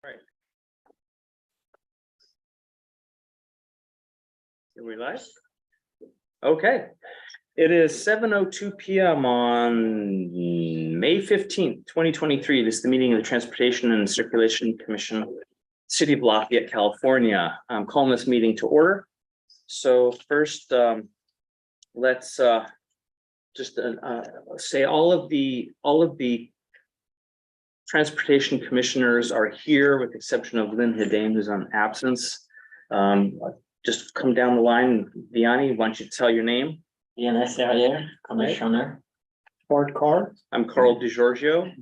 Right. Are we live? Okay. It is 7:02 p.m. on May 15th, 2023. This is the meeting of the Transportation and Circulation Commission, City of Lafayette, California. I'm calling this meeting to order. So first, let's just say all of the transportation commissioners are here, with the exception of Lynn Hedane, who's on absence. Just come down the line. Vianney, why don't you tell your name? Vianney Serrier, Commissioner. Ford Carr. I'm Carl DiGiorgio.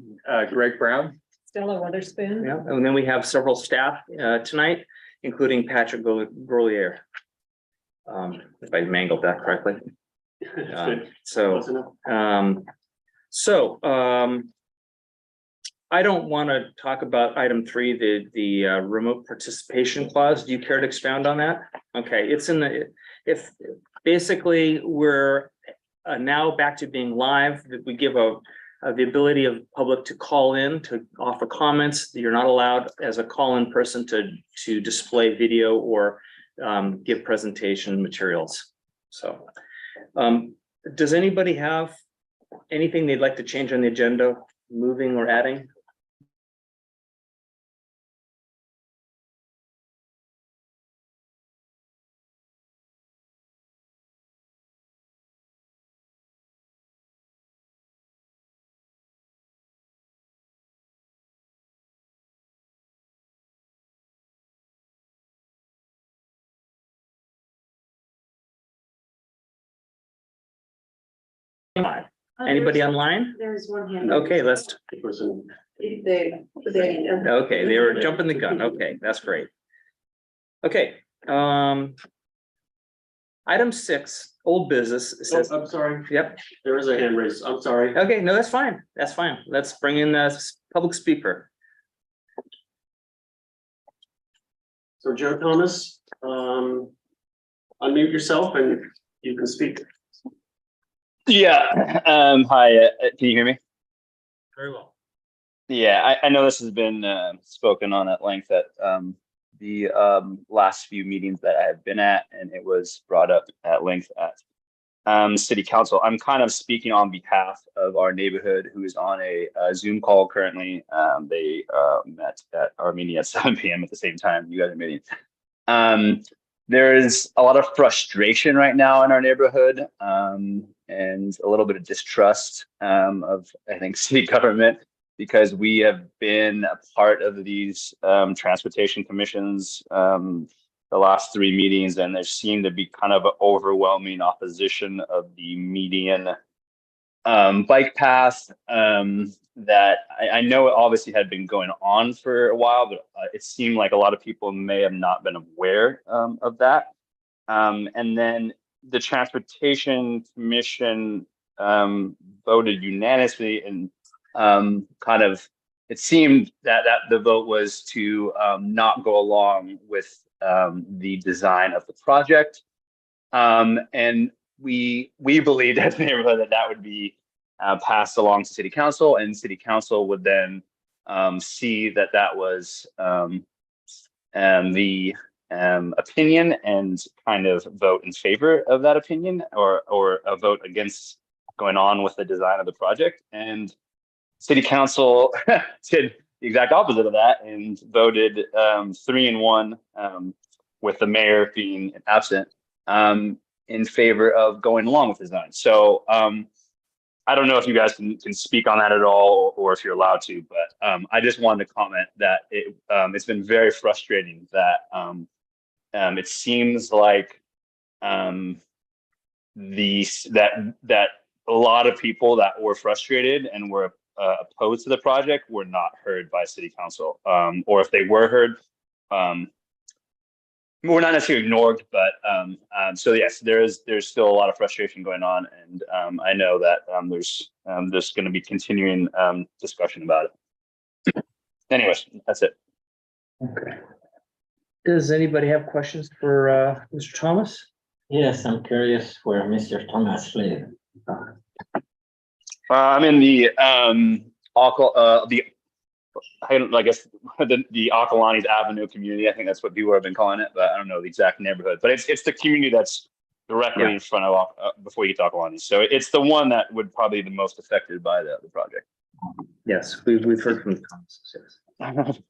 Greg Brown. Stella Witherspoon. Yeah, and then we have several staff tonight, including Patrick Grolier. If I mangled that correctly. I don't want to talk about item 3, the remote participation clause. Do you care to expound on that? Okay, it's in the, if basically we're now back to being live, that we give the ability of public to call in, to offer comments. You're not allowed as a call-in person to display video or give presentation materials. So does anybody have anything they'd like to change on the agenda, moving or adding? Anybody online? There's one hand. Okay, let's. They Okay, they were jumping the gun. Okay, that's great. Okay, item 6, old business. It says, I'm sorry. yep. There is a hand raised. I'm sorry. Okay, no, that's fine. That's fine. Let's bring in the public speaker. So Joe Thomas, unmute yourself and you can speak. Yeah. Hi. Can you hear me? Very well. Yeah, I know this has been spoken on at length at the last few meetings that I have been at, and it was brought up at length at City Council. I'm kind of speaking on behalf of our neighborhood, who is on a Zoom call currently. They met at our meeting at 7 p.m. at the same time you guys are meeting. There is a lot of frustration right now in our neighborhood, and a little bit of distrust of, I think, city government, because we have been a part of these transportation commissions the last 3 meetings, and there seemed to be kind of an overwhelming opposition of the median bike path that I know it obviously had been going on for a while, but it seemed like a lot of people may have not been aware of that. And then the Transportation Commission voted unanimously, and kind of it seemed that the vote was to not go along with the design of the project. And we believed as a neighborhood that would be passed along to City Council, and City Council would then see that was the opinion and kind of vote in favor of that opinion, or a vote against going on with the design of the project. And City Council did the exact opposite of that and voted 3-1, with the mayor being absent, in favor of going along with the design. So I don't know if you guys can speak on that at all, or if you're allowed to, but I just wanted to comment that it's been very frustrating that it seems like that a lot of people that were frustrated and were opposed to the project were not heard by City Council, or if they were heard, we're not necessarily ignored, but so yes, there's still a lot of frustration going on, and I know that there's going to be continuing discussion about it. Anyways, that's it. Okay. Does anybody have questions for Mr. Thomas? Yes, I'm curious where Mr. Thomas lives. I'm in the I guess the Acalanes Avenue community. I think that's what people have been calling it, but I don't know the exact neighborhood. But it's the community that's directly Yeah. in front of before you get to Acalanes. So it's the one that would probably be the most affected by the project. Yes, we've heard from the comments, yes.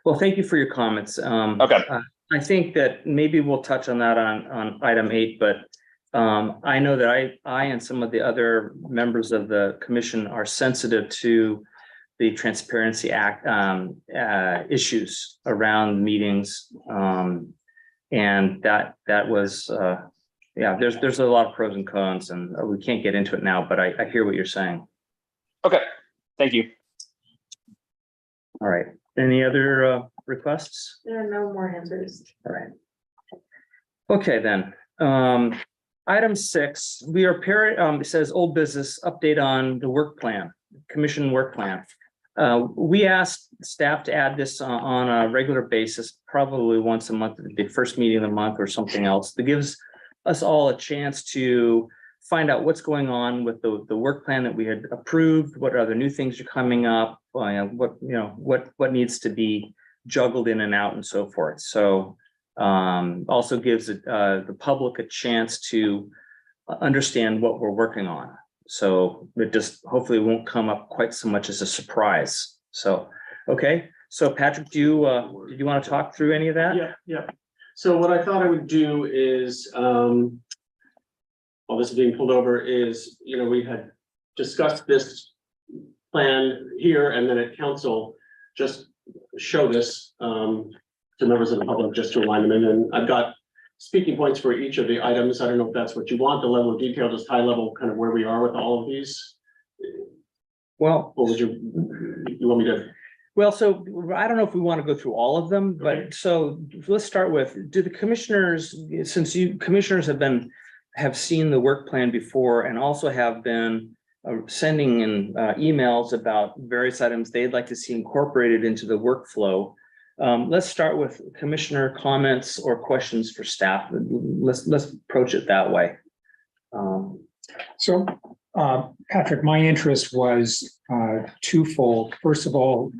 Well, thank you for your comments. Okay. I think that maybe we'll touch on that on item 8, but I know that I and some of the other members of the commission are sensitive to the Transparency Act issues around meetings. And that was, yeah, there's a lot of pros and cons, and we can't get into it now, but I hear what you're saying. Okay. Thank you. All right. Any other requests? There are no more answers. All right. Okay, then. Item 6, we are it says old business update on the work plan, commission work plan. We asked staff to add this on a regular basis, probably once a month, the first meeting of the month or something else, that gives us all a chance to find out what's going on with the work plan that we had approved, what other new things are coming up, what needs to be juggled in and out and so forth. So also gives the public a chance to understand what we're working on. So it just hopefully won't come up quite so much as a surprise. So, okay. So Patrick, did you want to talk through any of that? Yeah. So what I thought I would do is, while this is being pulled over, is, we had discussed this plan here and then at council, just show this to members of the public just to align them in. And I've got speaking points for each of the items. I don't know if that's what you want, the level of detail, just high level, kind of where we are with all of these. Well, Or would you want me to? well, so I don't know if we want to go through all of them, but Okay. so let's start with, do the commissioners, since you commissioners have seen the work plan before and also have been sending in emails about various items they'd like to see incorporated into the workflow. Let's start with commissioner comments or questions for staff. Let's approach it that way. So, Patrick, my interest was twofold. First of all,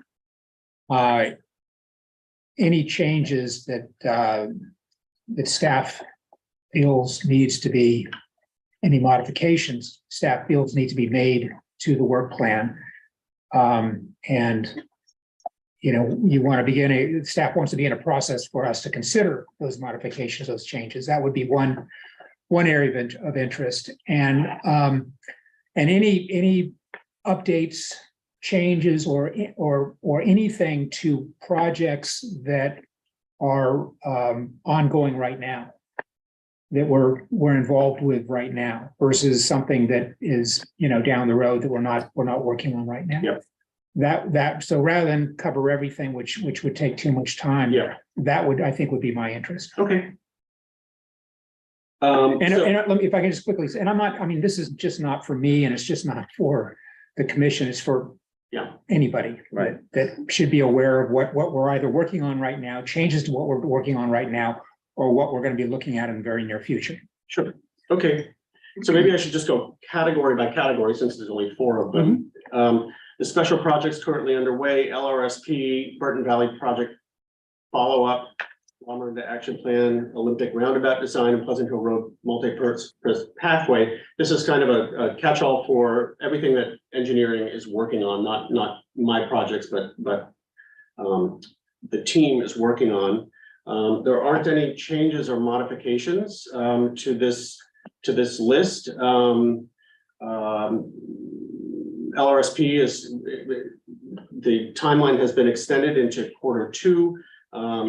any changes that staff feels needs to be, any modifications staff feels need to be made to the work plan. And staff wants to begin a process for us to consider those modifications, those changes. That would be one area of interest. And any updates, changes, or anything to projects that are ongoing right now, that we're involved with right now, versus something that is down the road that we're not working on right now. Yep. So rather than cover everything, which would take too much time, Yeah. that would, I think, would be my interest. Okay. And let me, if I can just quickly say, and I'm not, I mean, this is just not for me, and it's just not for the commission, it's for anybody, Right. that should be aware of what we're either working on right now, changes to what we're working on right now, or what we're going to be looking at in the very near future. Sure. Okay. So maybe I should just go category by category, since there's only 4 of them. The special projects currently underway, LRSP, Burton Valley project follow-up, Lomer into action plan, Olympic roundabout design, and Pleasant Hill Road multi-purpose pathway. This is kind of a catch-all for everything that engineering is working on, not my projects, but the team is working on. There aren't any changes or modifications to this list. LRSP is, the timeline has been extended into Q2.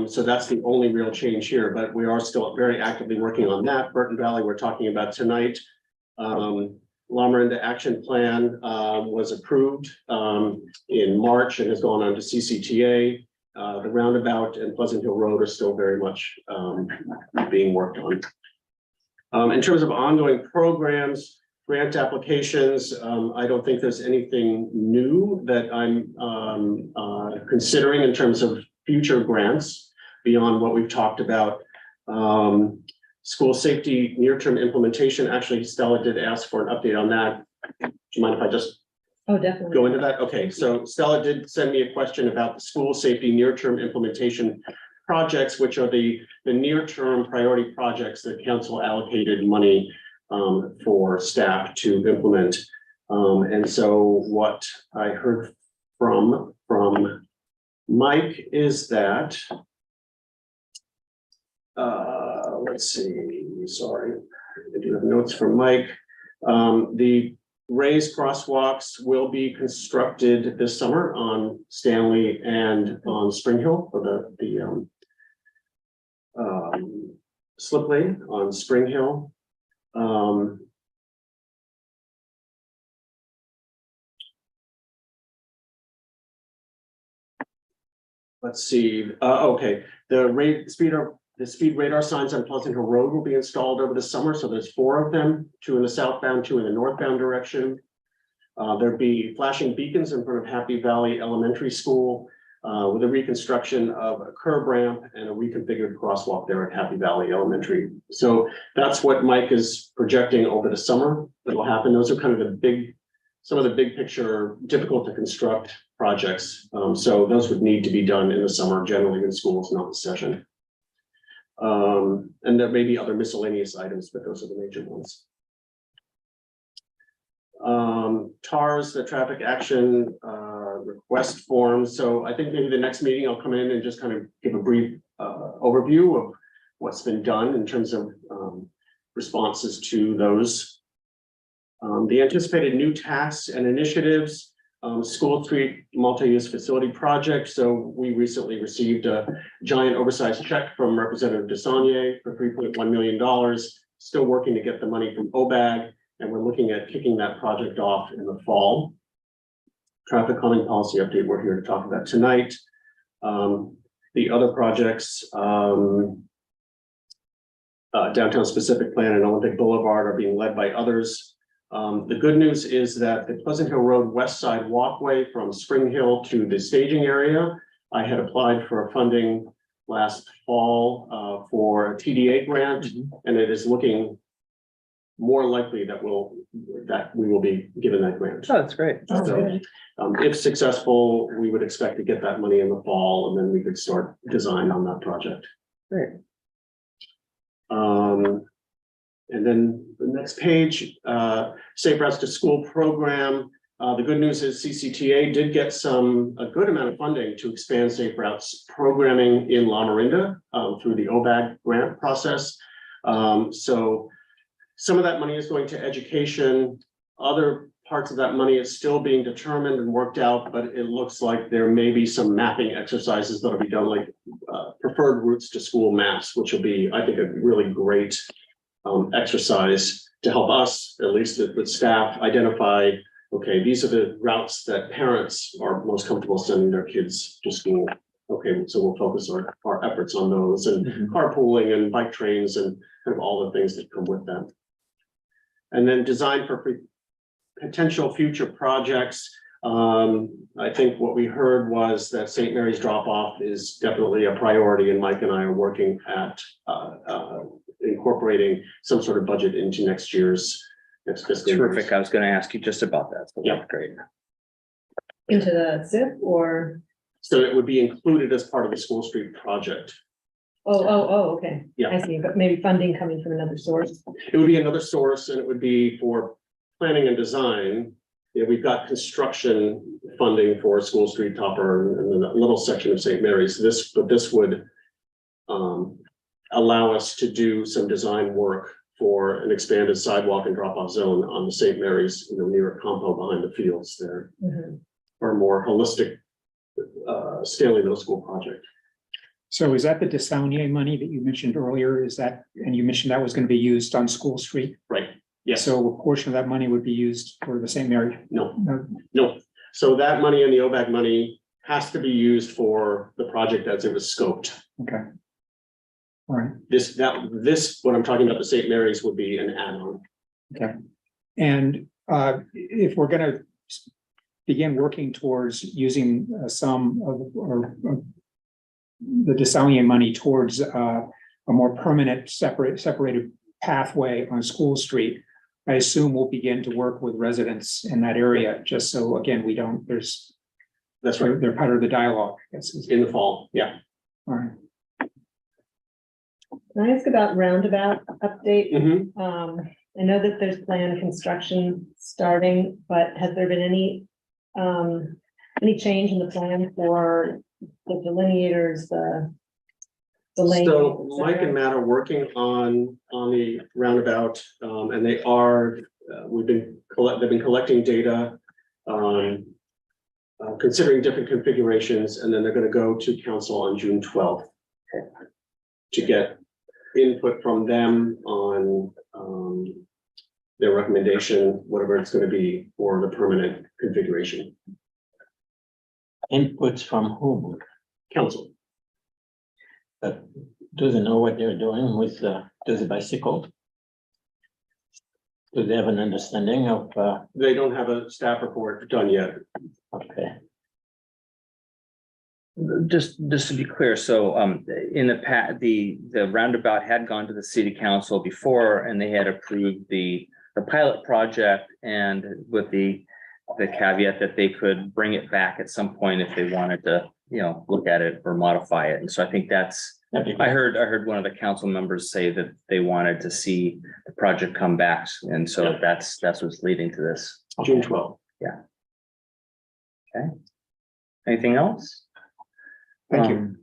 So that's the only real change here, but we are still very actively working on that. Burton Valley, we're talking about tonight. Lomer into action plan was approved in March and has gone on to CCTA. The roundabout and Pleasant Hill Road are still very much being worked on. In terms of ongoing programs, grant applications, I don't think there's anything new that I'm considering in terms of future grants beyond what we've talked about. School safety near-term implementation, actually Stella did ask for an update on that. Do you mind if I just Oh, definitely. go into that? Okay, so Stella did send me a question about the school safety near-term implementation projects, which are the near-term priority projects that council allocated money for staff to implement. And so what I heard from Mike is that let's see, sorry, I do have notes from Mike. The raised crosswalks will be constructed this summer on Stanley and on Spring Hill for the slip lane on Spring Hill. Let's see, okay, the speed radar signs on Pleasant Hill Road will be installed over the summer, so there's 4 of them, 2 in the southbound, 2 in the northbound direction. There'd be flashing beacons in front of Happy Valley Elementary School with a reconstruction of a curb ramp and a reconfigured crosswalk there at Happy Valley Elementary. So that's what Mike is projecting over the summer that will happen. Those are kind of some of the big picture, difficult to construct projects. So those would need to be done in the summer, generally when school is not in session. And there may be other miscellaneous items, but those are the major ones. TARS, the traffic action request form. So I think maybe the next meeting I'll come in and just kind of give a brief overview of what's been done in terms of responses to those. The anticipated new tasks and initiatives, School Street multi-use facility project. So we recently received a giant oversized check from Representative DeSaulnier for $3.1 million. Still working to get the money from OBAG, and we're looking at kicking that project off in the fall. Traffic calming policy update we're here to talk about tonight. The other projects, downtown specific plan and Olympic Boulevard are being led by others. The good news is that the Pleasant Hill Road West Side walkway from Spring Hill to the staging area, I had applied for funding last fall for a TDA grant, and it is looking more likely that we will be given that grant. Oh, that's great. So, if successful, we would expect to get that money in the fall, and then we could start design on that project. Great. And then the next page, Safe Routes to School program. The good news is CCTA did get a good amount of funding to expand Safe Routes programming in La Marinda through the OBAG grant process. So some of that money is going to education. Other parts of that money is still being determined and worked out, but it looks like there may be some mapping exercises that'll be done, like preferred routes to school maps, which will be, I think, a really great exercise to help us, at least with staff, identify, okay, these are the routes that parents are most comfortable sending their kids to school. Okay, so we'll focus our efforts on those, and carpooling and bike trains and kind of all the things that come with that. And then design for potential future projects. I think what we heard was that St. Mary's drop-off is definitely a priority, and Mike and I are working at incorporating some sort of budget into next fiscal year. Terrific. I was going to ask you just about that. So Yeah. that's great. Into the SIP or, So it would be included as part of the School Street project. okay. Yeah. I see, but maybe funding coming from another source. It would be another source, and it would be for planning and design. Yeah, we've got construction funding for School Street Topper and then a little section of St. Mary's. This would allow us to do some design work for an expanded sidewalk and drop-off zone on the St. Mary's, near a compound behind the fields there, for a more holistic Stanley Middle School project. So is that the DeSaulnier money that you mentioned earlier? And you mentioned that was going to be used on School Street? Right. Yes. So a portion of that money would be used for the St. Mary? No. So that money and the OBAG money has to be used for the project as it was scoped. Okay. All right. This, what I'm talking about, the St. Mary's, would be an add-on. Okay. And if we're going to begin working towards using some of the DeSaulnier money towards a more permanent separated pathway on School Street, I assume we'll begin to work with residents in that area, just so, again, we don't, That's right, they're part of the dialogue. Yes, in the fall, yeah. all right. Can I ask about roundabout update? Mhm. I know that there's planned construction starting, but has there been any change in the plan for the delineators, the lane? So et Mike cetera? and Matt are working on the roundabout, and they are, they've been collecting data. Considering different configurations, and then they're gonna go to council on June 12th. To get input from them on, their recommendation, whatever it's gonna be for the permanent configuration, Inputs from whom? council. But do they know what they're doing with the bicycle? Do they have an understanding of, They don't have a staff report done yet. okay, Just to be clear, so in the roundabout had gone to the city council before, and they had approved the pilot project, and with the caveat that they could bring it back at some point if they wanted to, look at it or modify it. And so I think that'd be I great. heard one of the council members say that they wanted to see the project come back, and so Yeah. that's what's leading to this. June 12th. Anything else? Thank you.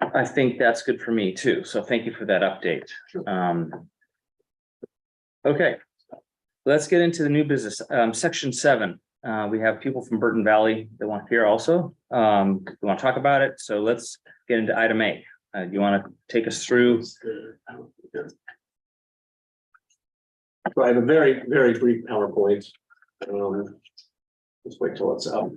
I think that's good for me too, so thank you for that update. Okay, let's get into the new business, section 7. We have people from Burton Valley that want to hear also, we want to talk about it, so let's get into item A. Do you want to take us through? So I have a very, very brief PowerPoint. Let's wait till it's up.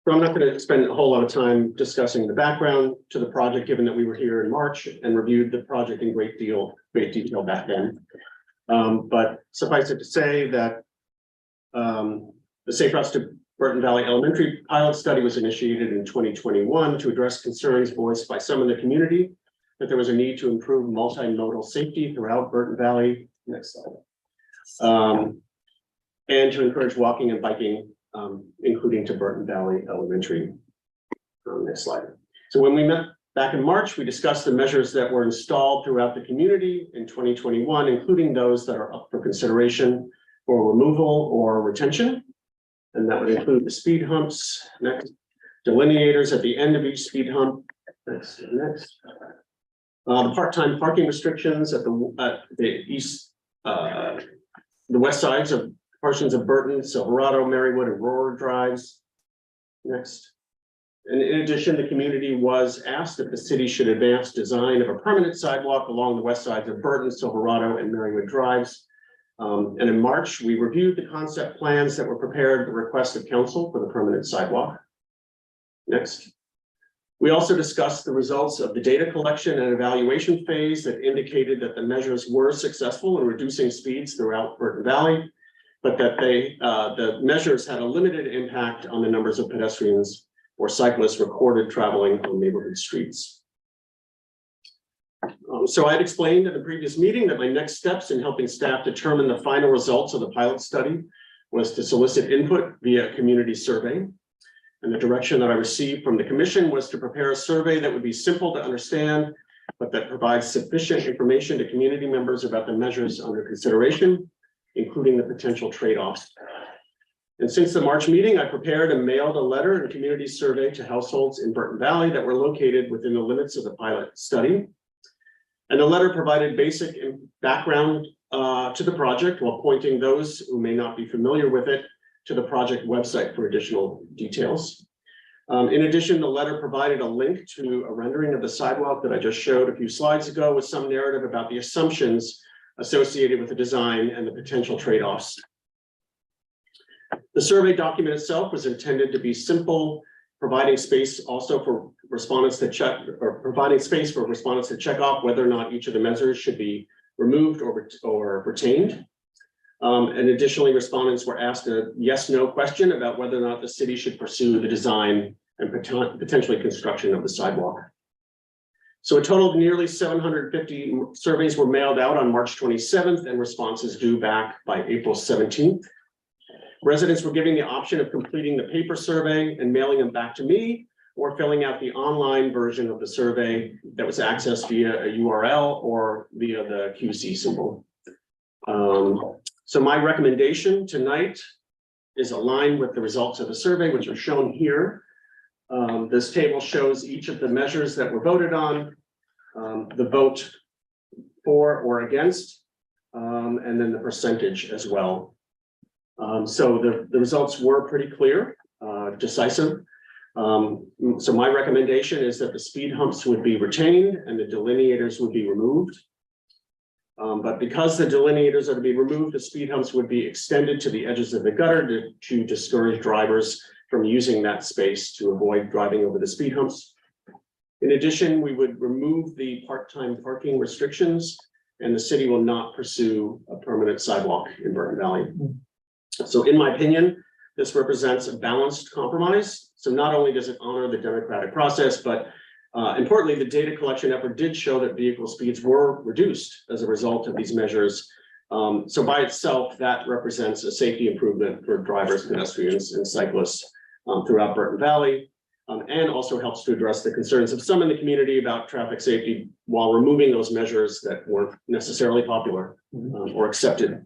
So I'm not going to spend a whole lot of time discussing the background to the project, given that we were here in March and reviewed the project in great detail back then. But suffice it to say that the Safe Routes to Burton Valley Elementary pilot study was initiated in 2021 to address concerns voiced by some in the community that there was a need to improve multimodal safety throughout Burton Valley. Next slide. And to encourage walking and biking, including to Burton Valley Elementary. Next slide. So when we met back in March, we discussed the measures that were installed throughout the community in 2021, including those that are up for consideration for removal or retention. And that would include the speed humps, next, delineators at the end of each speed hump. Next. The part-time parking restrictions at the east, the west sides of portions of Burton, Silverado, Marywood, and Roar drives. Next. And in addition, the community was asked if the city should advance design of a permanent sidewalk along the west sides of Burton, Silverado, and Marywood drives. And in March, we reviewed the concept plans that were prepared at the request of council for the permanent sidewalk. Next. We also discussed the results of the data collection and evaluation phase that indicated that the measures were successful in reducing speeds throughout Burton Valley, but that the measures had a limited impact on the numbers of pedestrians or cyclists recorded traveling on neighborhood streets. So I had explained at the previous meeting that my next steps in helping staff determine the final results of the pilot study was to solicit input via a community survey. And the direction that I received from the commission was to prepare a survey that would be simple to understand, but that provides sufficient information to community members about the measures under consideration, including the potential trade-offs. And since the March meeting, I prepared and mailed a letter and community survey to households in Burton Valley that were located within the limits of the pilot study. And the letter provided basic background to the project while pointing those who may not be familiar with it to the project website for additional details. In addition, the letter provided a link to a rendering of the sidewalk that I just showed a few slides ago with some narrative about the assumptions associated with the design and the potential trade-offs. The survey document itself was intended to be simple, providing space also for respondents to check off whether or not each of the measures should be removed or retained. And additionally, respondents were asked a yes/no question about whether or not the city should pursue the design and potentially construction of the sidewalk. So a total of nearly 750 surveys were mailed out on March 27th and responses due back by April 17th. Residents were given the option of completing the paper survey and mailing them back to me, or filling out the online version of the survey that was accessed via a URL or via the QC symbol. So my recommendation tonight is aligned with the results of the survey, which are shown here. This table shows each of the measures that were voted on, the vote for or against, and then the percentage as well. So the results were pretty clear, decisive. So my recommendation is that the speed humps would be retained and the delineators would be removed. But because the delineators are to be removed, the speed humps would be extended to the edges of the gutter to discourage drivers from using that space to avoid driving over the speed humps. In addition, we would remove the part-time parking restrictions, and the city will not pursue a permanent sidewalk in Burton Valley. So in my opinion, this represents a balanced compromise. So not only does it honor the democratic process, but importantly, the data collection effort did show that vehicle speeds were reduced as a result of these measures. So by itself, that represents a safety improvement for drivers, pedestrians, and cyclists throughout Burton Valley, and also helps to address the concerns of some in the community about traffic safety while removing those measures that weren't necessarily popular or accepted.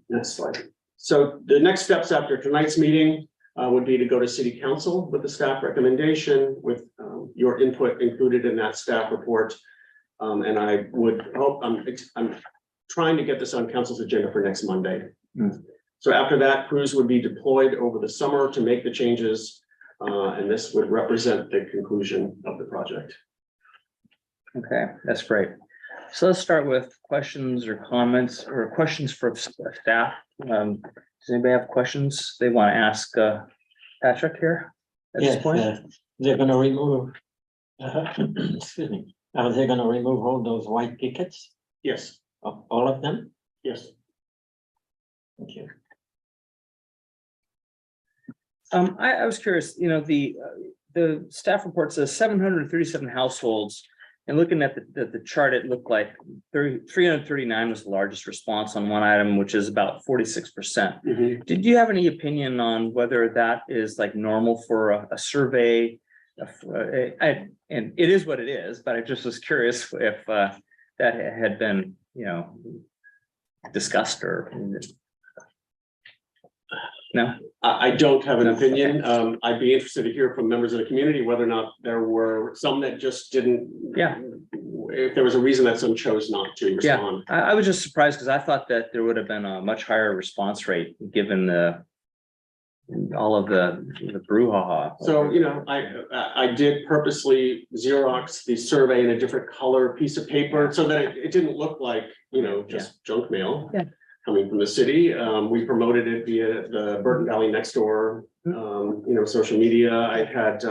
Next slide. So the next steps after tonight's meeting would be to go to City Council with the staff recommendation with your input included in that staff report. And I would hope, I'm trying to get this on council's agenda for next Monday. So after that, crews would be deployed over the summer to make the changes. And this would represent the conclusion of the project. Okay, that's great. So let's start with questions or comments or questions for staff. Does anybody have questions they want to ask Patrick here at this Yes, point? they're gonna remove, excuse me, are they gonna remove all those white pickets, Yes, all of them? yes. Thank you. I was curious, you know, the staff report says 737 households. And looking at the chart, it looked like 339 was the largest response on one item, which is about 46%. Did you have any opinion on whether that is like normal for a survey? And it is what it is, but I just was curious if that had been, you know, discussed or no? I don't have an No, opinion. I'd be interested to hear from members of the community whether or not there were some that just didn't. Yeah. If there was a reason that some chose not to Yeah, respond. I was just surprised because I thought that there would have been a much higher response rate given all of the brouhaha. So, you know, I did purposely Xerox the survey in a different color piece of paper so that it didn't look like, you know, just junk mail. Yeah. Coming from the city. We promoted it via the Burton Valley Next Door, you know, social media. I had.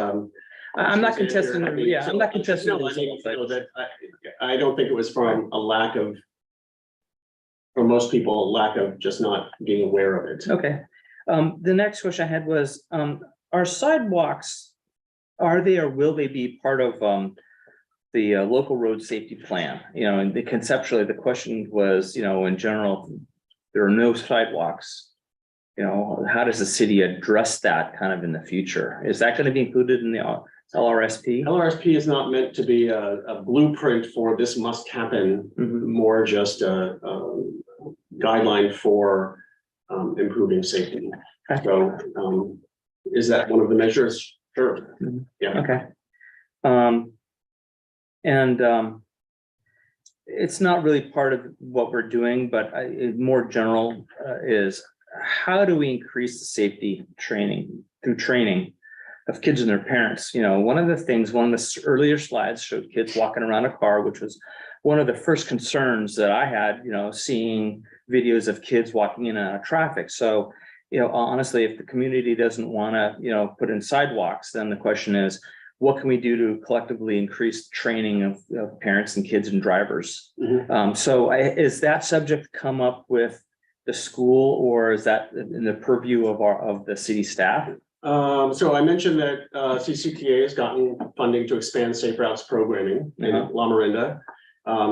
I'm not contesting, yeah, I'm not contesting. No, the I mean, results. you know, that I don't think it was from a lack of, for most people, a lack of just not being aware of it. Okay, the next question I had was, are sidewalks, are they or will they be part of the local road safety plan? You know, and conceptually, the question was, you know, in general, there are no sidewalks. You know, how does the city address that kind of in the future? Is that going to be included in the LRSP? LRSP is not meant to be a blueprint for this must happen, more just a guideline for improving safety. Okay. So is that one of the measures? Sure. Yeah. Okay. It's not really part of what we're doing, but more general is how do we increase the safety training through training of kids and their parents? You know, one of the earlier slides showed kids walking around a car, which was one of the first concerns that I had, you know, seeing videos of kids walking in and out of traffic. So, you know, honestly, if the community doesn't want to, you know, put in sidewalks, then the question is, what can we do to collectively increase training of parents and kids and drivers? So is that subject come up with the school, or is that in the purview of the city staff? So I mentioned that CCTA has gotten funding to expand safe routes programming in Uh-huh. La Marinda.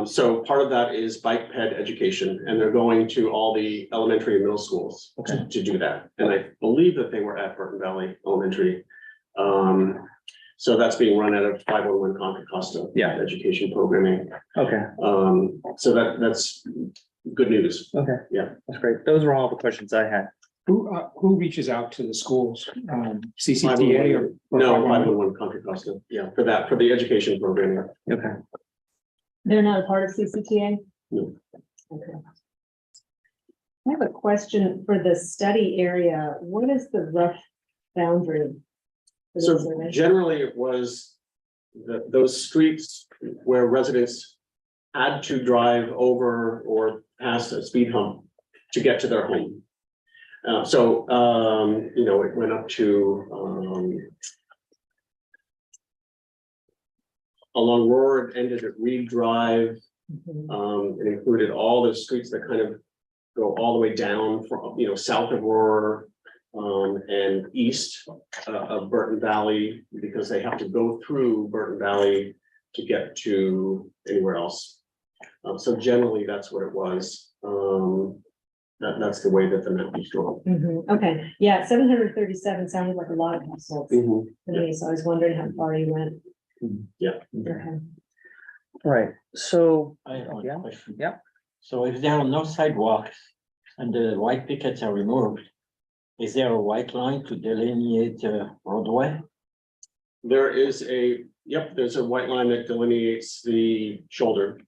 So part of that is bike ped education, and they're going to all the elementary and middle schools Okay. to do that. And I believe that they were at Burton Valley Elementary. So that's being run out of 501 Contra Costa. Yeah. Education programming. Okay, So that's good news. okay. Yeah. That's great. Those were all the questions I had. Who reaches out to the schools? CCTA or? No, 501 Contra Costa, yeah, for the education programming. Okay. They're not a part of CCTA? No. Okay. I have a question for the study area. What is the rough boundary? for the So survey? generally it was those streets where residents had to drive over or past a speed hump to get to their home. It went up to, along Roar, ended at Reed Drive. Mhm. It included all the streets that kind of go all the way down from, south of Roar, and east of Burton Valley, because they have to go through Burton Valley to get to anywhere else. So generally, that's what it was. That's the way that the map is drawn. Mhm. Okay, yeah, 737 sounded like a lot of households to me, so I was wondering how far you went. Yeah. Okay. All right, so, I have Yeah. one question. Yeah. So if there are no sidewalks and the white pickets are removed, is there a white line to delineate the roadway? There's a white line that delineates the shoulder.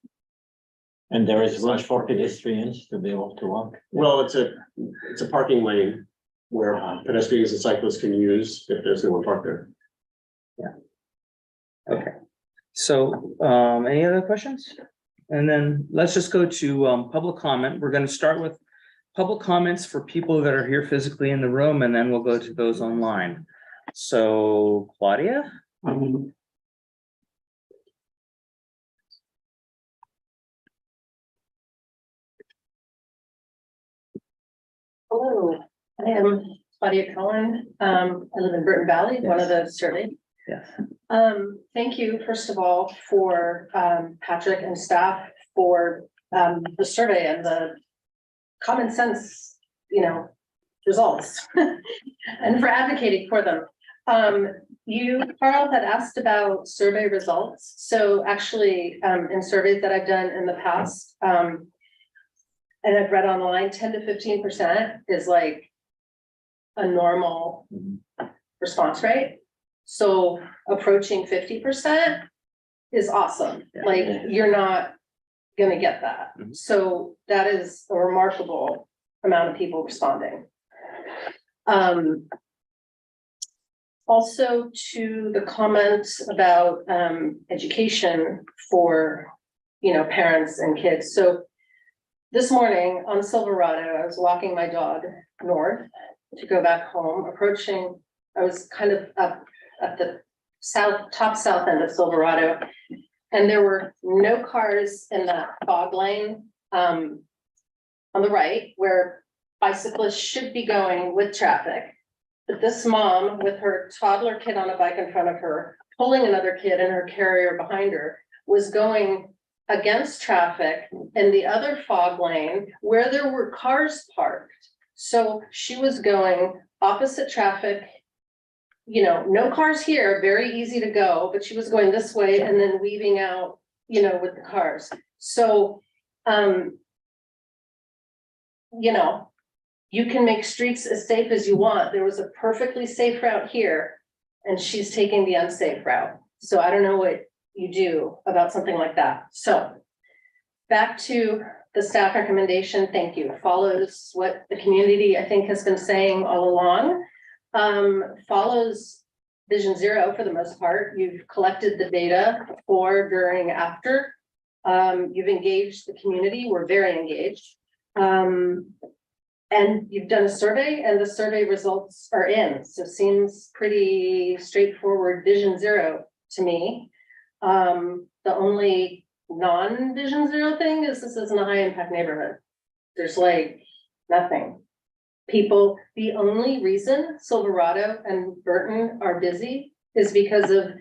And there is room for pedestrians to be able to walk? Well, it's a parking lane where pedestrians and cyclists can use if there's no one parked there. okay. So, any other questions? And then let's just go to, public comment. We're gonna start with public comments for people that are here physically in the room, and then we'll go to those online. So Claudia? Hello, I am Claudia Cohen. I live in Burton Valley, one of the survey. Yes. Thank you, first of all, for Patrick and staff for the survey and the common sense, results and for advocating for them. Carl had asked about survey results. So actually, in surveys that I've done in the past, and I've read online, 10 to 15% is like a normal response rate. So approaching 50% is awesome. Yeah. Like, you're not gonna get that. Mhm. So that is a remarkable amount of people responding. Also to the comments about education for, parents and kids. So this morning on Silverado, I was walking my dog north to go back home, I was kind of up at the top south end of Silverado. And there were no cars in that fog lane on the right where bicyclists should be going with traffic. But this mom with her toddler kid on a bike in front of her, pulling another kid in her carrier behind her, was going against traffic in the other fog lane where there were cars parked. So she was going opposite traffic, no cars here, very easy to go, but she was going this way and then weaving out, with the cars. So, you can make streets as safe as you want. There was a perfectly safe route here and she's taking the unsafe route. So I don't know what you do about something like that. So back to the staff recommendation, thank you, follows what the community, I think, has been saying all along. Follows Vision Zero for the most part. You've collected the data before, during, after. You've engaged the community. We're very engaged. And you've done a survey and the survey results are in, so seems pretty straightforward, Vision Zero to me. The only non-Vision Zero thing is this isn't a high impact neighborhood. There's like nothing. People, the only reason Silverado and Burton are busy is because of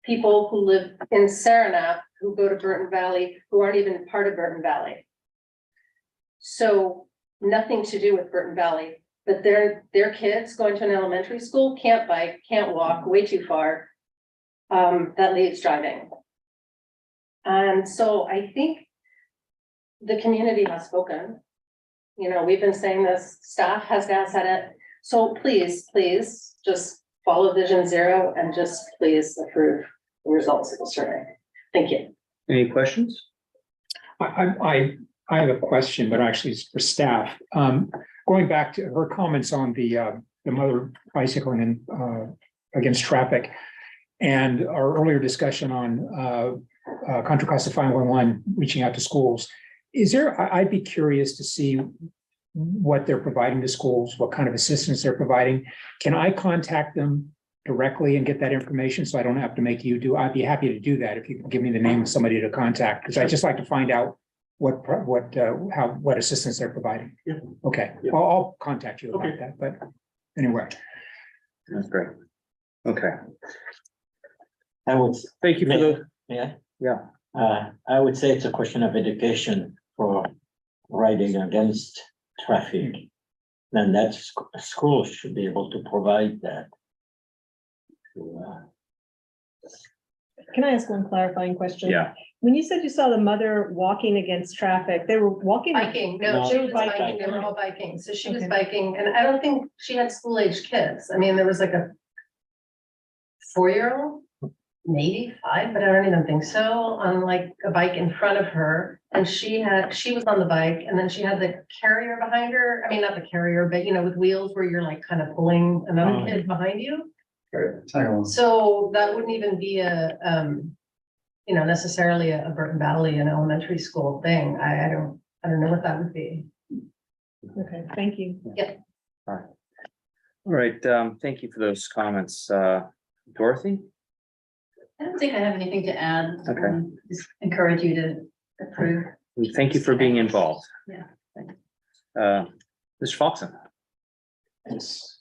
people who live in Saranac, who go to Burton Valley, who aren't even part of Burton Valley. So nothing to do with Burton Valley, but their kids going to an elementary school can't bike, can't walk, way too far. That leaves driving. And so I think the community has spoken. You know, we've been saying this, staff has now said it. So please, please just follow Vision Zero and just please approve the results of the survey. Thank you. Any questions? I have a question, but actually it's for staff. Going back to her comments on the mother bicycling and against traffic, and our earlier discussion on Contra Costa 511 reaching out to schools. Is there, I'd be curious to see what they're providing to schools, what kind of assistance they're providing. Can I contact them directly and get that information so I don't have to make you do? I'd be happy to do that if you can give me the name of somebody to contact, because I'd just like to find out what assistance they're providing. Yeah. Okay, Yeah. I'll contact you about Okay. that, but anyway. That's great. Okay, I would, thank you for the, yeah. Yeah. I would say it's a question of education for riding against traffic. Then that's, schools should be able to provide that. Can I ask one clarifying question? yeah, When you said you saw the mother walking against traffic, they were walking. Biking, no, No, she was biking. biking, they were all biking, so she was Okay. biking, and I don't think she had school-aged kids, I mean, there was like a 4-year-old, maybe 5, but I don't even think so, on like a bike in front of her, and she was on the bike, and then she had the carrier behind her, I mean, not the carrier, but you know, with wheels where you're like kind of pulling another Oh. kid behind you. So that wouldn't even be a, you know, necessarily a Burton Valley, an elementary school thing. I don't know what that would be. Okay, thank you. all right, thank you for those comments. Dorothy? I don't think I have anything to add. Okay. Just encourage you to approve. Thank you for being involved. Yeah, thanks. Mr. Foxon? Yes.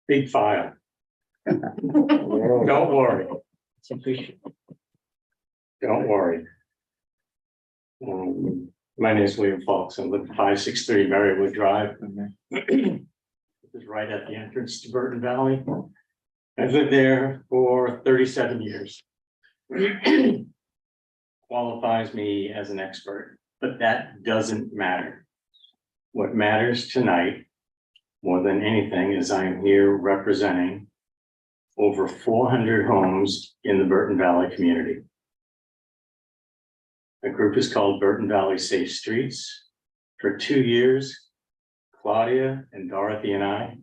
Big file. Don't worry, It's appreciated. don't worry. My name is William Fox. I live at 563 Marywood Drive. This is right at the entrance to Burton Valley. I've lived there for 37 years. Qualifies me as an expert, but that doesn't matter. What matters tonight, more than anything, is I'm here representing over 400 homes in the Burton Valley community. The group is called Burton Valley Safe Streets. For 2 years, Claudia and Dorothy and I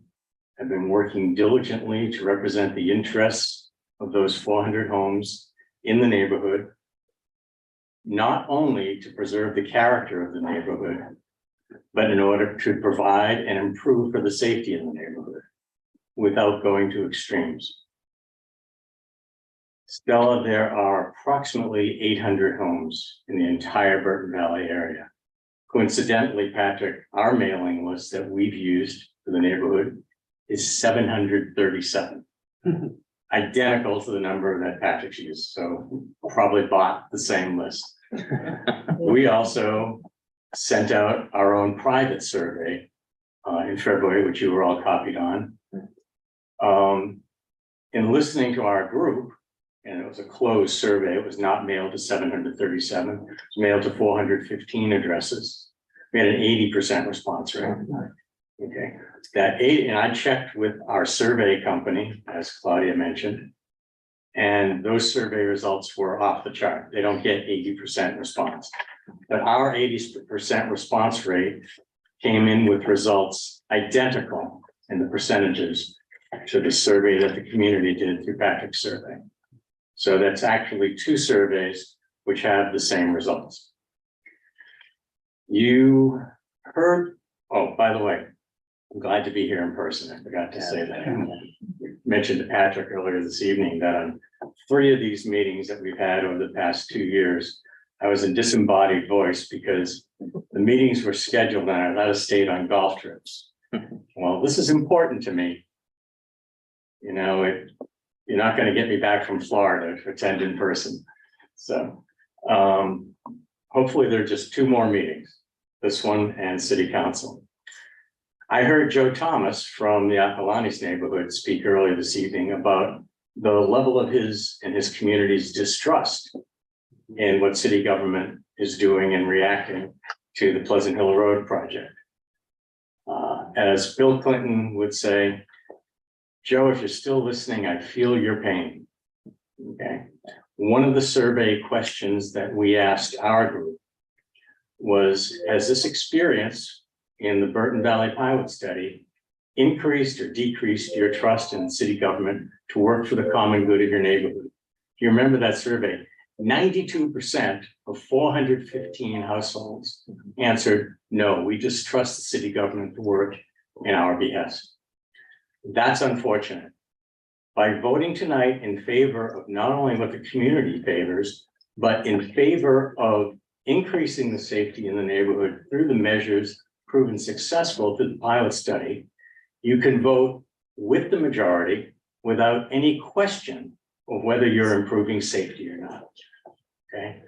have been working diligently to represent the interests of those 400 homes in the neighborhood, not only to preserve the character of the neighborhood, but in order to provide and improve for the safety in the neighborhood without going to extremes. Stella, there are approximately 800 homes in the entire Burton Valley area. Coincidentally, Patrick, our mailing list that we've used for the neighborhood is 737. Identical to the number that Patrick's used, so probably bought the same list. We also sent out our own private survey in February, which you were all copied on. In listening to our group, and it was a closed survey, it was not mailed to 737, it was mailed to 415 addresses. We had an 80% response rate. Okay, that 8, and I checked with our survey company, as Claudia mentioned, and those survey results were off the chart. They don't get 80% response. But our 80% response rate came in with results identical in the percentages to the survey that the community did through Patrick's survey. So that's actually 2 surveys which have the same results. You heard, oh, by the way, I'm glad to be here in person. I forgot to say that. I mentioned to Patrick earlier this evening that on 3 of these meetings that we've had over the past 2 years, I was in disembodied voice because the meetings were scheduled and I was out of state on golf trips. Well, this is important to me. You know, you're not going to get me back from Florida to attend in person. So hopefully there are just 2 more meetings, this one and city council. I heard Joe Thomas from the Acalanes neighborhood speak earlier this evening about the level of his and his community's distrust in what city government is doing and reacting to the Pleasant Hill Road project. As Bill Clinton would say, Joe, if you're still listening, I feel your pain. Okay. One of the survey questions that we asked our group was, has this experience in the Burton Valley pilot study increased or decreased your trust in city government to work for the common good of your neighborhood? If you remember that survey, 92% of 415 households answered, no, we just trust the city government to work in our behest. That's unfortunate. By voting tonight in favor of not only what the community favors, but in favor of increasing the safety in the neighborhood through the measures proven successful through the pilot study, you can vote with the majority without any question of whether you're improving safety or not. Okay.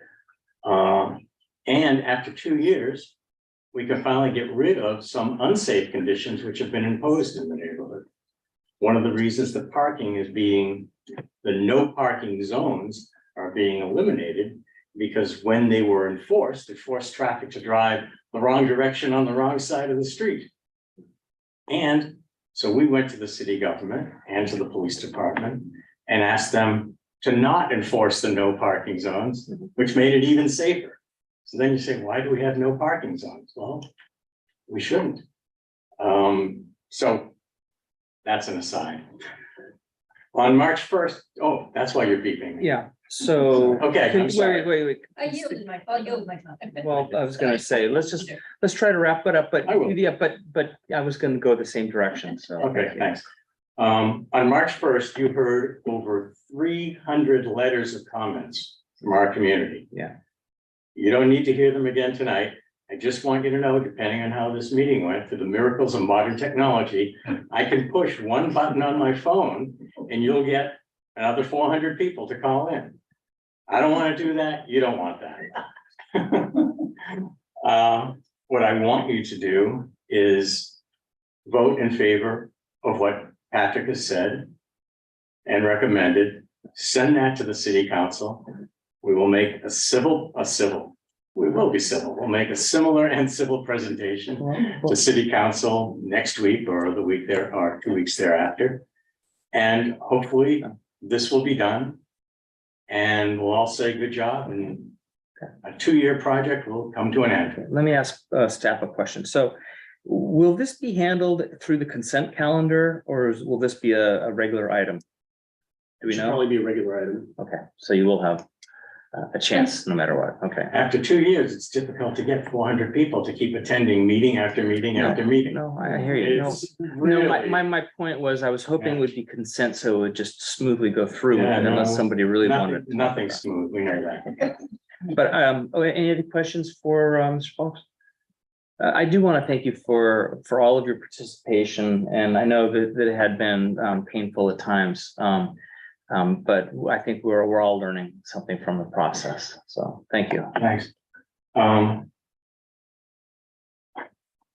And after 2 years, we can finally get rid of some unsafe conditions which have been imposed in the neighborhood. One of the reasons the parking is being, the no parking zones are being eliminated, because when they were enforced, it forced traffic to drive the wrong direction on the wrong side of the street. And so we went to the city government and to the police department and asked them to not enforce the no parking zones, which made it even safer. So then you say, why do we have no parking zones? Well, we shouldn't. So that's an aside. On March 1st, oh, that's why you're beeping me. Yeah, so. Okay, I'm sorry. Wait. I yielded my time. Well, I was gonna say, let's try to wrap it up, but I will. yeah, but I was gonna go the same direction, so. Okay, thanks. On March 1st, you heard over 300 letters of comments from our community. Yeah. You don't need to hear them again tonight. I just want you to know, depending on how this meeting went, through the miracles of modern technology, I can push one button on my phone and you'll get another 400 people to call in. I don't want to do that. You don't want that. What I want you to do is vote in favor of what Patrick has said and recommended. Send that to the city council. We will make we will be civil. We'll make a similar and civil presentation to city council next week or the week there or 2 weeks thereafter. And hopefully this will be done. And we'll all say good job, and a 2-year project will come to an end. Let me ask staff a question. So will this be handled through the consent calendar, or will this be a regular item? Do we Should know? probably be a regular item. Okay, so you will have a chance no matter what. Okay. After 2 years, it's difficult to get 400 people to keep attending meeting after meeting after meeting. No, I hear you. No, It's no, really, my point was I was hoping Yeah. it would be consent, so it would just smoothly go through Yeah, unless no, somebody really wanted. nothing smooth, we know that. But any other questions for Mr. Fox? I do want to thank you for all of your participation, and I know that it had been painful at times. But I think we're all learning something from the process. So thank you. Thanks.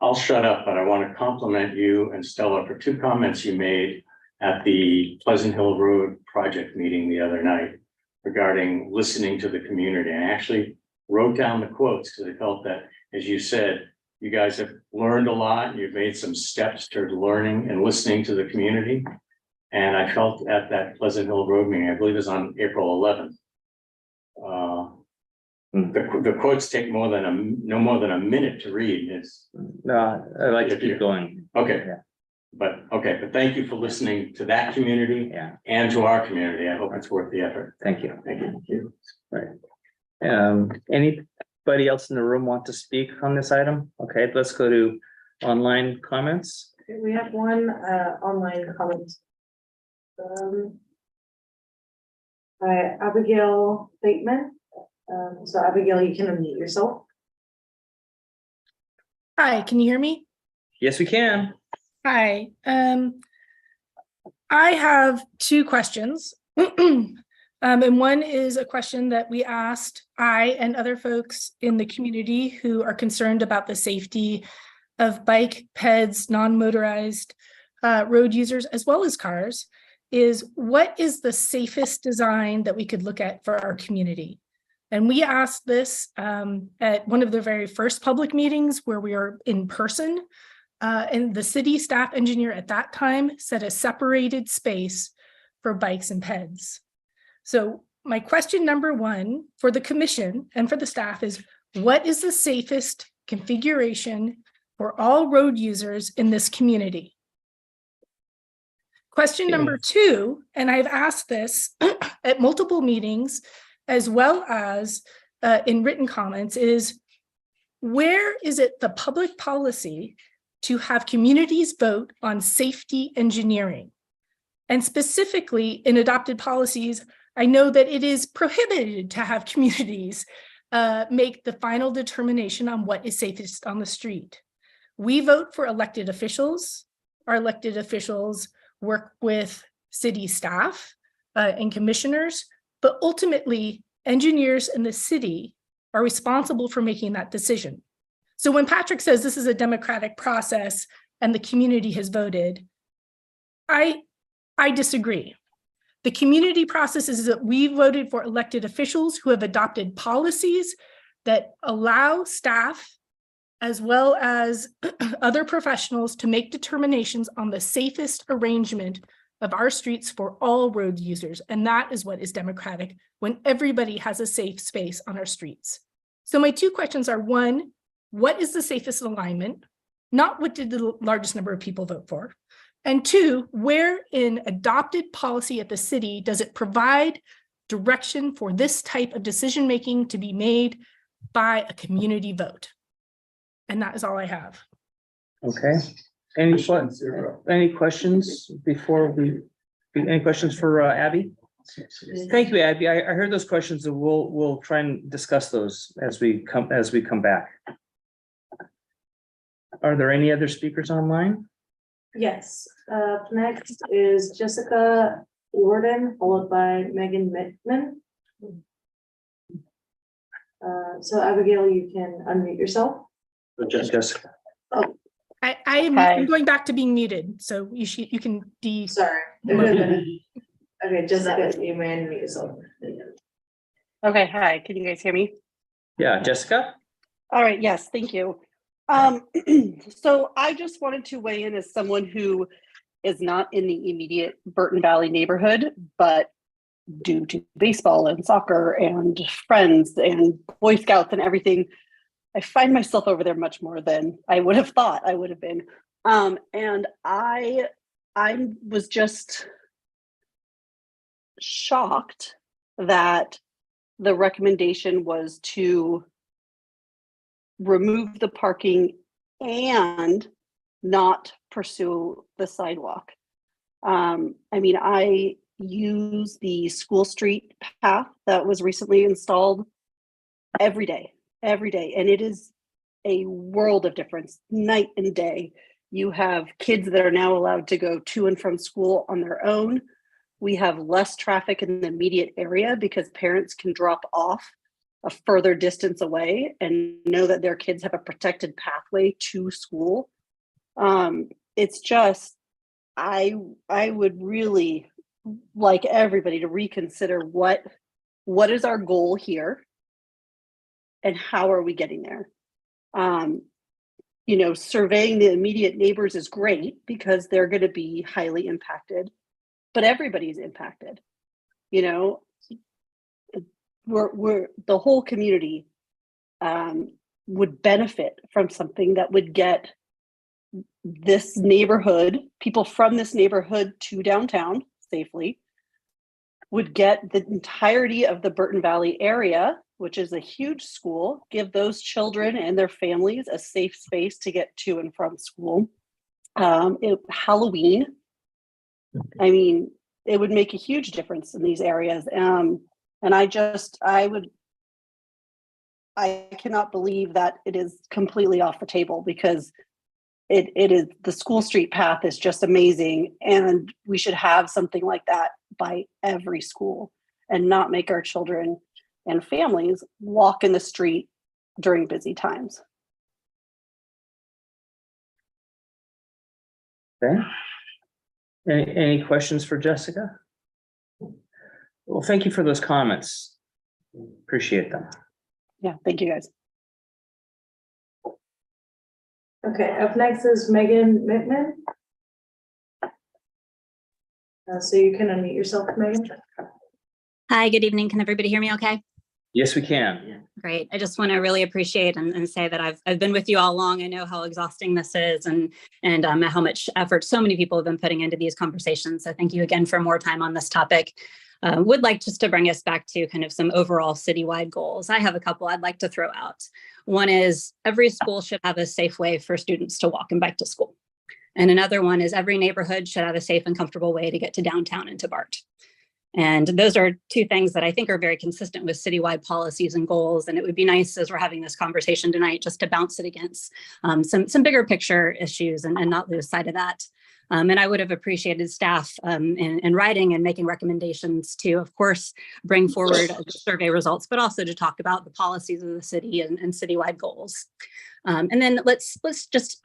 I'll shut up, but I want to compliment you and Stella for 2 comments you made at the Pleasant Hill Road project meeting the other night regarding listening to the community. I actually wrote down the quotes because I felt that, as you said, you guys have learned a lot. You've made some steps toward learning and listening to the community. And I felt at that Pleasant Hill Road meeting, I believe it was on April 11th. The quotes take no more than a minute to read. It's I like to keep going. okay. Yeah. But, okay, but thank you for listening to that community Yeah, and to our community. I hope it's worth the effort. thank you. Thank you. Anybody else in the room want to speak on this item? Okay, let's go to online comments. We have one online comment. By Abigail Bateman. So Abigail, you can unmute yourself. Hi, can you hear me? Yes, we can. Hi, I have two questions. And one is a question that we asked I and other folks in the community who are concerned about the safety of bike, peds, non-motorized road users, as well as cars, is what is the safest design that we could look at for our community? And we asked this at one of the very first public meetings where we are in person. And the city staff engineer at that time set a separated space for bikes and peds. So my question number one for the commission and for the staff is, what is the safest configuration for all road users in this community? Question number two, and I've asked this at multiple meetings, as well as in written comments, is where is it the public policy to have communities vote on safety engineering? And specifically in adopted policies, I know that it is prohibited to have communities make the final determination on what is safest on the street. We vote for elected officials. Our elected officials work with city staff and commissioners, but ultimately engineers in the city are responsible for making that decision. So when Patrick says this is a democratic process and the community has voted, I disagree. The community process is that we voted for elected officials who have adopted policies that allow staff as well as other professionals to make determinations on the safest arrangement of our streets for all road users. And that is what is democratic, when everybody has a safe space on our streets. So my two questions are, one, what is the safest alignment? Not what did the largest number of people vote for? And two, where in adopted policy at the city does it provide direction for this type of decision-making to be made by a community vote? And that is all I have. Okay. Any questions before any questions for Abby? Thank you, Abby. I heard those questions and we'll try and discuss those as we come back. Are there any other speakers online? Yes, next is Jessica Warden, followed by Megan Mittman. So Abigail, you can unmute yourself. Jessica. I'm going back to being muted, so you can Sorry. Okay, Jessica, you may unmute yourself. Okay, hi, can you guys hear me? Yeah, Jessica. All right, yes, thank you. So I just wanted to weigh in as someone who is not in the immediate Burton Valley neighborhood, but due to baseball and soccer and friends and Boy Scouts and everything, I find myself over there much more than I would have thought I would have been. And I was just shocked that the recommendation was to remove the parking and not pursue the sidewalk. I mean, I use the school street path that was recently installed every day, and it is a world of difference, night and day. You have kids that are now allowed to go to and from school on their own. We have less traffic in the immediate area because parents can drop off a further distance away and know that their kids have a protected pathway to school. It's just, I would really like everybody to reconsider what is our goal here and how are we getting there? You know, surveying the immediate neighbors is great because they're going to be highly impacted, but everybody's impacted. You know, we're the whole community would benefit from something that would get this neighborhood, people from this neighborhood to downtown safely, would get the entirety of the Burton Valley area, which is a huge school, give those children and their families a safe space to get to and from school. Halloween, I mean, it would make a huge difference in these areas. And I cannot believe that it is completely off the table, because it is, the school street path is just amazing, and we should have something like that by every school and not make our children and families walk in the street during busy times. Okay. Any questions for Jessica? Well, thank you for those comments. Appreciate them. Yeah, thank you guys. Okay, up next is Megan Mittman. So you can unmute yourself, Megan. Hi, good evening. Can everybody hear me okay? Yes, we can. Great. I just want to really appreciate and say that I've been with you all along. I know how exhausting this is and how much effort so many people have been putting into these conversations. So thank you again for more time on this topic. Would like just to bring us back to kind of some overall citywide goals. I have a couple I'd like to throw out. One is every school should have a safe way for students to walk and bike to school. And another one is every neighborhood should have a safe and comfortable way to get to downtown and to BART. And those are two things that I think are very consistent with citywide policies and goals. And it would be nice, as we're having this conversation tonight, just to bounce it against some bigger picture issues and not lose sight of that. And I would have appreciated staff in writing and making recommendations to, of course, bring forward the survey results, but also to talk about the policies of the city and citywide goals. And then let's just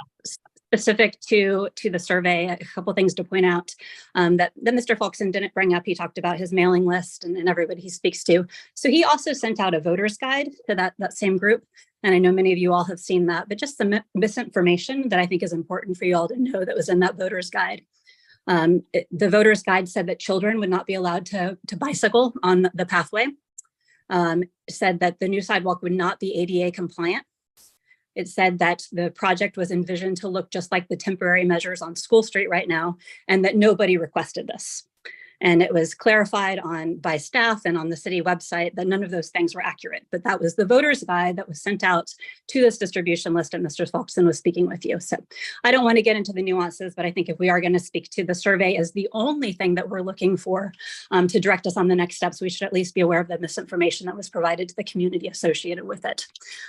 specific to the survey, a couple things to point out that Mr. Folkson didn't bring up. He talked about his mailing list and everybody he speaks to. So he also sent out a voter's guide to that same group. And I know many of you all have seen that, but just some misinformation that I think is important for you all to know that was in that voter's guide. The voter's guide said that children would not be allowed to bicycle on the pathway. Said that the new sidewalk would not be ADA compliant. It said that the project was envisioned to look just like the temporary measures on School Street right now, and that nobody requested this. And it was clarified by staff and on the city website that none of those things were accurate, but that was the voter's guide that was sent out to this distribution list, and Mr. Folkson was speaking with you. So I don't want to get into the nuances, but I think if we are going to speak to the survey as the only thing that we're looking for to direct us on the next steps, we should at least be aware of the misinformation that was provided to the community associated with it.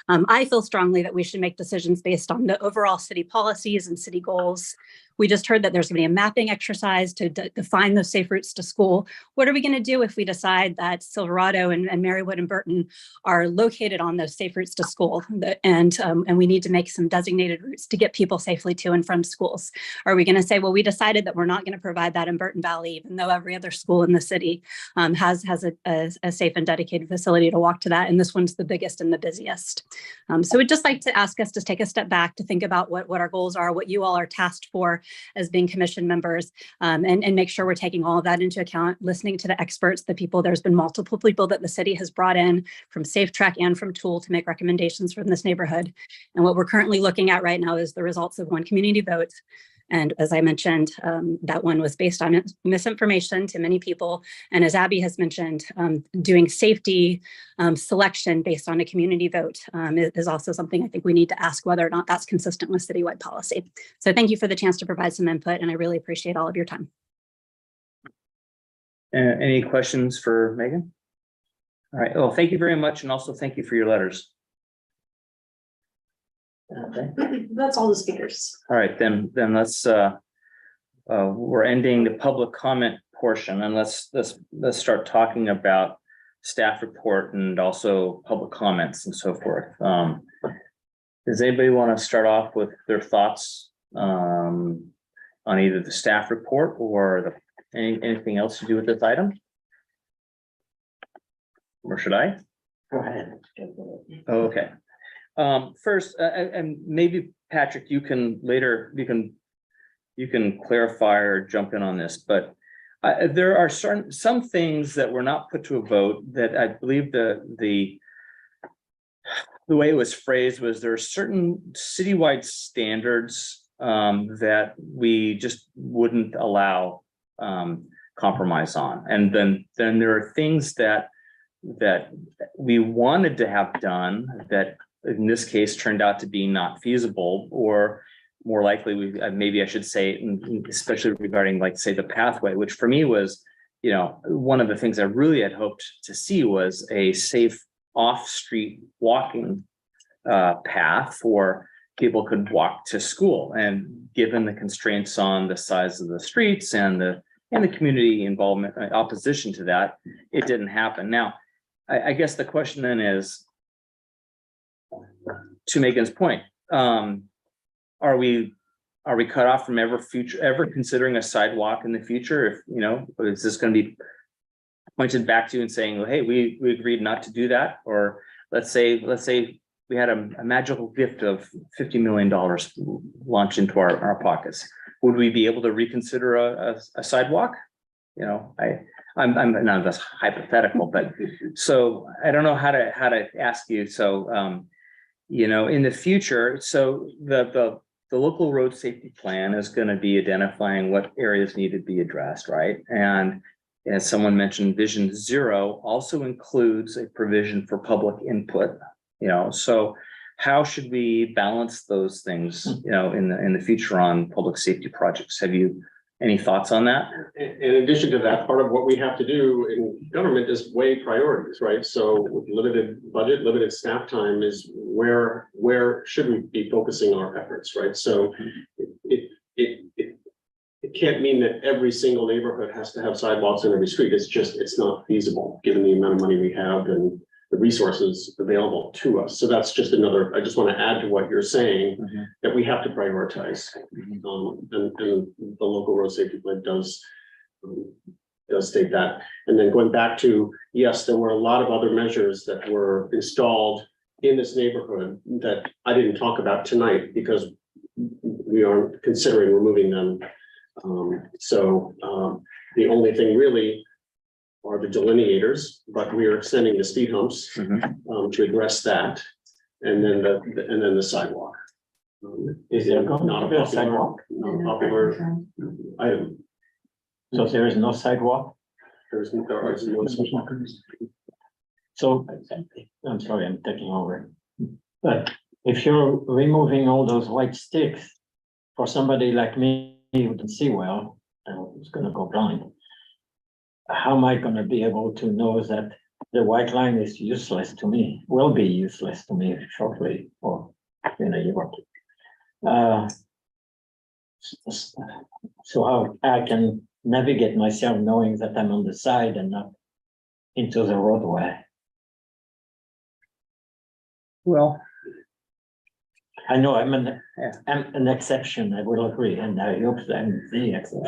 I feel strongly that we should make decisions based on the overall city policies and city goals. We just heard that there's going to be a mapping exercise to define those safe routes to school. What are we going to do if we decide that Silverado and Marywood and Burton are located on those safe routes to school, and we need to make some designated routes to get people safely to and from schools? Are we going to say, well, we decided that we're not going to provide that in Burton Valley, even though every other school in the city has a safe and dedicated facility to walk to that, and this one's the biggest and the busiest? So we'd just like to ask us to take a step back to think about what our goals are, what you all are tasked for as being commission members, and make sure we're taking all of that into account, listening to the experts, the people. There's been multiple people that the city has brought in from Safe Track and from Tool to make recommendations from this neighborhood. And what we're currently looking at right now is the results of one community vote. And as I mentioned, that one was based on misinformation to many people. And as Abby has mentioned, doing safety selection based on a community vote is also something I think we need to ask whether or not that's consistent with citywide policy. So thank you for the chance to provide some input, and I really appreciate all of your time. Any questions for Megan? All right. Well, thank you very much. And also thank you for your letters. Okay. That's all the speakers. All right, then let's we're ending the public comment portion, and let's start talking about staff report and also public comments and so forth. Does anybody want to start off with their thoughts on either the staff report or anything else to do with this item? Or should I? Go ahead. Oh, okay. First, and maybe Patrick, you can later, you can clarify or jump in on this, but there are some things that were not put to a vote that I believe the way it was phrased was there are certain citywide standards that we just wouldn't allow compromise on. And then there are things that we wanted to have done that in this case turned out to be not feasible, or more likely, maybe I should say, especially regarding, like, say, the pathway, which for me was, one of the things I really had hoped to see was a safe off-street walking path for people could walk to school. And given the constraints on the size of the streets and the community involvement, opposition to that, it didn't happen. Now, I guess the question then is, to Megan's point, are we cut off from ever considering a sidewalk in the future? If, is this going to be pointed back to and saying, well, hey, we agreed not to do that? Or let's say we had a magical gift of $50 million launched into our pockets. Would we be able to reconsider a sidewalk? I'm not, that's hypothetical, but so I don't know how to ask you. So, in the future, so the local road safety plan is going to be identifying what areas need to be addressed, right? And as someone mentioned, Vision Zero also includes a provision for public input. So how should we balance those things, in the future on public safety projects? Have you any thoughts on that? In addition to that, part of what we have to do in government is weigh priorities, right? So with limited budget, limited staff time, is where should we be focusing our efforts, right? So it can't mean that every single neighborhood has to have sidewalks in every street. It's not feasible given the amount of money we have and the resources available to us. So that's just another, I just want to add to what you're saying, that we have to prioritize. And the local road safety plan does state that. And then going back to, yes, there were a lot of other measures that were installed in this neighborhood that I didn't talk about tonight because we aren't considering removing them. The only thing really are the delineators, but we are extending the speed humps to address that, and then the sidewalk. Is there going to be a sidewalk? Not a popular item. So there is no sidewalk? There is no So, I'm sorry, I'm taking over. But if you're removing all those white sticks, for somebody like me who can see well, and who's gonna go blind, how am I gonna be able to know that the white line is useless to me, will be useless to me shortly, or in a year or two? So how I can navigate myself knowing that I'm on the side and not into the roadway? Well, I know I'm an exception, I will agree, and I hope that I'm the exception.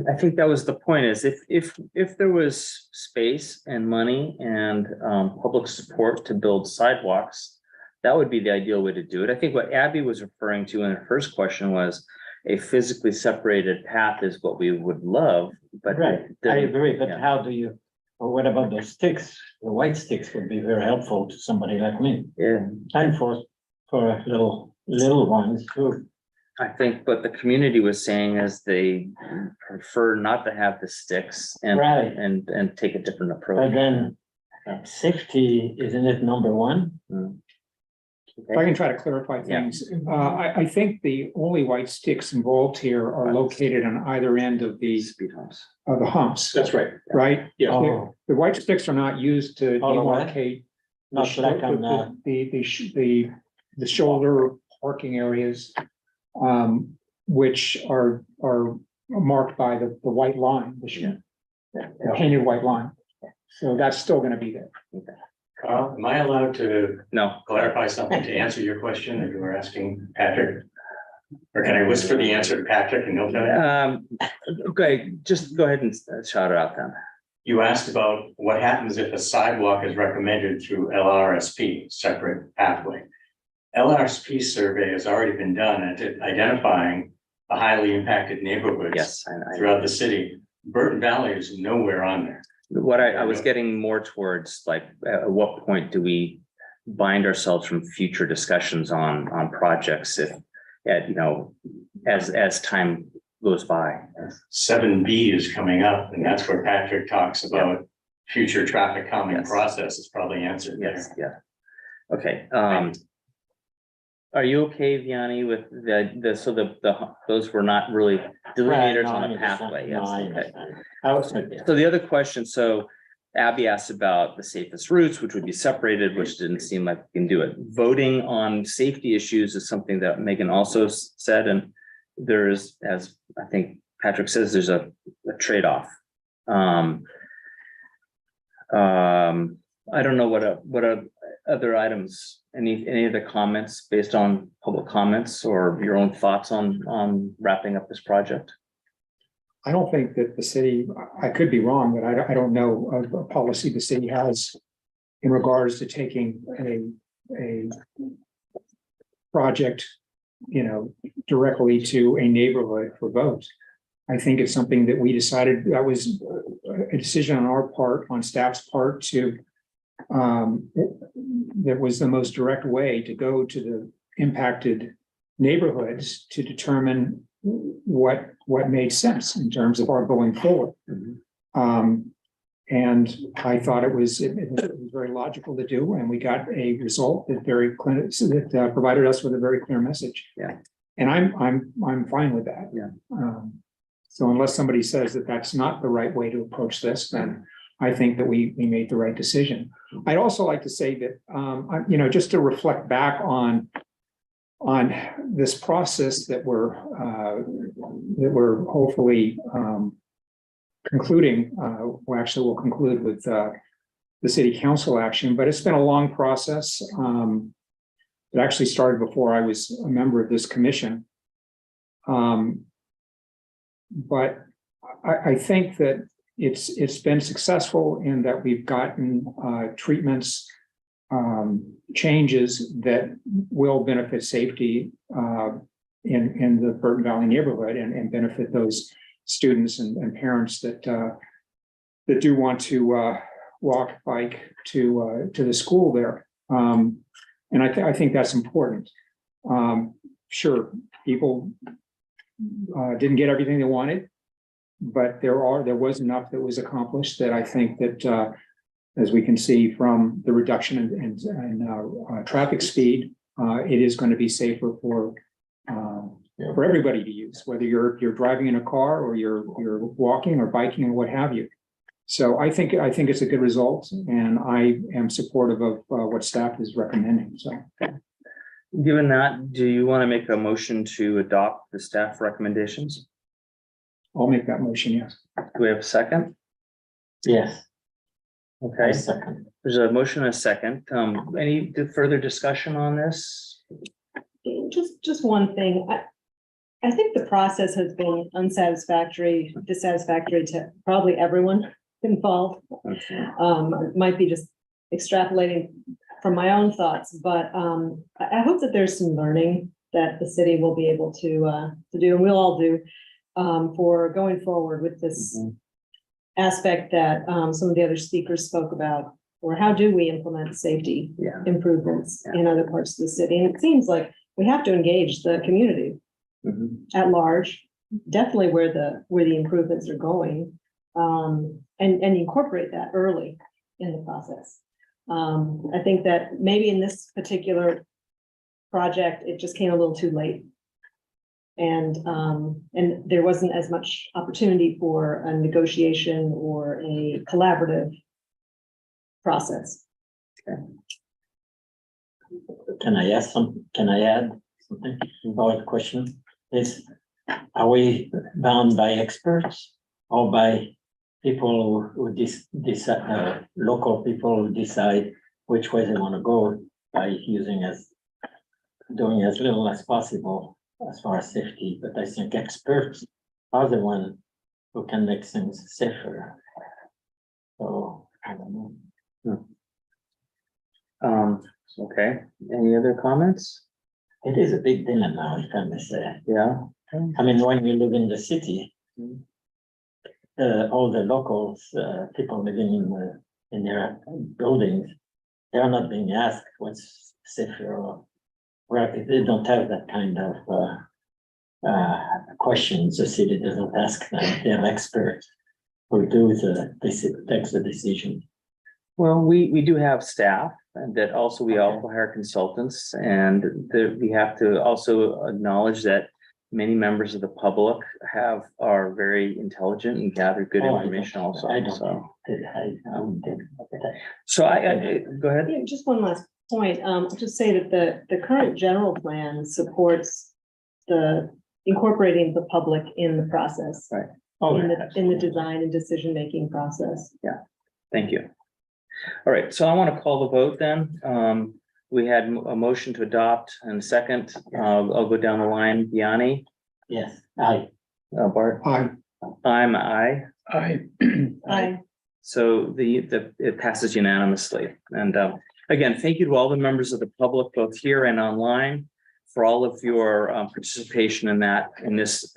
I think that was the point, is if there was space and money and public support to build sidewalks, that would be the ideal way to do it. I think what Abby was referring to in her first question was a physically separated path is what we would love, but Right, I agree, but yeah. how do you, or what about those sticks? The white sticks would be very helpful to somebody like me, Yeah, and for little ones too. I think what the community was saying is they prefer not to have the sticks and Right. and take a different But approach. then, safety, isn't it number one? If I can try to clarify things, I think the only white sticks involved here are located on either end of the Speed humps. humps, That's right. right? Yeah. Oh, The white sticks are not used to All the way? demarcate not like on, the shoulder parking areas, which are marked by the white line, the painted white line. So that's still gonna be there. Carl, am I allowed to No, clarify something to answer your question that you were asking Patrick? Or can I whisper the answer to Patrick and he'll tell you? okay, just go ahead and shout it out then. You asked about what happens if a sidewalk is recommended through LRSP, separate pathway. LRSP survey has already been done at identifying the highly impacted neighborhoods Yes, I throughout the city. Burton Valley is nowhere on there. what I was getting more towards, like, at what point do we bind ourselves from future discussions on projects if as time goes by. 7B is coming up, and that's where Patrick talks about future traffic calming Yes. process is probably answered there. Yes, yeah. Okay, are you okay, Vianney, with those were not really delineators Right, no, I on a understand. pathway? No, Yes, I okay. understand. I was with you. So the other question, so Abby asked about the safest routes, which would be separated, which didn't seem like we can do it. Voting on safety issues is something that Megan also said, and there's, as I think Patrick says, there's a trade-off. I don't know what other items, any other comments based on public comments or your own thoughts on wrapping up this project? I don't think that the city, I could be wrong, but I don't know of a policy the city has in regards to taking a project, directly to a neighborhood for vote. I think it's something that we decided, that was a decision on our part, on staff's part, to that was the most direct way to go to the impacted neighborhoods to determine what made sense in terms of our going forward. And I thought it was very logical to do, and we got a result that provided us with a very clear message. Yeah. And I'm fine with that. Yeah. So unless somebody says that that's not the right way to approach this, then I think that we made the right decision. I'd also like to say that, just to reflect back on this process that we're hopefully concluding. We'll conclude with the city council action, but it's been a long process. It actually started before I was a member of this commission. But I think that it's been successful in that we've gotten treatments, changes that will benefit safety in the Burton Valley neighborhood and benefit those students and parents that do want to walk, bike to the school there. And I think that's important. Sure, people didn't get everything they wanted, but there was enough that was accomplished that I think that as we can see from the reduction in traffic speed, it is going to be safer for everybody to use, whether you're driving in a car or you're walking or biking or what have you. So I think it's a good result, and I am supportive of what staff is recommending. So, Given that, do you want to make a motion to adopt the staff recommendations? I'll make that motion. Yes. Do we have a second? Yes, I Okay, second. there's a motion and a second. Any further discussion on this? Just one thing. I think the process has been dissatisfactory to probably everyone involved. It might be just extrapolating from my own thoughts, but I hope that there's some learning that the city will be able to do, and we'll all do, for going forward with this aspect that some of the other speakers spoke about, or how do we implement safety improvements in other parts of the city? And it seems like we have to engage the community at large, definitely where the improvements are going, and incorporate that early in the process. I think that maybe in this particular project, it just came a little too late. And there wasn't as much opportunity for a negotiation or a collaborative process. Can I add something about the question? Are we bound by experts or by people who local people who decide which way they want to go by doing as little as possible as far as safety? But I think experts are the ones who can make things safer. So I don't know. Okay, any other comments? It is a big dilemma, if I may say. Yeah. I mean, when you live in the city, all the locals, people living in their buildings, they are not being asked what's safer or where they don't have that kind of questions the city doesn't ask them, they have experts who takes the decision. Well, we do have staff and that also we also hire consultants and we have to also acknowledge that many members of the public are very intelligent and gather good Oh, I information don't- also. I don't So, I wouldn't think about that. so I go ahead. Yeah, just one last point, just say that the current general plan supports the incorporating the public in the process. Right. Oh, In the design and decision-making process. Thank you. All right, so I want to call the vote then. We had a motion to adopt and a second. I'll go down the line. Biani, Yes, Bart, Aye. I'm I. Aye. So it passes unanimously. And again, thank you to all the members of the public, both here and online, for all of your participation in this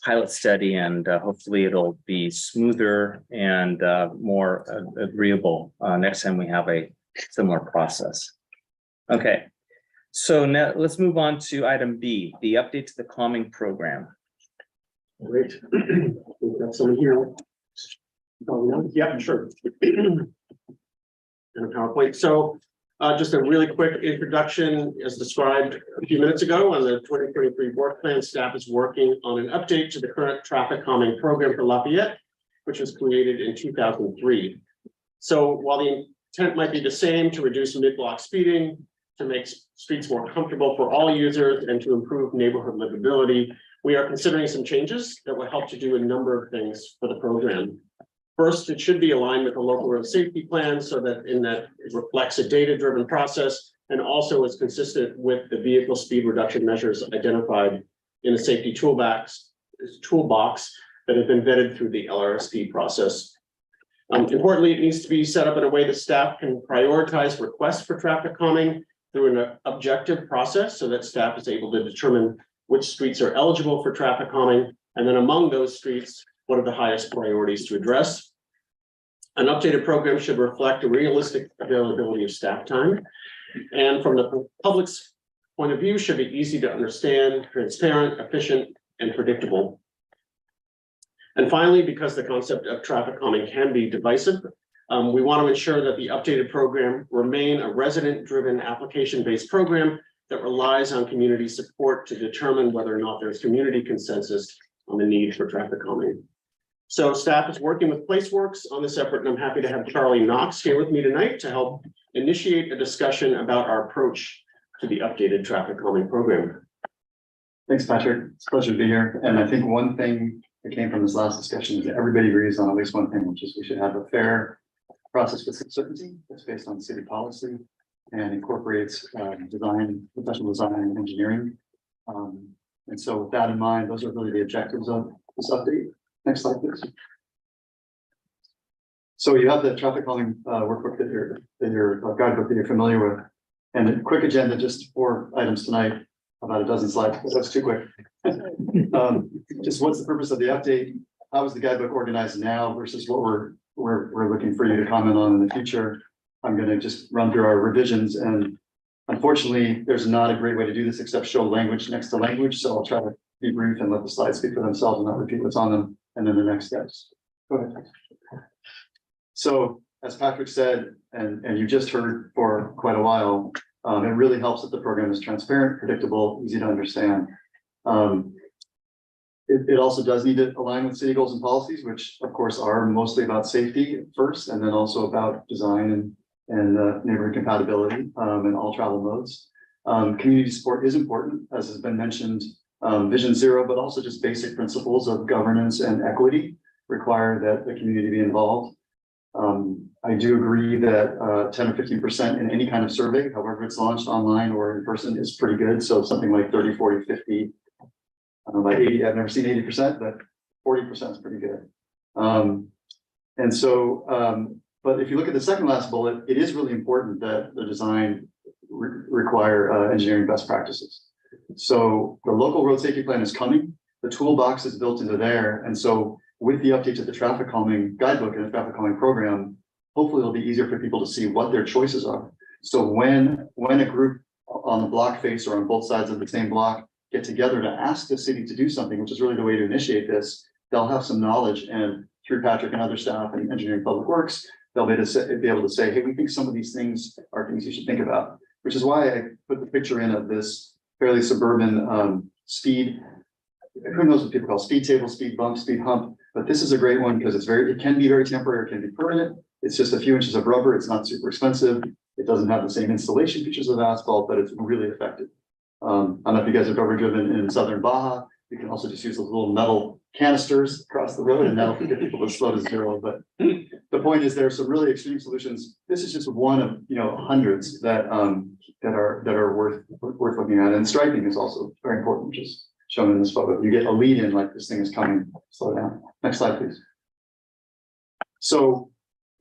pilot study, and hopefully it'll be smoother and more agreeable next time we have a similar process. Okay, so now let's move on to item B, the update to the calming program. Great. We've got someone here. Oh, no? Yeah, sure. And a PowerPoint. So just a really quick introduction, as described a few minutes ago on the 2023 work plan, staff is working on an update to the current traffic calming program for Lafayette, which was created in 2003. So while the intent might be the same, to reduce mid-block speeding, to make streets more comfortable for all users, and to improve neighborhood livability, we are considering some changes that will help to do a number of things for the program. First, it should be aligned with the local road safety plan so that it reflects a data-driven process and also is consistent with the vehicle speed reduction measures identified in the safety toolbox that have been vetted through the LRSP process. Importantly, it needs to be set up in a way that staff can prioritize requests for traffic calming through an objective process so that staff is able to determine which streets are eligible for traffic calming, and then among those streets, what are the highest priorities to address. An updated program should reflect a realistic availability of staff time, and from the public's point of view, should be easy to understand, transparent, efficient, and predictable. And finally, because the concept of traffic calming can be divisive, we want to ensure that the updated program remain a resident-driven, application-based program that relies on community support to determine whether or not there's community consensus on the need for traffic calming. So staff is working with PlaceWorks on this effort, and I'm happy to have Charlie Knox here with me tonight to help initiate a discussion about our approach to the updated traffic calming program. Thanks, Patrick. It's a pleasure to be here. And I think one thing that came from this last discussion is that everybody agrees on at least one thing, which is we should have a fair process with some certainty that's based on city policy and incorporates professional design and engineering. And so with that in mind, those are really the objectives of this update. Next slide, please. So you have the traffic calming workbook that your guidebook that you're familiar with. And a quick agenda, just 4 items tonight, about a dozen slides, but that's too quick. Just what's the purpose of the update? How is the guidebook organized now versus what we're looking for you to comment on in the future? I'm going to just run through our revisions, and unfortunately, there's not a great way to do this except show language next to language. So I'll try to be brief and let the slides speak for themselves and not repeat what's on them. And then the next steps. Go ahead. So as Patrick said, and you just heard for quite a while, it really helps that the program is transparent, predictable, easy to understand. It also does need to align with city goals and policies, which of course are mostly about safety first, and then also about design and neighborhood compatibility in all travel modes. Community support is important, as has been mentioned. Vision Zero, but also just basic principles of governance and equity require that the community be involved. I do agree that 10 or 15% in any kind of survey, however it's launched online or in person, is pretty good. So something like 30, 40, 50, by 80, I've never seen 80%, but 40% is pretty good. But if you look at the second last bullet, it is really important that the design require engineering best practices. So the local road safety plan is coming. The toolbox is built into there. And so with the update to the traffic calming guidebook and the traffic calming program, hopefully it'll be easier for people to see what their choices are. So when a group on the block face or on both sides of the same block get together to ask the city to do something, which is really the way to initiate this, they'll have some knowledge, and through Patrick and other staff and engineering public works, they'll be able to say, hey, we think some of these things are things you should think about, which is why I put the picture in of this fairly suburban speed. Who knows what people call speed table, speed bump, speed hump, but this is a great one because it can be very temporary, it can be permanent. It's just a few inches of rubber. It's not super expensive. It doesn't have the same installation features of asphalt, but it's really effective. I don't know if you guys have ever driven in southern Baja. You can also just use those little metal canisters across the road, and that'll get people to slow to zero. But the point is, there are some really extreme solutions. This is just one of hundreds that are worth looking at. And striping is also very important, which is shown in this photo. You get a lead in like this thing is coming. Slow down. Next slide, please. So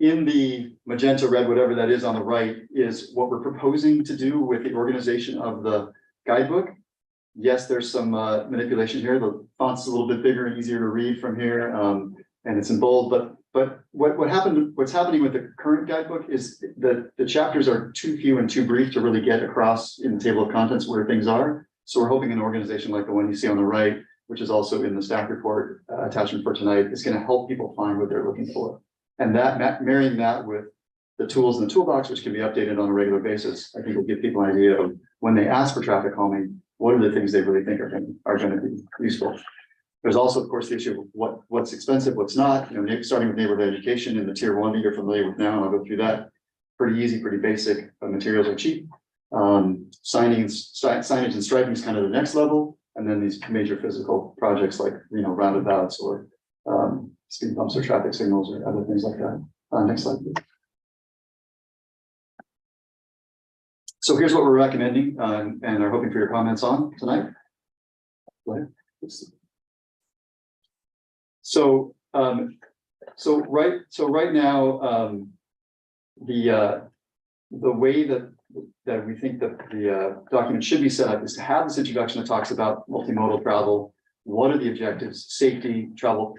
in the magenta, red, whatever that is on the right, is what we're proposing to do with the organization of the guidebook. Yes, there's some manipulation here. The font's a little bit bigger and easier to read from here, and it's in bold. But what's happening with the current guidebook is that the chapters are too few and too brief to really get across in the table of contents where things are. So we're hoping an organization like the one you see on the right, which is also in the staff report attachment for tonight, is going to help people find what they're looking for. And that marrying that with the tools in the toolbox, which can be updated on a regular basis, I think will give people an idea of when they ask for traffic calming, what are the things they really think are going to be useful. There's also, of course, the issue of what's expensive, what's not. Starting with neighborhood education in the tier 1 that you're familiar with now, and I'll go through that. Pretty easy, pretty basic. Materials are cheap. Signage and striping is kind of the next level, and then these major physical projects like roundabouts or speed bumps or traffic signals or other things like that. Next slide, please. So here's what we're recommending and are hoping for your comments on tonight. So right now, the way that we think that the document should be set up is to have this introduction that talks about multimodal travel. What are the objectives? Safety,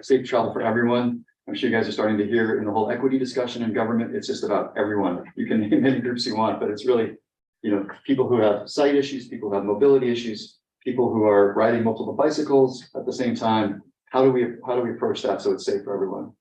safe travel for everyone. I'm sure you guys are starting to hear in the whole equity discussion in government, it's just about everyone. You can name any groups you want, but it's really, people who have sight issues, people who have mobility issues, people who are riding multiple bicycles at the same time. How do we approach that so it's safe for everyone?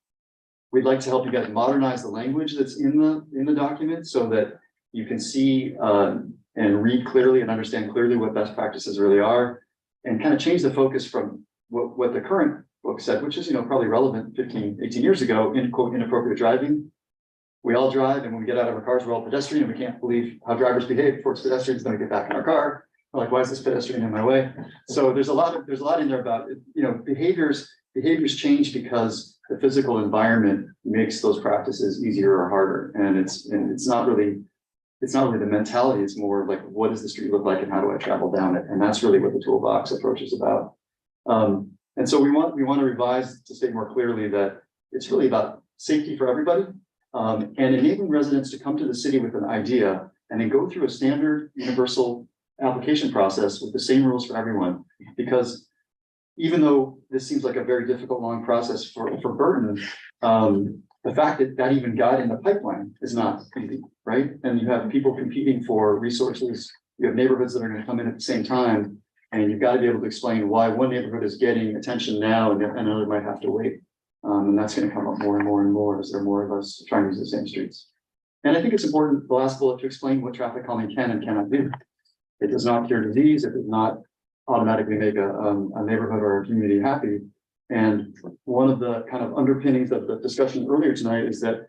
We'd like to help you guys modernize the language that's in the document so that you can see and read clearly and understand clearly what best practices really are, and kind of change the focus from what the current book said, which is probably relevant 15, 18 years ago, in quote, inappropriate driving. We all drive, and when we get out of our cars, we're all pedestrian, and we can't believe how drivers behave towards pedestrians. Then we get back in our car. We're like, why is this pedestrian in my way? So there's a lot in there about behaviors change because the physical environment makes those practices easier or harder, and it's not really the mentality. It's more like, what does the street look like, and how do I travel down it? And that's really what the toolbox approach is about. And so we want to revise to state more clearly that it's really about safety for everybody. And enabling residents to come to the city with an idea and then go through a standard universal application process with the same rules for everyone. Because even though this seems like a very difficult, long process for Burton, the fact that even got in the pipeline is not easy, right? And you have people competing for resources. You have neighborhoods that are going to come in at the same time, and you've got to be able to explain why one neighborhood is getting attention now and another might have to wait. And that's going to come up more and more and more as there are more of us trying to use the same streets. And I think it's important, the last bullet, to explain what traffic calming can and cannot do. It does not cure disease. It does not automatically make a neighborhood or a community happy. And one of the kind of underpinnings of the discussion earlier tonight is that,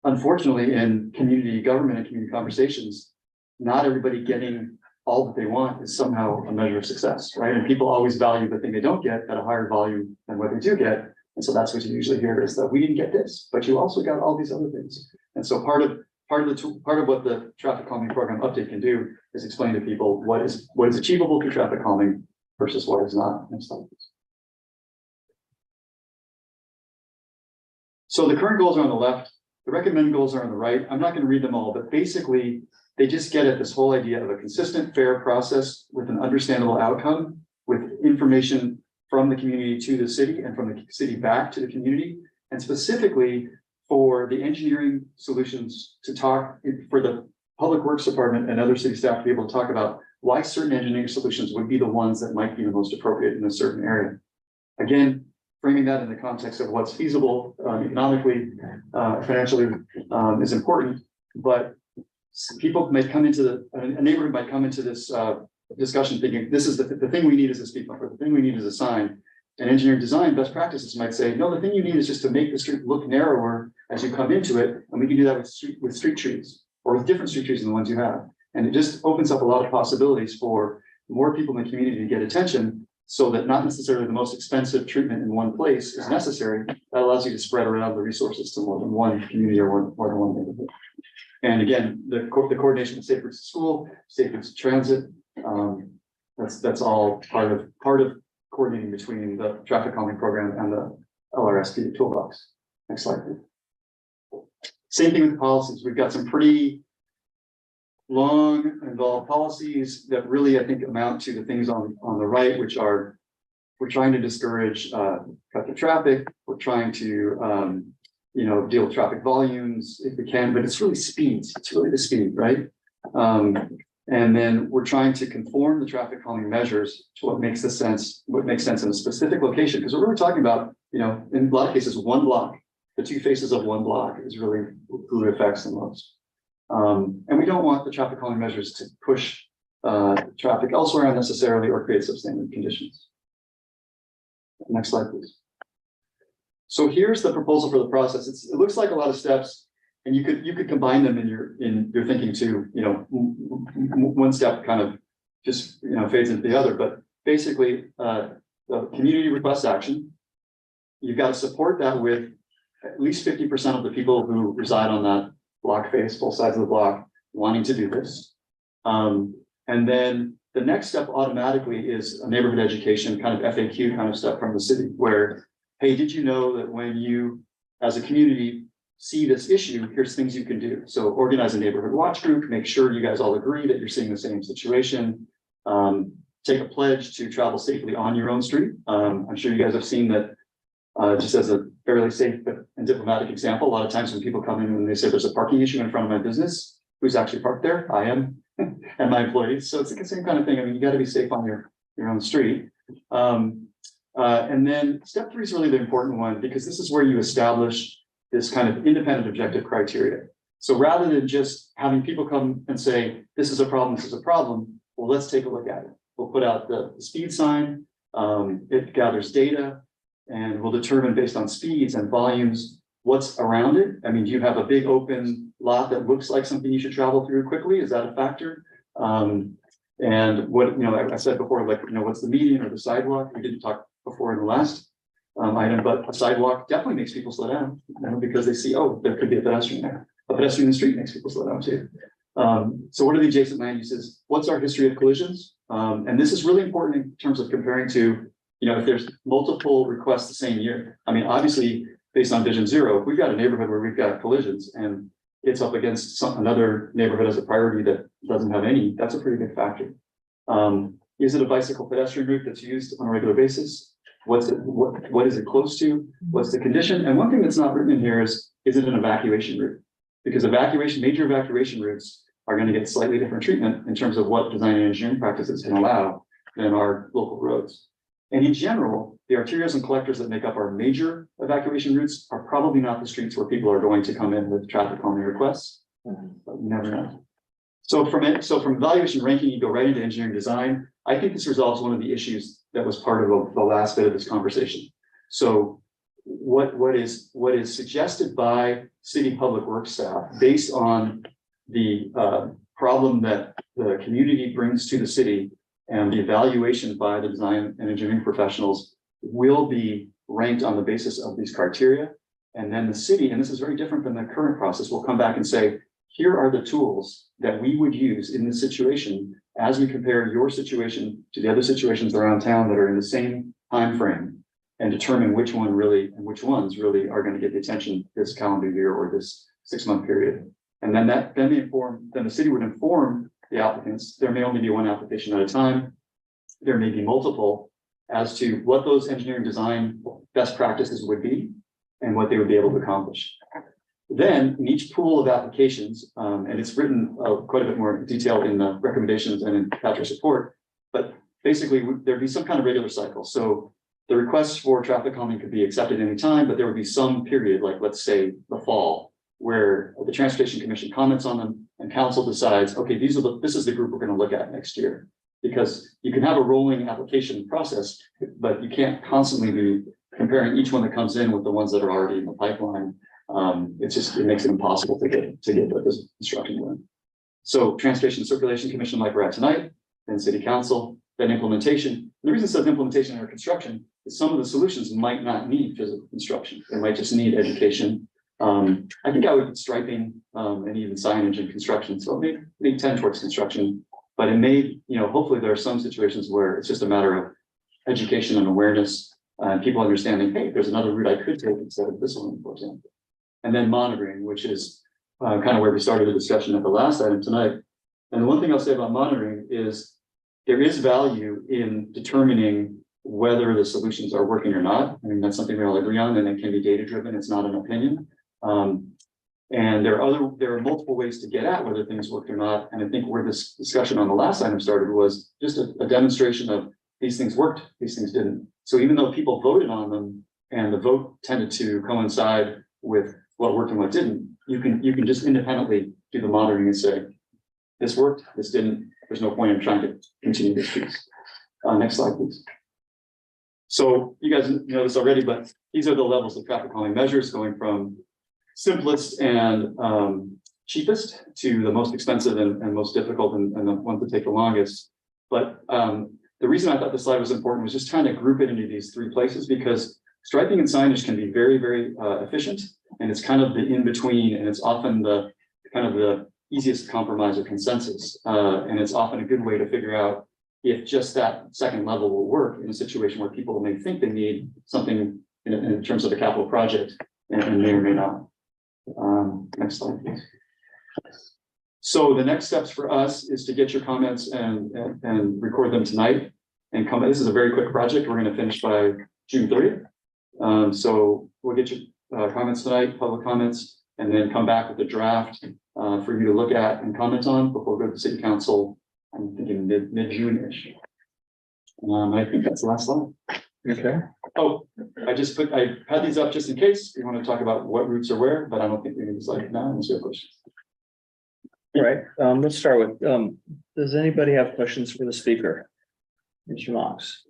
unfortunately, in community government and community conversations, not everybody getting all that they want is somehow a measure of success, right? And people always value the thing they don't get at a higher volume than what they do get. And so that's what you usually hear is that we didn't get this, but you also got all these other things. And so part of what the traffic calming program update can do is explain to people what is achievable through traffic calming versus what is not. Next slide, please. So the current goals are on the left, the recommended goals are on the right. I'm not going to read them all, but basically they just get at this whole idea of a consistent, fair process with an understandable outcome, with information from the community to the city and from the city back to the community, and specifically for the engineering solutions to talk for the Public Works Department and other city staff to be able to talk about why certain engineering solutions would be the ones that might be the most appropriate in a certain area. Again, framing that in the context of what's feasible economically, financially, is important, but people may come into a neighborhood might come into this discussion thinking, this is the thing we need is a speed bumper, the thing we need is a sign. And engineering design best practices might say, no, the thing you need is just to make the street look narrower as you come into it, and we can do that with street trees, or with different street trees than the ones you have. And it just opens up a lot of possibilities for more people in the community to get attention, so that not necessarily the most expensive treatment in one place is necessary. That allows you to spread around the resources to more than one community or more than one neighborhood. And again, the coordination with Safe Routes to School, Safe Routes to Transit, that's all part of coordinating between the traffic calming program and the LRSP toolbox. Next slide, please. Same thing with policies. We've got some pretty long involved policies that really, I think, amount to the things on the right, which are, we're trying to discourage cut the traffic. We're trying to, deal with traffic volumes if we can, but it's really speeds. It's really the speed, right? And then we're trying to conform the traffic calming measures to what makes sense in a specific location. Because we're really talking about, in a lot of cases, one block, the two faces of one block is really who it affects the most. And we don't want the traffic calming measures to push traffic elsewhere unnecessarily or create substandard conditions. Next slide, please. So here's the proposal for the process. It looks like a lot of steps, and you could combine them in your thinking too. One step kind of just fades into the other, but basically the community request action. You've got to support that with at least 50% of the people who reside on that block face, both sides of the block, wanting to do this. And then the next step automatically is a neighborhood education kind of FAQ kind of stuff from the city where, hey, did you know that when you as a community see this issue, here's things you can do. So organize a neighborhood watch group, make sure you guys all agree that you're seeing the same situation. Take a pledge to travel safely on your own street. I'm sure you guys have seen that just as a fairly safe and diplomatic example, a lot of times when people come in and they say there's a parking issue in front of my business, who's actually parked there? I am, and my employees. So it's the same kind of thing. I mean, you got to be safe on your own street. And then step 3 is really the important one because this is where you establish this kind of independent objective criteria. So rather than just having people come and say, this is a problem, well, let's take a look at it. We'll put out the speed sign, it gathers data, and we'll determine based on speeds and volumes, what's around it. I mean, do you have a big open lot that looks like something you should travel through quickly? Is that a factor? And what, I said before, like, what's the median or the sidewalk? We didn't talk before in the last item, but a sidewalk definitely makes people slow down, because they see, oh, there could be a pedestrian there. A pedestrian in the street makes people slow down too. So what are the adjacent land uses? What's our history of collisions? And this is really important in terms of comparing to, if there's multiple requests the same year. I mean, obviously, based on Vision Zero, if we've got a neighborhood where we've got collisions and it's up against another neighborhood as a priority that doesn't have any, that's a pretty big factor. Is it a bicycle pedestrian route that's used on a regular basis? What is it close to? What's the condition? And one thing that's not written in here is it an evacuation route? Because major evacuation routes are going to get slightly different treatment in terms of what design and engineering practices can allow than our local roads. And in general, the arterials and collectors that make up our major evacuation routes are probably not the streets where people are going to come in with traffic calming requests. But you never know. So from evaluation ranking, you go right into engineering design. I think this resolves one of the issues that was part of the last bit of this conversation. So what is suggested by city public works staff based on the problem that the community brings to the city and the evaluation by the design and engineering professionals will be ranked on the basis of these criteria. And then the city, and this is very different than the current process, will come back and say, here are the tools that we would use in this situation as we compare your situation to the other situations around town that are in the same time frame, and determine which ones really are going to get the attention this calendar year or this 6-month period. And then the city would inform the applicants. There may only be one application at a time. There may be multiple as to what those engineering design best practices would be and what they would be able to accomplish. Then in each pool of applications, and it's written quite a bit more detail in the recommendations and in Patrick's report, but basically there'd be some kind of regular cycle. So the requests for traffic calming could be accepted anytime, but there would be some period, like let's say the fall, where the Transportation Commission comments on them and council decides, okay, this is the group we're going to look at next year. Because you can have a rolling application process, but you can't constantly be comparing each one that comes in with the ones that are already in the pipeline. It makes it impossible to get this construction done. So Transportation Circulation Commission, like we're at tonight, then City Council, then implementation. The reason it says implementation or construction is some of the solutions might not need physical construction. They might just need education. I think I would put striping and even signage and construction. So maybe 10 towards construction, but it may, hopefully there are some situations where it's just a matter of education and awareness and people understanding, hey, there's another route I could take instead of this one, for example. And then monitoring, which is kind of where we started the discussion at the last item tonight. And the one thing I'll say about monitoring is there is value in determining whether the solutions are working or not. I mean, that's something we all agree on, and it can be data driven. It's not an opinion. And there are multiple ways to get at whether things worked or not. And I think where this discussion on the last item started was just a demonstration of these things worked, these things didn't. So even though people voted on them and the vote tended to coincide with what worked and what didn't, you can just independently do the monitoring and say, this worked, this didn't. There's no point in trying to continue this piece. Next slide, please. So you guys know this already, but these are the levels of traffic calming measures going from simplest and cheapest to the most expensive and most difficult and the ones that take the longest. But the reason I thought this slide was important was just trying to group it into these three places, because striping and signage can be very, very efficient, and it's kind of the in-between, and it's often the kind of the easiest compromise or consensus. And it's often a good way to figure out if just that second level will work in a situation where people may think they need something in terms of a capital project and may or may not. Next slide, please. So the next steps for us is to get your comments and record them tonight and come. This is a very quick project. We're going to finish by June 30th. So we'll get your comments tonight, public comments, and then come back with a draft for you to look at and comment on before we go to the City Council. I'm thinking mid-June-ish. I think that's the last slide. Okay. Oh, I had these up just in case you want to talk about what routes are where, but I don't think we need to slide now. Unless you have questions. All right, let's start with, does anybody have questions for the speaker? Mr. Knox?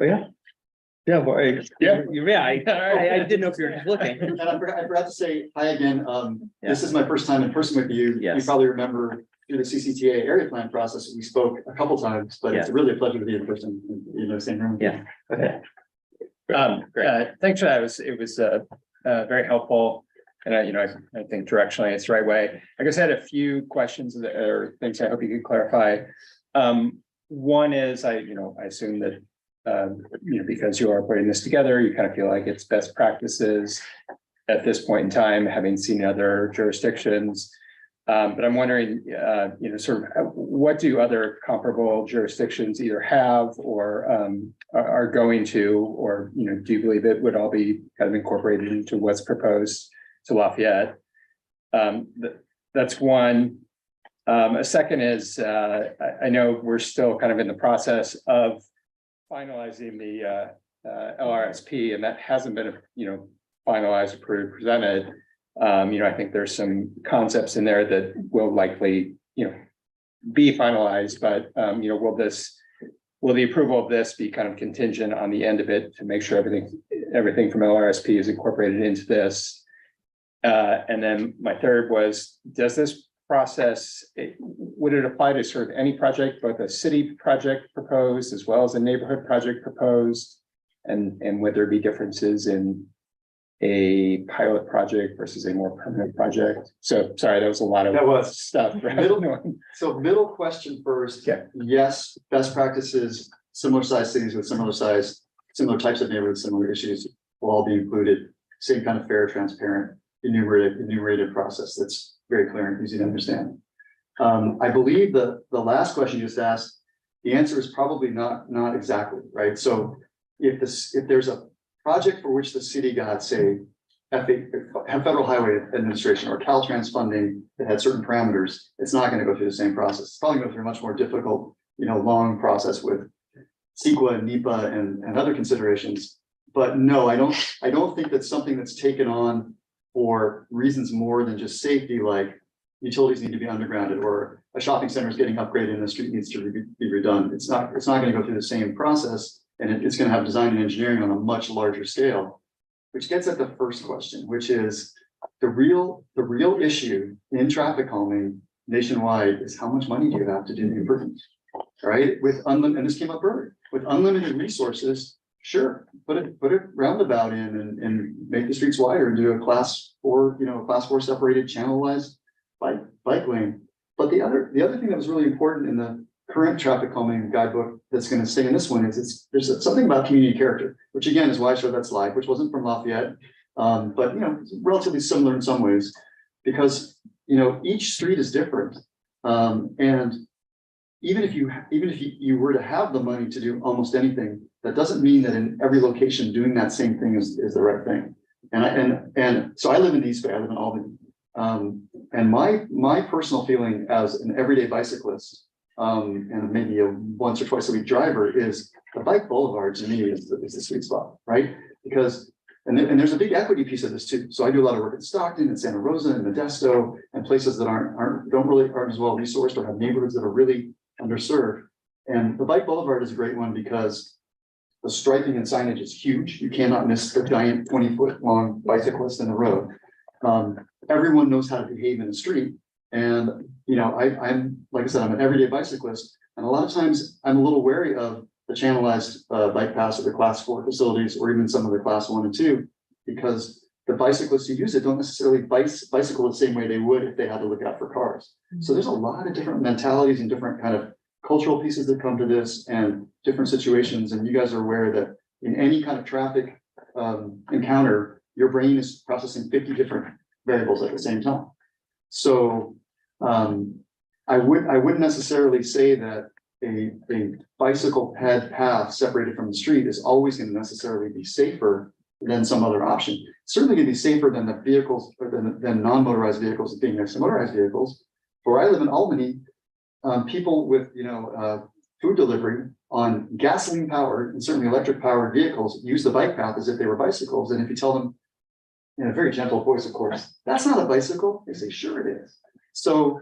Oh, yeah. Yeah, well, I didn't know if you were just looking. And I forgot to say hi again. This is my first time in person with you. Yes. You probably remember through the CCTA area plan process, we spoke a couple times, but it's really a pleasure to be in person, same room. Yeah. Okay. Great. Thanks for that. It was very helpful. And I think directionally it's the right way. I guess I had a few questions or things I hope you could clarify. One is I assume that because you are putting this together, you kind of feel like it's best practices at this point in time, having seen other jurisdictions. But I'm wondering, sort of what do other comparable jurisdictions either have or are going to, or, do you believe it would all be kind of incorporated into what's proposed to Lafayette? That's one. A second is, I know we're still kind of in the process of finalizing the LRSP, and that hasn't been, finalized, approved, presented. I think there's some concepts in there that will likely, be finalized, but, will the approval of this be kind of contingent on the end of it to make sure everything from LRSP is incorporated into this? And then my third was, does this process, would it apply to sort of any project, both a city project proposed as well as a neighborhood project proposed? And would there be differences in a pilot project versus a more permanent project? So sorry, that was a lot of stuff. Middle question first. Yeah. Yes, best practices, similar size cities with similar types of neighborhoods, similar issues will all be included. Same kind of fair, transparent, enumerated process that's very clear and easy to understand. I believe the last question you just asked, the answer is probably not exactly, right? So if there's a project for which the city got, say, Federal Highway Administration or Caltrans funding that had certain parameters, it's not going to go through the same process. It's probably going through a much more difficult, long process with CEQA, NEPA, and other considerations. But no, I don't think that's something that's taken on for reasons more than just safety, like utilities need to be undergrounded or a shopping center is getting upgraded and the street needs to be redone. It's not going to go through the same process, and it's going to have design and engineering on a much larger scale, which gets at the first question, which is the real issue in traffic calming nationwide is how much money do you have to do the improvements, right? And this came up earlier, with unlimited resources, sure, put a roundabout in and make the streets wider and do a class 4 separated channelized bike lane. But the other thing that was really important in the current traffic calming guidebook that's going to stay in this one is there's something about community character, which again is why I showed that slide, which wasn't from Lafayette, but relatively similar in some ways, because each street is different, and even if you were to have the money to do almost anything, that doesn't mean that in every location doing that same thing is the right thing. And so I live in East Bay, I live in Albany, and my personal feeling as an everyday bicyclist, and maybe a once or twice a week driver, is the bike boulevard to me is the sweet spot, right? Because and there's a big equity piece of this too. So I do a lot of work in Stockton and Santa Rosa and Modesto and places that aren't as well resourced or have neighborhoods that are really underserved. And the bike boulevard is a great one because the striping and signage is huge. You cannot miss the giant 20-foot long bicyclist in the road. Everyone knows how to behave in the street. And, I'm, like I said, I'm an everyday bicyclist. And a lot of times I'm a little wary of the channelized bike paths or the class 4 facilities, or even some of the class 1 and 2, because the bicyclists who use it don't necessarily bicycle the same way they would if they had to look out for cars. So there's a lot of different mentalities and different kind of cultural pieces that come to this and different situations. And you guys are aware that in any kind of traffic encounter, your brain is processing 50 different variables at the same time. So I wouldn't necessarily say that a bicycle path separated from the street is always going to necessarily be safer than some other option. It's certainly going to be safer than the vehicles or than non-motorized vehicles being next to motorized vehicles. Where I live in Albany, people with food delivery on gasoline powered and certainly electric powered vehicles use the bike path as if they were bicycles. And if you tell them in a very gentle voice, of course, that's not a bicycle, they say, sure it is. So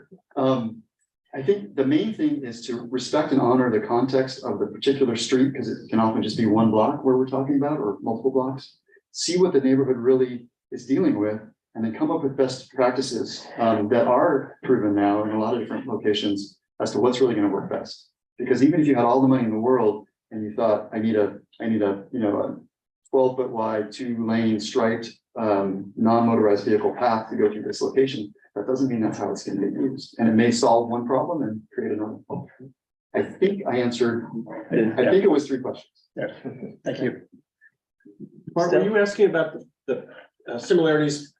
I think the main thing is to respect and honor the context of the particular street, because it can often just be one block where we're talking about or multiple blocks. See what the neighborhood really is dealing with, and then come up with best practices that are proven now in a lot of different locations as to what's really going to work best. Because even if you had all the money in the world and you thought, I need a 12-foot wide, 2-lane striped non-motorized vehicle path to go through this location, that doesn't mean that's how it's going to get used. And it may solve one problem and create another problem. I think I answered, I think it was 3 questions. Yeah, thank you. Mark, were you asking about the similarities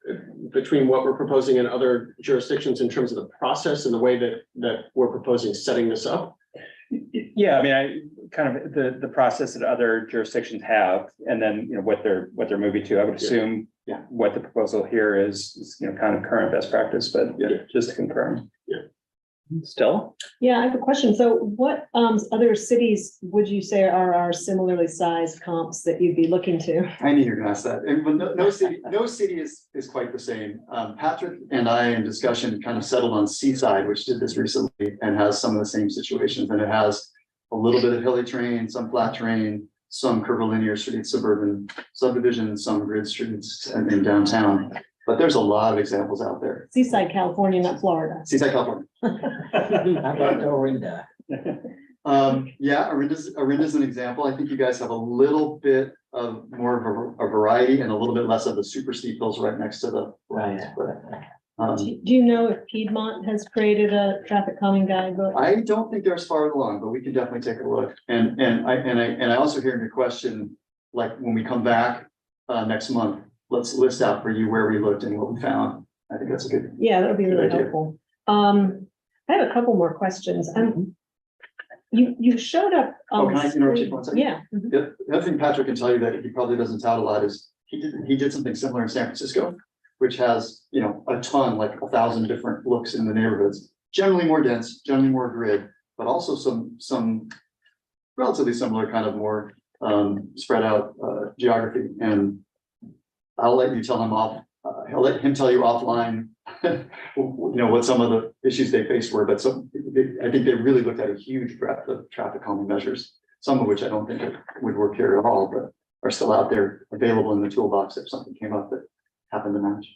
between what we're proposing in other jurisdictions in terms of the process and the way that we're proposing setting this up? Yeah, I mean, I kind of the process that other jurisdictions have, and then what they're moving to. I would assume what the proposal here is kind of current best practice, but just to confirm. Still? Yeah, I have a question. So what other cities would you say are our similarly sized comps that you'd be looking to? I knew you were going to ask that. But no city is quite the same. Patrick and I in discussion kind of settled on Seaside, which did this recently and has some of the same situations. And it has a little bit of hilly terrain, some flat terrain, some curvilinear streets, suburban subdivisions, some grid streets in downtown. But there's a lot of examples out there. Seaside, California, not Florida. Seaside, California. How about Orinda? Yeah, Orinda's an example. I think you guys have a little bit of more of a variety and a little bit less of the super steep hills right next to the Right. Do you know if Piedmont has created a traffic calming guidebook? I don't think they're as far along, but we can definitely take a look. And I also hear in your question, like when we come back next month, let's list out for you where we looked and what we found. I think that's a good. Yeah, that would be really Good idea. helpful. I have a couple more questions. You showed up. Oh, can I interrupt you for 1 second? Yeah. The other thing Patrick can tell you that he probably doesn't tout a lot is he did something similar in San Francisco, which has, you know, a ton, like 1,000 different looks in the neighborhoods. Generally more dense, generally more grid, but also some relatively similar kind of more spread out geography. And I'll let you tell him off, I'll let him tell you offline, you know, what some of the issues they faced were, but I think they really looked at a huge breadth of traffic calming measures, some of which I don't think would work here at all, but are still out there available in the toolbox if something came up that happened to match.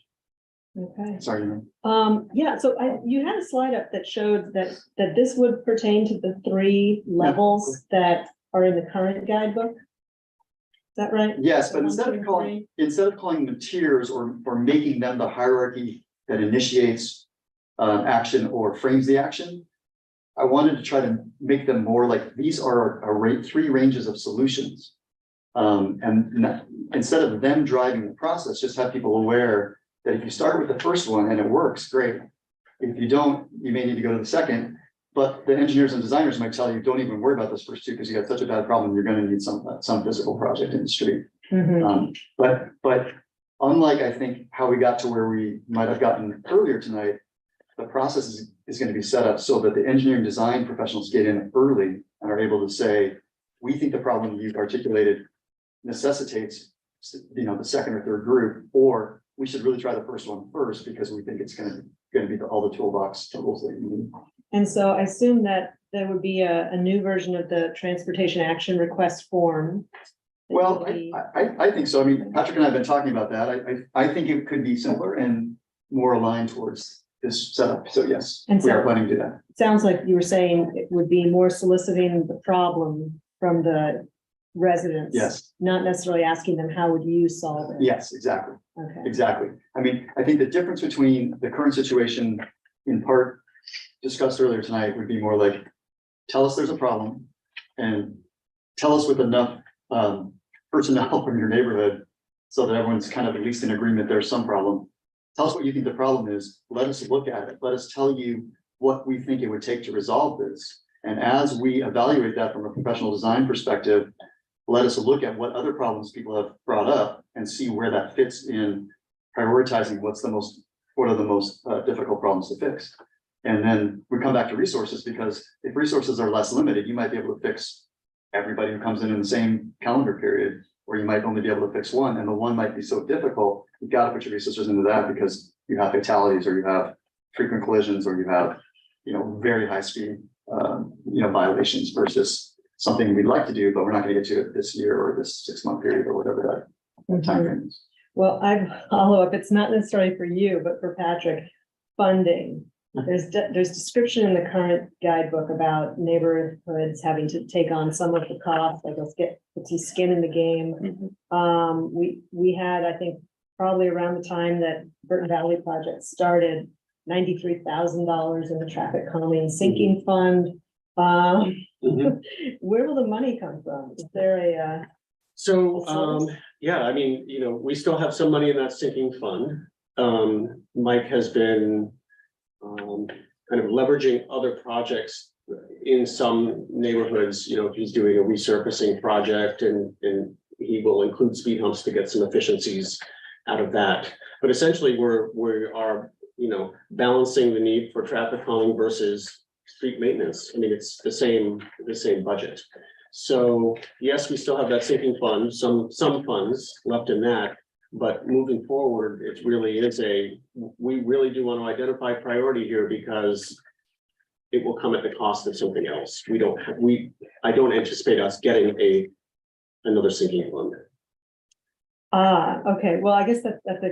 Okay. Sorry, man. Yeah, so you had a slide up that showed that this would pertain to the 3 levels that are in the current guidebook. Is that right? Yes, but One, instead two, of and calling, three? them tiers or making them the hierarchy that initiates action or frames the action, I wanted to try to make them more like these are 3 ranges of solutions. Instead of them driving the process, just have people aware that if you start with the first one and it works, great. If you don't, you may need to go to the second. But the engineers and designers might tell you, don't even worry about those first 2 because you got such a bad problem, you're going to need some physical project in the street. Mhm. But unlike I think how we got to where we might have gotten earlier tonight, the process is going to be set up so that the engineering design professionals get in early and are able to say, we think the problem you've articulated necessitates, you know, the second or third group, or we should really try the first one first because we think it's going to be all the toolbox tools that you need. And so I assume that there would be a new version of the transportation action request form. that Well, would be- I think so. I mean, Patrick and I have been talking about that. I think it could be simpler and more aligned towards this setup. So yes, And we are so- planning to do that. It sounds like you were saying it would be more soliciting the problem from the residents. Yes, Not necessarily asking them, how would you solve it? yes, exactly. Okay. Exactly. I mean, I think the difference between the current situation in part discussed earlier tonight would be more like, tell us there's a problem and tell us with enough personnel from your neighborhood so that everyone's kind of at least in agreement there's some problem. Tell us what you think the problem is. Let us look at it. Let us tell you what we think it would take to resolve this. And as we evaluate that from a professional design perspective, let us look at what other problems people have brought up and see where that fits in prioritizing what are the most difficult problems to fix. And then we come back to resources, because if resources are less limited, you might be able to fix everybody who comes in the same calendar period, or you might only be able to fix one, and the one might be so difficult, you've got to put your resources into that because you have fatalities, or you have frequent collisions, or you have, you know, very high speed, violations versus something we'd like to do, but we're not going to get to it this year or this 6-month period or whatever that time frame is. Well, I follow up. It's not necessarily for you, but for Patrick, funding. There's description in the current guidebook about neighborhoods having to take on some of the cost, like let's put some skin in the game. We had, I think, probably around the time that Burton Valley project started, $93,000 in the traffic calming sinking fund. Where will the money come from? Is there a, So, yeah, I mean, you know, we still have some money in that sinking fund. Mike has been kind of leveraging other projects in some neighborhoods. You know, he's doing a resurfacing project and he will include speed humps to get some efficiencies out of that. But essentially, we are, you know, balancing the need for traffic calming versus street maintenance. I mean, it's the same budget. So yes, we still have that sinking fund, some funds left in that. But moving forward, it really is we really do want to identify priority here because it will come at the cost of something else. I don't anticipate us getting another sinking fund. okay, well, I guess that's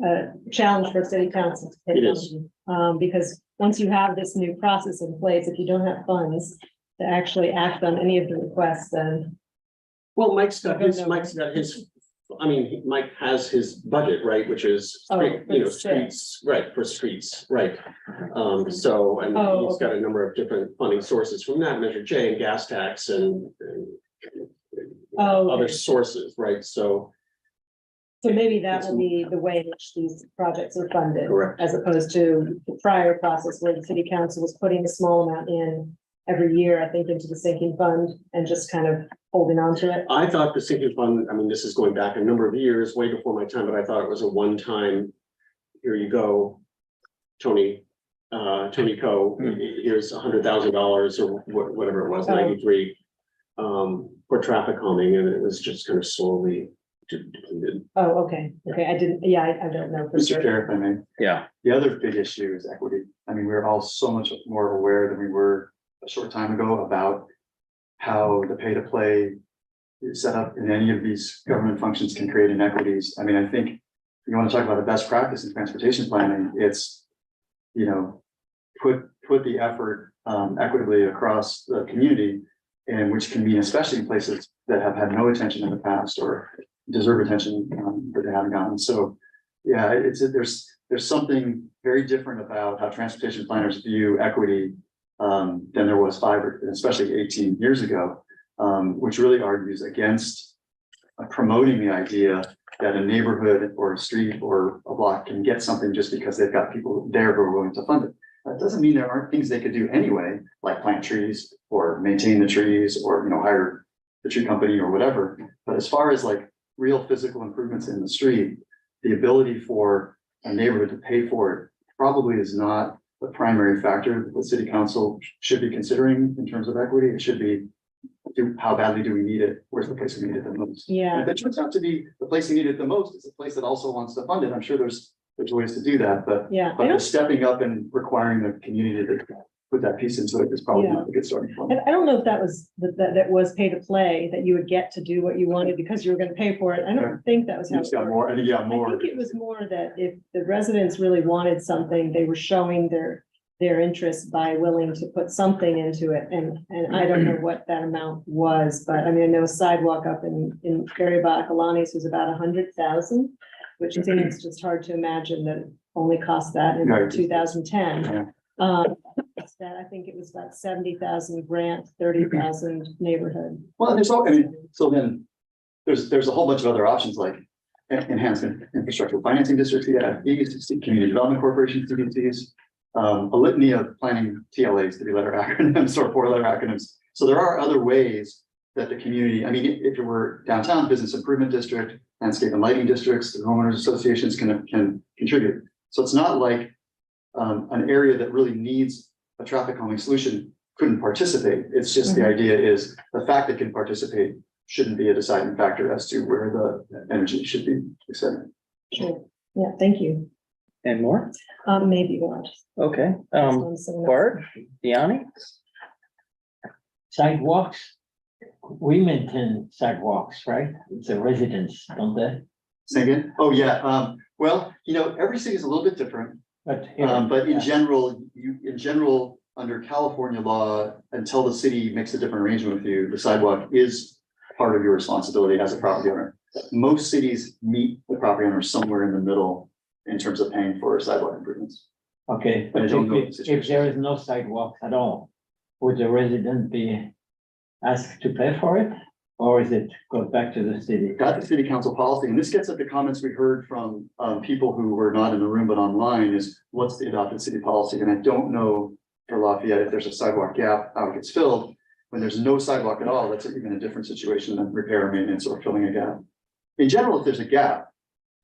a challenge for city council to take It is. on. Because once you have this new process in place, if you don't have funds to actually act on any of the requests, then. Well, Mike has his budget, right, which is, streets, right, for streets, right. So, and he's got a number of different funding sources from that, Measure J and gas tax and other sources, right, so. So maybe that will be the way in which these projects are funded. Correct. As opposed to the prior process where the city council was putting a small amount in every year, I think, into the sinking fund and just kind of holding on to it. I thought the sinking fund, I mean, this is going back a number of years, way before my time, but I thought it was a one-time, here you go, Tony, Tony Co, here's $100,000 or whatever it was, Oh. 93, for traffic calming, and it was just kind of slowly depleted. Oh, okay, I didn't, yeah, I don't know for Mr. sure. Chair, if I may, Yeah, the other big issue is equity. I mean, we're all so much more aware than we were a short time ago about how the pay to play is set up in any of these government functions can create inequities. I mean, I think if you want to talk about the best practice in transportation planning, it's, you know, put the effort equitably across the community, and which can mean especially in places that have had no attention in the past or deserve attention that they haven't gotten. So yeah, there's something very different about how transportation planners view equity than there was 5 or especially 18 years ago, which really argues against promoting the idea that a neighborhood or a street or a block can get something just because they've got people there who are willing to fund it. That doesn't mean there aren't things they could do anyway, like plant trees or maintain the trees or, you know, hire the tree company or whatever. But as far as like real physical improvements in the street, the ability for a neighborhood to pay for it probably is not the primary factor that the city council should be considering in terms of equity. It should be, how badly do we need it? Where's the place we need it the most? Yeah. And if it turns out to be the place we need it the most, it's a place that also wants to fund it. I'm sure there's ways to do that, but Yeah, I but don't, just stepping up and requiring the community to put that piece into it is probably not a good starting point. I don't know if that was, that was pay to play, that you would get to do what you wanted because you were gonna pay for it. I don't think that was You how. just it got worked. more, I think you got I more. think it was more that if the residents really wanted something, they were showing their interest by willing to put something into it. And I don't know what that amount was, but I mean, I know a sidewalk up in Gary Bacalani's was about 100,000, which I think it's just hard to imagine that it only cost that in Right. 2010. Yeah. That I think it was about 70,000 grant, 30,000 neighborhood. Well, and there's all, I mean, so then there's a whole bunch of other options like enhancement, infrastructure financing districts, community development corporations, CDCs, a litany of planning TLAs, to be letter acronyms or 4-letter acronyms. So there are other ways that the community, I mean, if it were downtown business improvement district, landscape and lighting districts, the homeowners associations can contribute. So it's not like an area that really needs a traffic calming solution couldn't participate. It's just the idea is the fact that it can participate shouldn't be a deciding factor as to where the energy should be expended. Sure. Yeah, thank you. and more? Maybe one. Okay, Bart, Deani? Sidewalks, we maintain sidewalks, right? It's a residence, don't they? Say again? Oh, yeah. Well, you know, every city is a little bit different. But. But in general, under California law, until the city makes a different arrangement with you, the sidewalk is part of your responsibility as a property owner. Most cities meet the property owner somewhere in the middle in terms of paying for sidewalk improvements. Okay, but I don't know the if situation. there is no sidewalk at all, would the resident be asked to pay for it? Or is it go back to the city? Got the city council policy, and this gets at the comments we heard from people who were not in the room but online is what's the adopted city policy? And I don't know for Lafayette, if there's a sidewalk gap, how it gets filled. When there's no sidewalk at all, that's even a different situation than repair or maintenance or filling a gap. In general, if there's a gap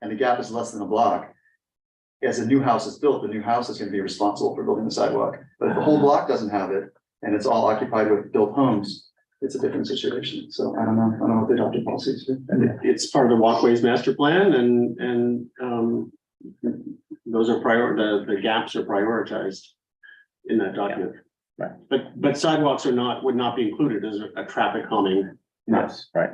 and the gap is less than a block, as a new house is built, the new house is going to be responsible for building the sidewalk. But if the whole block doesn't have it and it's all occupied with built homes, it's a different situation. So I don't know what the adopted policy is. And it's part of the walkways master plan and those are the gaps are prioritized in that document. Right. But sidewalks would not be included as a traffic calming. Yes, right.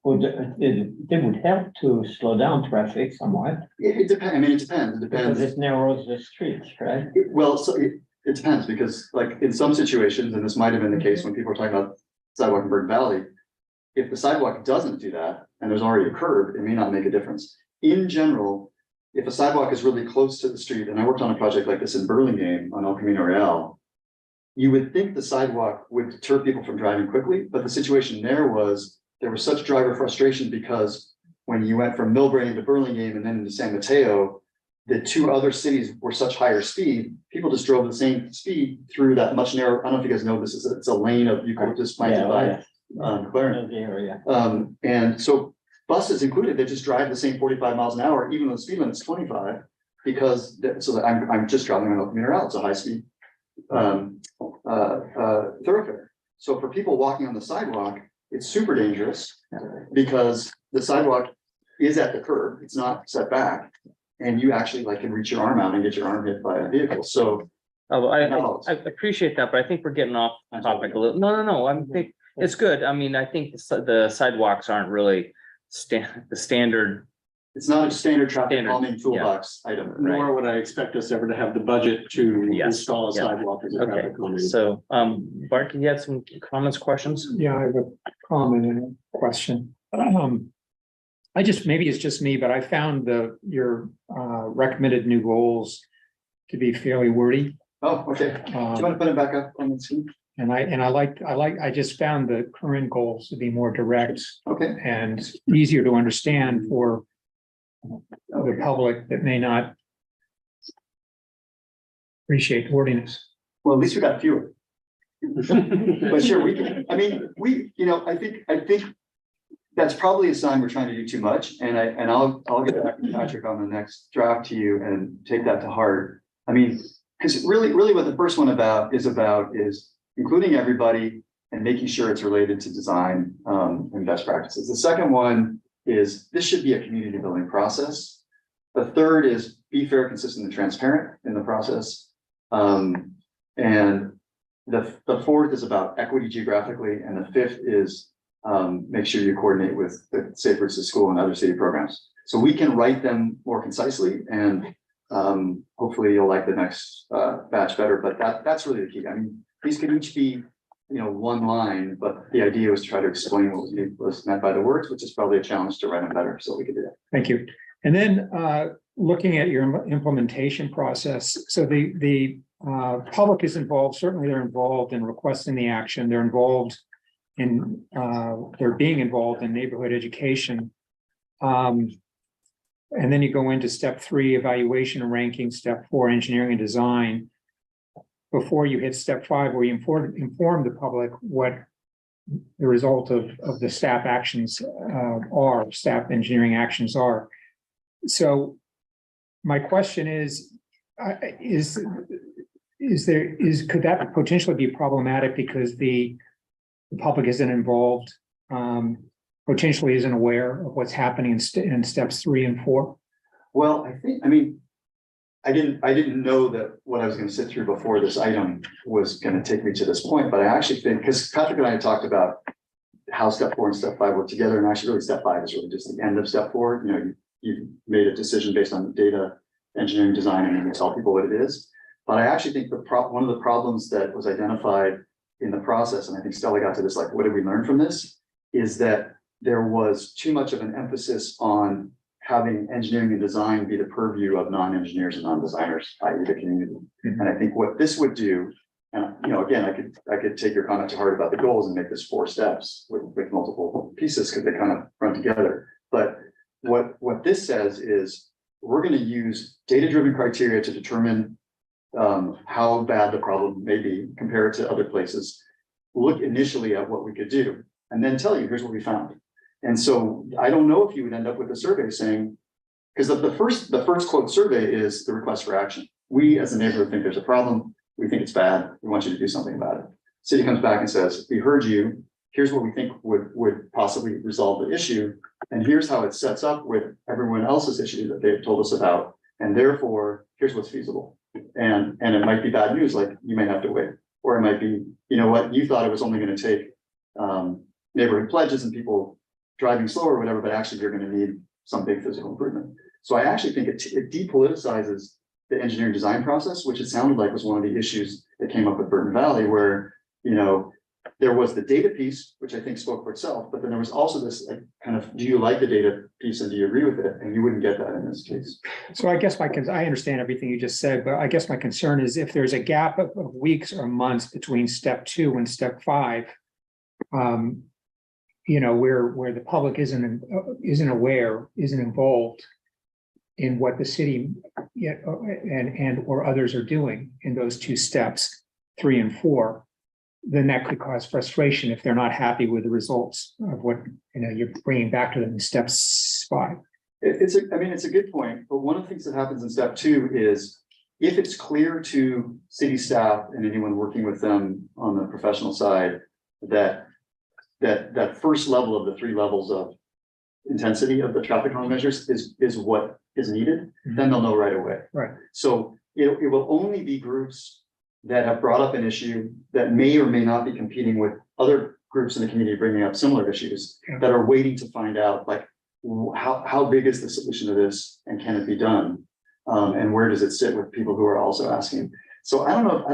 They would help to slow down traffic somewhat, It depends. I mean, it depends. It because depends. it narrows the streets, right? It depends because like in some situations, and this might have been the case when people were talking about sidewalk in Burton Valley. If the sidewalk doesn't do that and there's already a curb, it may not make a difference. In general, if a sidewalk is really close to the street, and I worked on a project like this in Burlingame on El Camino Real, you would think the sidewalk would deter people from driving quickly, but the situation there was such driver frustration because when you went from Millbrae to Burlingame and then into San Mateo, the two other cities were such higher speed, people just drove the same speed through that much narrow, I don't know if you guys know this, it's a lane of eucalyptus planted by McLaren. The area. And so buses included, they just drive the same 45 miles an hour, even though the speed limit's 25. Because, so that I'm just traveling on Oak Route, it's a high speed thoroughfare. So for people walking on the sidewalk, it's super dangerous because the sidewalk is at the curb, it's not set back. And you actually like can reach your arm out and get your arm hit by a vehicle, so. Oh, I No. appreciate that, but I think we're getting off topic a little. No, I think it's good. I mean, I think the sidewalks aren't really the standard. It's not a standard traffic Standard, calming toolbox item. Nor would I expect us ever to have the budget to Yes, install a yeah. sidewalk as a Okay, traffic calming. so, Bart, you had some comments, questions? Yeah, I have a comment and a question. I just, maybe it's just me, but I found your recommended new goals to be fairly wordy. Oh, okay. Do you want to put it back up on the screen? And I just found the current goals to be more direct Okay. and easier to understand for the public that may not appreciate the wordiness. Well, at least we got fewer. But sure, we can, I mean, I think that's probably a sign we're trying to do too much, and I'll get back to Patrick on the next draft to you and take that to heart. I mean, because really what the first one is including everybody and making sure it's related to design and best practices. The second one is this should be a community building process. The third is be fair, consistent, and transparent in the process. And the fourth is about equity geographically, and the fifth is make sure you coordinate with the Safe Routes to School and other city programs. So we can write them more concisely, and hopefully you'll like the next batch better, but that's really the key. I mean, these could each be, one line, but the idea was to try to explain what was meant by the words, which is probably a challenge to write them better, so we could do that. Thank you. And then looking at your implementation process, so the public is involved, certainly they're involved in requesting the action, they're involved in, they're being involved in neighborhood education. And then you go into step 3, evaluation and ranking, step 4, engineering and design, before you hit step 5, where you inform the public what the result of the staff actions are, staff engineering actions are. So my question is could that potentially be problematic because the public isn't involved, potentially isn't aware of what's happening in steps 3 and 4? Well, I didn't know that what I was going to sit through before this item was going to take me to this point, but I actually think, because Patrick and I had talked about how step 4 and step 5 work together, and actually really step 5 is really just the end of step 4. You made a decision based on data, engineering, design, and then you tell people what it is. But I actually think one of the problems that was identified in the process, and I think Stella got to this, like, what did we learn from this? Is that there was too much of an emphasis on having engineering and design be the purview of non-engineers and non-designers, i.e. the community. Mhm. And I think what this would do, and again, I could take your comment to heart about the goals and make this 4 steps with multiple pieces because they kind of run together. But what this says is we're going to use data-driven criteria to determine how bad the problem may be compared to other places, look initially at what we could do, and then tell you, here's what we found. And so I don't know if you would end up with a survey saying, because the first quote survey is the request for action. We as a neighborhood think there's a problem. We think it's bad. We want you to do something about it. City comes back and says, we heard you. Here's what we think would possibly resolve the issue. And here's how it sets up with everyone else's issue that they've told us about. And therefore, here's what's feasible. And it might be bad news, like you may have to wait. Or it might be, you thought it was only going to take neighborhood pledges and people driving slower or whatever, but actually you're going to need some big physical improvement. So I actually think it depoliticizes the engineering design process, which it sounded like was one of the issues that came up with Burton Valley, where, there was the data piece, which I think spoke for itself, but then there was also this kind of, do you like the data piece and do you agree with it? And you wouldn't get that in this case. So I guess I understand everything you just said, but I guess my concern is if there's a gap of weeks or months between step 2 and step 5, where the public isn't aware, isn't involved in what the city and or others are doing in those 2 steps, 3 and 4. then that could cause frustration if they're not happy with the results of what, you're bringing back to them in steps 5. It's a good point, but one of the things that happens in step 2 is if it's clear to city staff and anyone working with them on the professional side that first level of the 3 levels of intensity of the traffic calming measures is what is needed, then they'll know right away. Right. So it will only be groups that have brought up an issue that may or may not be competing with other groups in the community bringing up similar issues that are waiting to find out, like, how big is the solution to this and can it be done? And where does it sit with people who are also asking? So I don't know,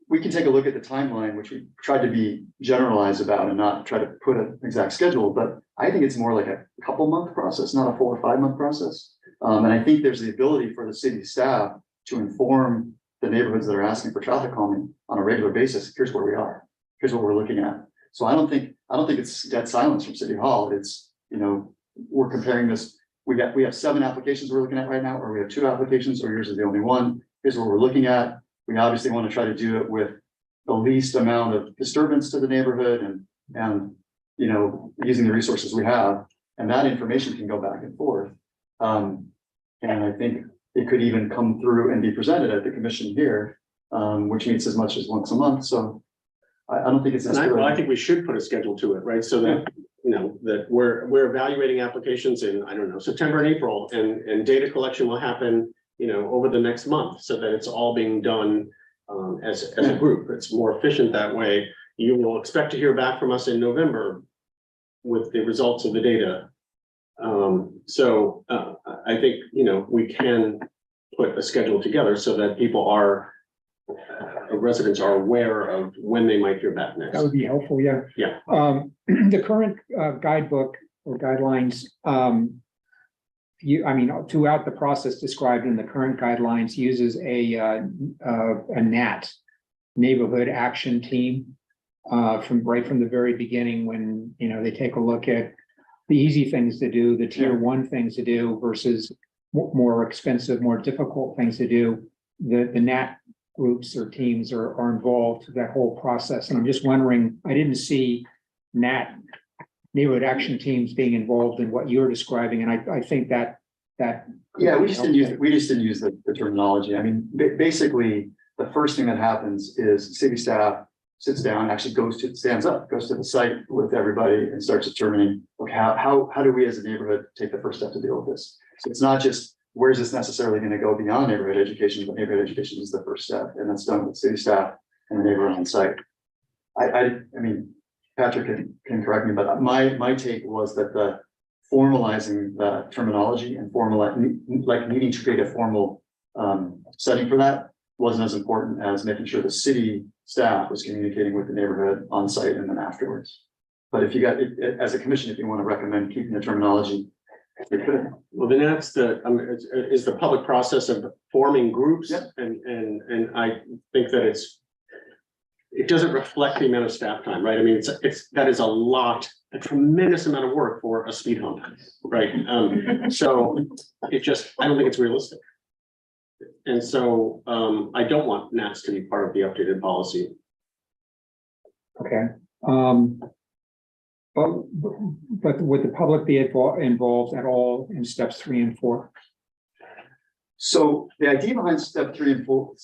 we can take a look at the timeline, which we tried to be generalized about and not try to put an exact schedule, but I think it's more like a couple month process, not a 4 or 5 month process. And I think there's the ability for the city staff to inform the neighborhoods that are asking for traffic calming on a regular basis. Here's where we are. Here's what we're looking at. So I don't think it's dead silence from City Hall. It's, we're comparing this. We have 7 applications we're looking at right now, or we have 2 applications, or yours is the only one. Here's what we're looking at. We obviously want to try to do it with the least amount of disturbance to the neighborhood and using the resources we have. And that information can go back and forth. And I think it could even come through and be presented at the commission here, which meets as much as once a month. So I don't think it's necessarily. I think we should put a schedule to it, right? So that, that we're evaluating applications in, I don't know, September and April, and data collection will happen, over the next month, so that it's all being done as a group. It's more efficient that way. You will expect to hear back from us in November with the results of the data. So I think, we can put a schedule together so that people residents are aware of when they might hear back next. That would be helpful, yeah. Yeah. The current guidebook or guidelines, throughout the process described in the current guidelines uses a NAT, Neighborhood Action Team, from the very beginning when, they take a look at the easy things to do, the tier 1 things to do versus more expensive, more difficult things to do. The NAT groups or teams are involved in that whole process. And I'm just wondering, I didn't see NAT, Neighborhood Action Teams, being involved in what you're describing. And I think that. Yeah, we just didn't use the terminology. Basically, the first thing that happens is city staff sits down, actually stands up, goes to the site with everybody and starts determining, okay, how do we as a neighborhood take the first step to deal with this? So it's not just, where is this necessarily going to go beyond neighborhood education, but neighborhood education is the first step, and that's done with city staff and the neighborhood on site. I mean, Patrick can correct me, but my take was that the formalizing the terminology and needing to create a formal setting for that wasn't as important as making sure the city staff was communicating with the neighborhood on site and then afterwards. But if you got it as a commission, if you want to recommend keeping the terminology, you could. Well, then that's is the public process of forming groups. Yep. And I think that it doesn't reflect the amount of staff time, right? That is a tremendous amount of work for a speed hump, right? So I don't think it's realistic. And so I don't want NATS to be part of the updated policy. Okay. But would the public be involved at all in steps 3 and 4? So the idea behind step 3 and 4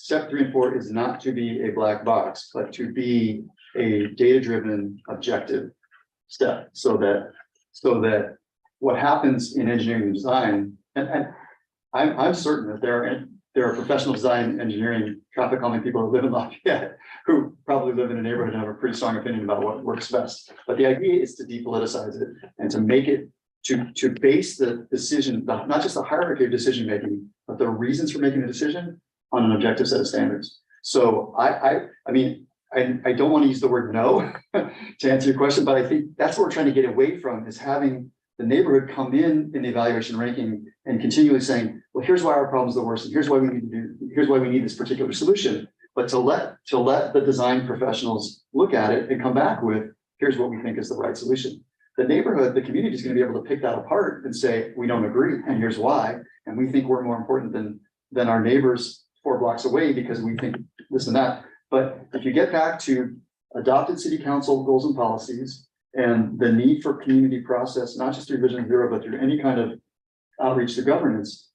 is not to be a black box, but to be a data-driven objective step, so that what happens in engineering and design, and I'm certain that there are professional design, engineering, traffic calming people who live in Lafayette who probably live in a neighborhood and have a pretty strong opinion about what works best. But the idea is to depoliticize it and to make it to base the decision, not just the hierarchy of decision making, but the reasons for making the decision on an objective set of standards. So I don't want to use the word no to answer your question, but I think that's what we're trying to get away from, is having the neighborhood come in the evaluation ranking and continually saying, well, here's why our problem's the worst, and here's why we need this particular solution. But to let the design professionals look at it and come back with, here's what we think is the right solution. The neighborhood, the community is going to be able to pick that apart and say, we don't agree, and here's why. And we think we're more important than our neighbors 4 blocks away because we think this and that. But if you get back to adopted city council goals and policies and the need for community process, not just through Vision Zero, but through any kind of outreach to governance,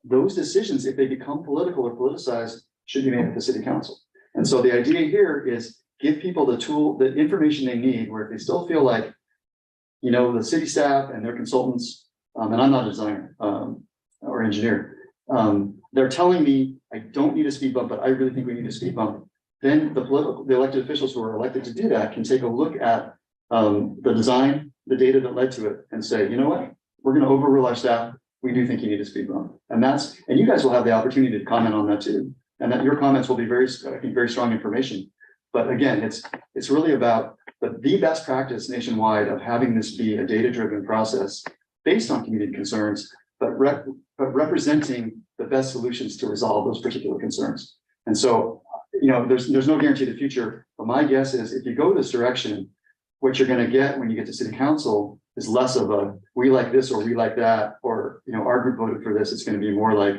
those decisions, if they become political or politicized, should be made at the city council. And so the idea here is give people the tool, the information they need, where if they still feel like, you know, the city staff and their consultants, and I'm not a designer or engineer, they're telling me I don't need a speed bump, but I really think we need a speed bump. Then the elected officials who are elected to do that can take a look at the design, the data that led to it, and say, you know what, we're going to overrule our staff. We do think you need a speed bump, and you guys will have the opportunity to comment on that too, and that your comments will be very strong information. But again, it's really about the best practice nationwide of having this be a data-driven process based on community concerns, but representing the best solutions to resolve those particular concerns. And so, you know, there's no guarantee of the future, but my guess is if you go this direction, what you're going to get when you get to city council is less of a we like this or we like that, or, you know, our group voted for this. It's going to be more like,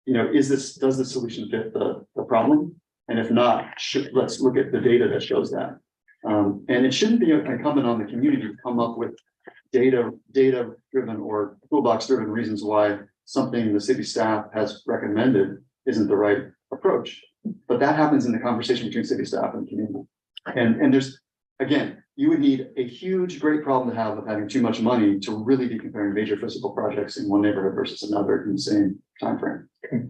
you know, does the solution fit the problem? And if not, let's look at the data that shows that. And it shouldn't be incumbent on the community to come up with data-driven or toolbox-driven reasons why something the city staff has recommended isn't the right approach. But that happens in the conversation between city staff and the community. And there's, again, you would need a huge, great problem to have of having too much money to really be comparing major physical projects in one neighborhood versus another in the same timeframe. Okay,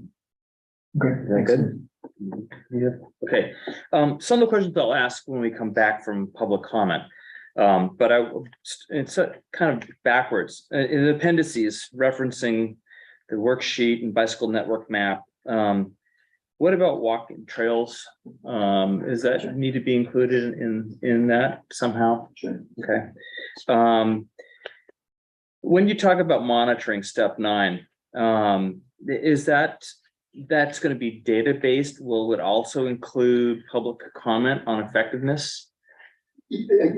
Very good. Yeah, okay. Some of the questions I'll ask when we come back from public comment. But it's kind of backwards. In the appendices referencing the worksheet and bicycle network map. What about walking trails? Is that need to be included in that somehow? Sure. Okay. When you talk about monitoring step 9, is that's going to be data-based? Will it also include public comment on effectiveness?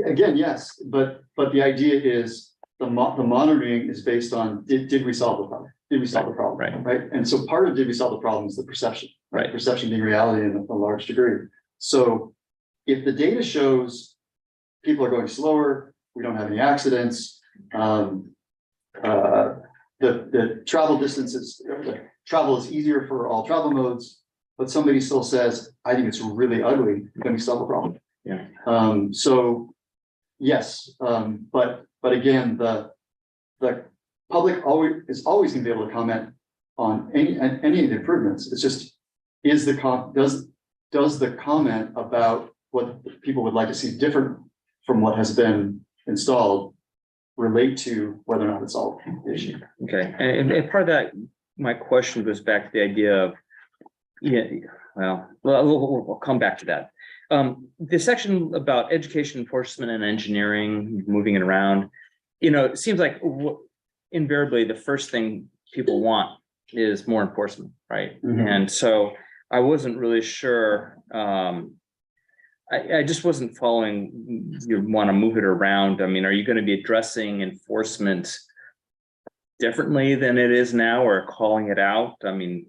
Again, yes, but the idea is the monitoring is based on did we solve the problem? Did we solve the problem? Right. And so part of did we solve the problem is the perception, right? Perception being reality in a large degree. So if the data shows people are going slower, we don't have any accidents, the travel distances, travel is easier for all travel modes, but somebody still says, I think it's really ugly, then we solve the problem. Yeah. So yes, but again, the public is always going to be able to comment on any of the improvements. It's just does the comment about what people would like to see different from what has been installed relate to whether or not it's solved the issue. Okay, and part of that, my question goes back to the idea of, we'll come back to that. The section about education, enforcement, and engineering, moving it around, it seems like invariably the first thing people want is more enforcement, right? Mm-hmm. And so I wasn't really sure. I just wasn't following. You want to move it around. I mean, are you going to be addressing enforcement differently than it is now, or calling it out? I mean,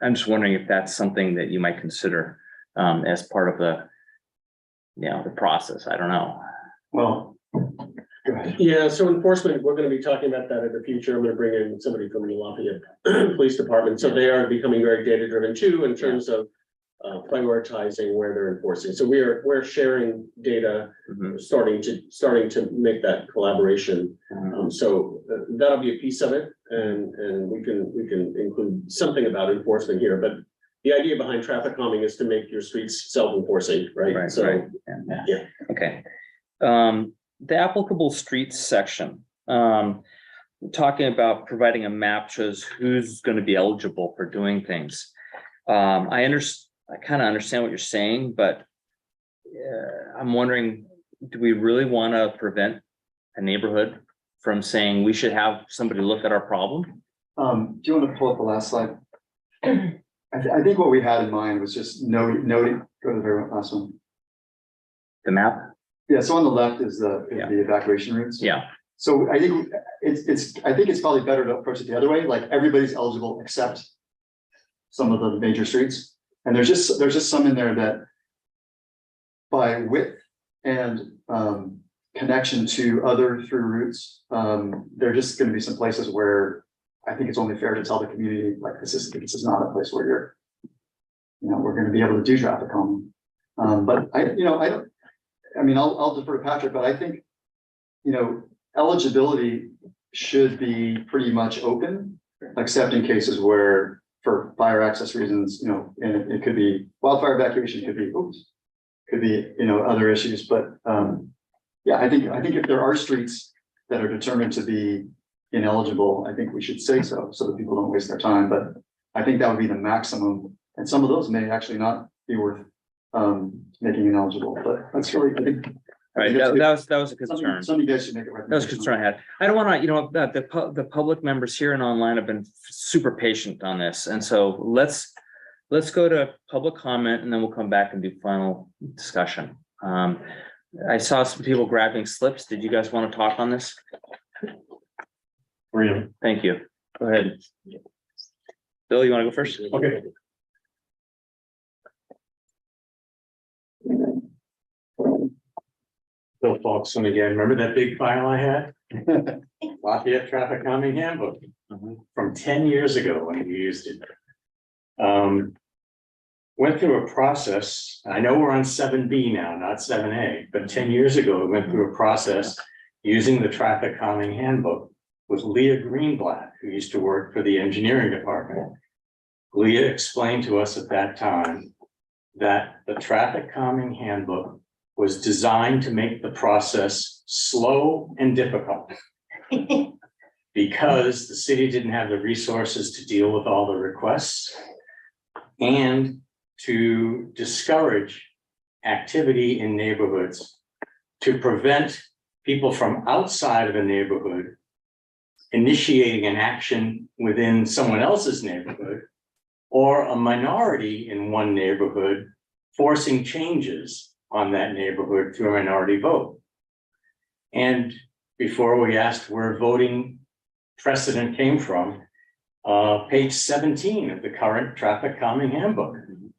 I'm just wondering if that's something that you might consider as part of the process. I don't know. Well, go ahead. Yeah, so enforcement, we're going to be talking about that in the future. I'm going to bring in somebody from the Lafayette Police Department. So they are becoming very data driven too, in terms of prioritizing where they're enforcing. So we're sharing data, starting to make that collaboration. So that'll be a piece of it, and we can include something about enforcement here. But the idea behind traffic calming is to make your streets self-enforcing, right? So yeah. Okay. The applicable streets section, talking about providing a map shows who's going to be eligible for doing things. I kind of understand what you're saying, but I'm wondering, do we really want to prevent a neighborhood from saying we should have somebody look at our problem? Do you want to pull up the last slide? I think what we had in mind was just noting, go to the very last one. The map? Yeah, so on the left is the evacuation routes. Yeah. So I think it's probably better to approach it the other way, like everybody's eligible except some of the major streets. And there's just some in there that by width and connection to other through routes, there are just gonna be some places where I think it's only fair to tell the community, like, this is not a place where you're, we're gonna be able to do traffic calming. But I'll defer to Patrick, but I think, eligibility should be pretty much open, except in cases where, for fire access reasons, and it could be wildfire evacuation, could be, other issues, but, yeah, I think if there are streets that are determined to be ineligible, I think we should say so that people don't waste their time, but I think that would be the maximum, and some of those may actually not be worth making ineligible, but that's really, I think. All right, that was a concern. Some of you guys should make a That was a recommendation. concern I had. I don't want to, the public members here and online have been super patient on this. And so let's go to public comment and then we'll come back and do final discussion. I saw some people grabbing slips. Did you guys want to talk on this? Really? Thank you. Go ahead. Bill, you want to go first? Okay. Bill Falkson again. Remember that big file I had? Lafayette Traffic Calming Handbook from 10 years ago when we used it. Went through a process. I know we're on 7B now, not 7A, but 10 years ago, we went through a process using the Traffic Calming Handbook with Leah Greenblatt, who used to work for the engineering department. Leah explained to us at that time that the Traffic Calming Handbook was designed to make the process slow and difficult because the city didn't have the resources to deal with all the requests and to discourage activity in neighborhoods, to prevent people from outside of a neighborhood initiating an action within someone else's neighborhood, or a minority in one neighborhood forcing changes on that neighborhood through a minority vote. And before we asked where voting precedent came from, page 17 of the current Traffic Calming Handbook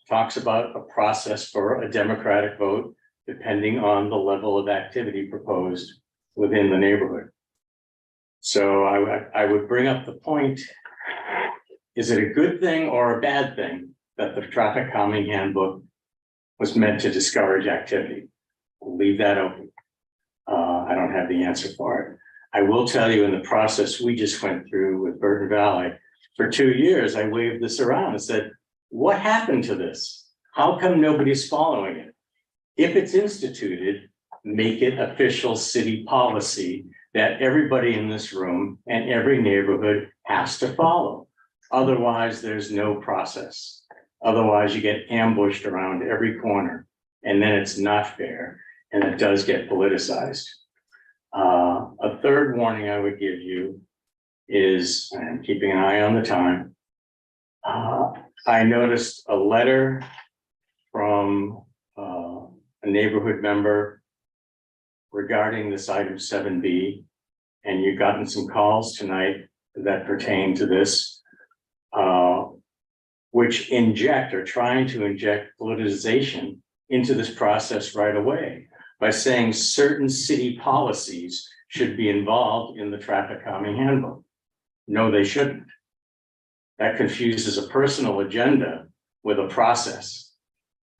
talks about a process for a democratic vote depending on the level of activity proposed within the neighborhood. So I would bring up the point, is it a good thing or a bad thing that the Traffic Calming Handbook was meant to discourage activity? We'll leave that open. I don't have the answer for it. I will tell you, in the process we just went through with Burton Valley, for 2 years, I waved this around and said, what happened to this? How come nobody's following it? If it's instituted, make it official city policy that everybody in this room and every neighborhood has to follow. Otherwise, there's no process. Otherwise, you get ambushed around every corner, and then it's not fair, and it does get politicized. A third warning I would give you is, and keeping an eye on the time, I noticed a letter from a neighborhood member regarding this item 7B, and you've gotten some calls tonight that pertain to this, which inject or trying to inject politicization into this process right away by saying certain city policies should be involved in the Traffic Calming Handbook. No, they shouldn't. That confuses a personal agenda with a process.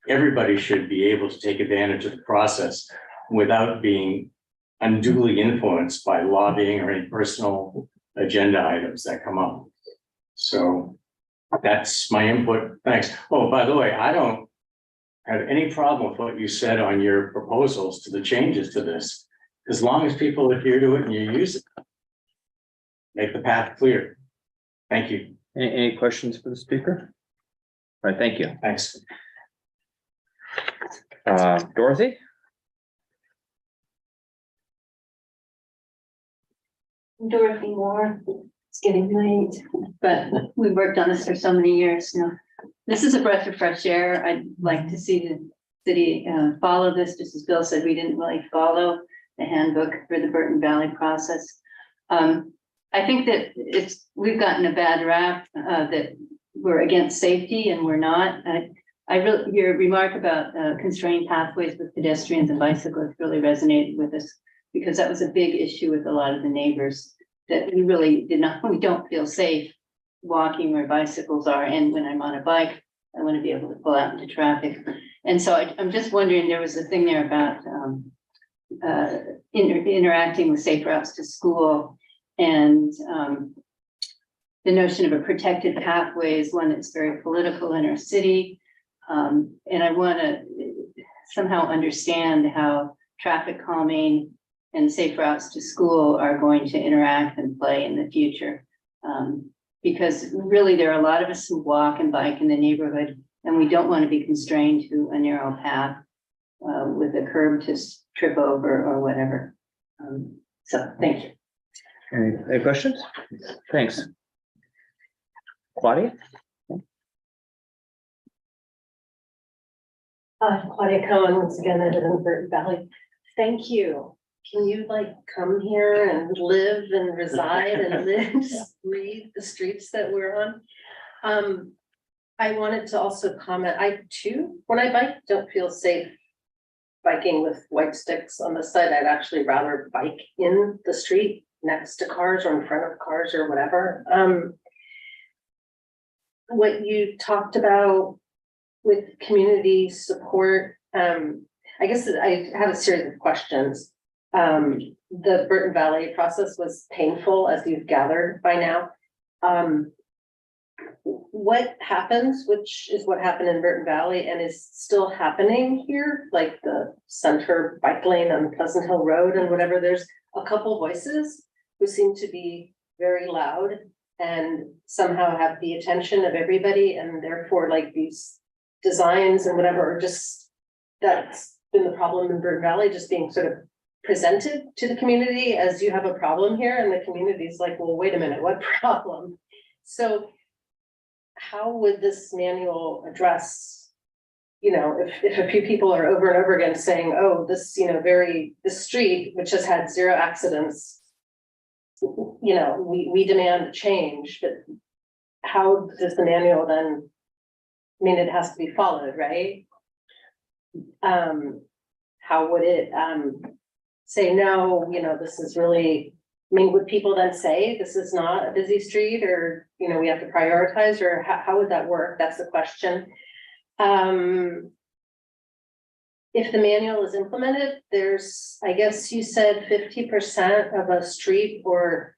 Everybody should be able to take advantage of the process without being unduly influenced by lobbying or any personal agenda items that come up. So that's my input. Thanks. Oh, by the way, I don't have any problem with what you said on your proposals to the changes to this, as long as people adhere to it and you use it. Make the path clear. Thank you. Any questions for the speaker? All right, thank you. Thanks. Dorothy? Dorothy Moore. It's getting late, but we worked on this for so many years now. This is a breath of fresh air. I'd like to see the city follow this. Just as Bill said, we didn't really follow the handbook for the Burton Valley process. I think that we've gotten a bad rap that we're against safety, and we're not. your remark about constrained pathways with pedestrians and bicyclists really resonated with us, because that was a big issue with a lot of the neighbors, that we really we don't feel safe walking where bicycles are. And when I'm on a bike, I want to be able to pull out into traffic. And so I'm just wondering, there was a thing there about interacting with safe routes to school, and the notion of a protected pathway is one that's very political in our city. And I want to somehow understand how traffic calming and safe routes to school are going to interact and play in the future. Because really there are a lot of us who walk and bike in the neighborhood, and we don't want to be constrained to a narrow path with a curb to trip over or whatever. So thank you. Any questions? Thanks. Claudia? Claudia Cohen, once again, I live in Burton Valley. Thank you. Can you like come here and live and reside and live, breathe the streets that we're on? I wanted to also comment, I too, when I bike, don't feel safe biking with white sticks on the side. I'd actually rather bike in the street next to cars or in front of cars or whatever. What you talked about with community support, I guess I have a series of questions. The Burton Valley process was painful, as you've gathered by now. What happens, which is what happened in Burton Valley and is still happening here, like the center bike lane on Pleasant Hill Road and whatever, there's a couple voices who seem to be very loud and somehow have the attention of everybody, and therefore like these designs and whatever are just, that's been the problem in Burton Valley, just being sort of presented to the community as you have a problem here, and the community's like, well, wait a minute, what problem? So how would this manual address, you know, if a few people are over and over again saying, oh, this, you know, this street, which has had 0 accidents, you know, we demand change, but how does the manual then, I mean, it has to be followed, right? How would it say, no, you know, this is really, I mean, would people then say this is not a busy street, or, you know, we have to prioritize, or how would that work? That's the question. If the manual is implemented, there's, I guess you said 50% of a street or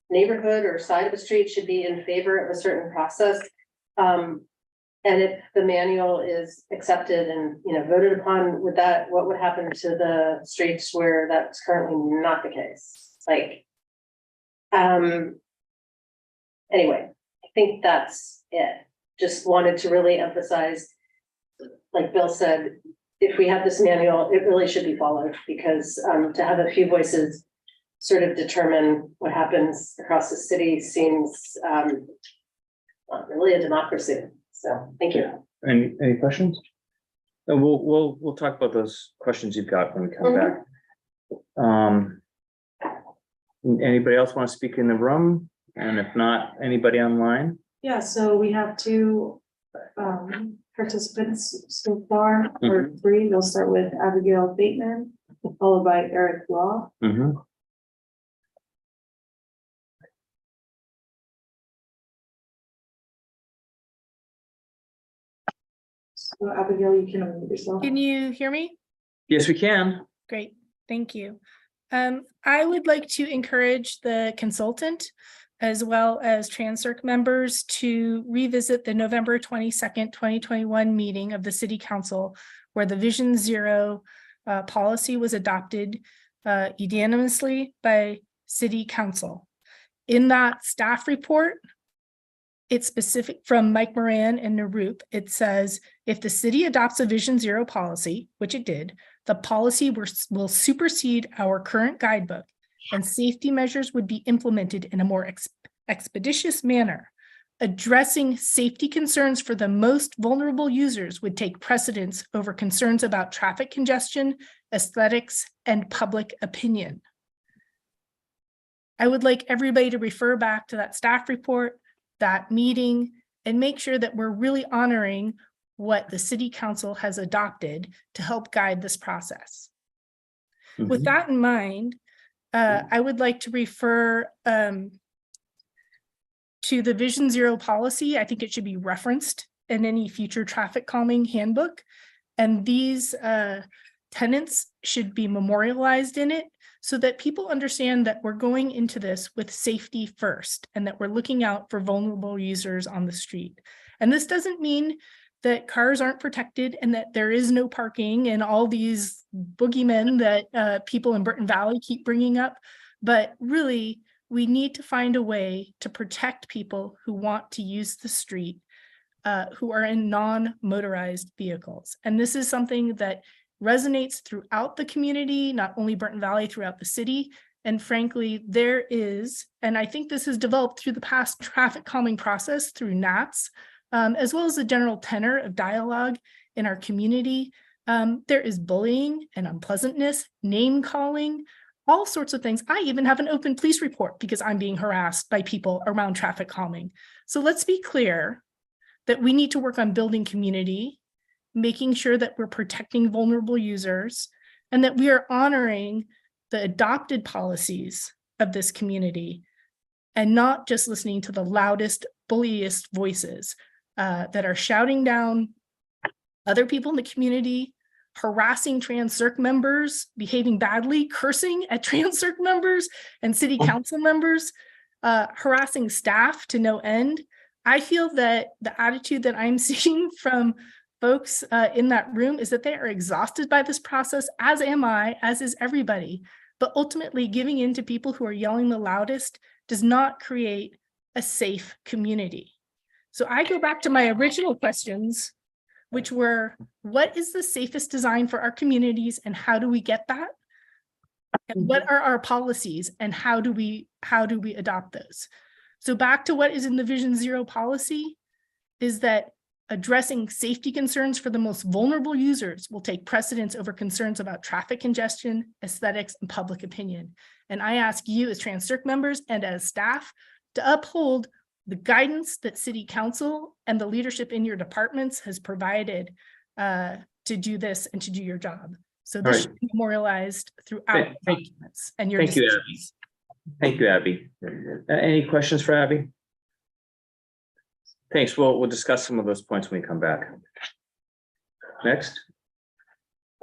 neighborhood or side of a street should be in favor of a certain process. And if the manual is accepted and, you know, voted upon, what would happen to the streets where that's currently not the case? Like, anyway, I think that's it. Just wanted to really emphasize, like Bill said, if we have this manual, it really should be followed, because to have a few voices sort of determine what happens across the city seems not really a democracy. So thank you. Any questions? And we'll talk about those questions you've got when we come back. Anybody else want to speak in the room? And if not, anybody online? Yeah, so we have 2 participants so far, or 3. We'll start with Abigail Bateman, followed by Eric Law. So Abigail, you can unmute yourself. Can you hear me? Yes, we can. Great, thank you. I would like to encourage the consultant as well as Transcirc members to revisit the November 22nd, 2021 meeting of the City Council, where the Vision Zero policy was adopted unanimously by City Council. In that staff report, it's specific from Mike Moran and Narup. It says, if the city adopts a Vision Zero policy, which it did, the policy will supersede our current guidebook, and safety measures would be implemented in a more expeditious manner. Addressing safety concerns for the most vulnerable users would take precedence over concerns about traffic congestion, aesthetics, and public opinion. I would like everybody to refer back to that staff report, that meeting, and make sure that we're really honoring what the city council has adopted to help guide this process. With that in mind, I would like to refer to the Vision Zero policy. I think it should be referenced in any future traffic calming handbook. And these tenets should be memorialized in it so that people understand that we're going into this with safety first and that we're looking out for vulnerable users on the street. And this doesn't mean that cars aren't protected and that there is no parking and all these boogeymen that people in Burton Valley keep bringing up. But really, we need to find a way to protect people who want to use the street, who are in non-motorized vehicles. And this is something that resonates throughout the community, not only Burton Valley, throughout the city. And frankly, there is, and I think this has developed through the past traffic calming process through NATS, as well as the general tenor of dialogue in our community. There is bullying and unpleasantness, name calling, all sorts of things. I even have an open police report because I'm being harassed by people around traffic calming. So let's be clear that we need to work on building community, making sure that we're protecting vulnerable users, and that we are honoring the adopted policies of this community and not just listening to the loudest, bulliest voices that are shouting down other people in the community, harassing Trans-Circ members, behaving badly, cursing at Trans-Circ members and city council members, harassing staff to no end. I feel that the attitude that I'm seeing from folks in that room is that they are exhausted by this process, as am I, as is everybody. But ultimately, giving in to people who are yelling the loudest does not create a safe community. So I go back to my original questions, which were, what is the safest design for our communities and how do we get that? And what are our policies and how do we adopt those? So back to what is in the Vision Zero policy is that addressing safety concerns for the most vulnerable users will take precedence over concerns about traffic congestion, aesthetics, and public opinion. And I ask you as Trans-Circ members and as staff to uphold the guidance that City Council and the leadership in your departments has provided to do this and to do your job. So this should be memorialized throughout the documents and your Thank you, Abby. decisions. Thank you, Abby. Any questions for Abby? Thanks. We'll discuss some of those points when we come back. Next.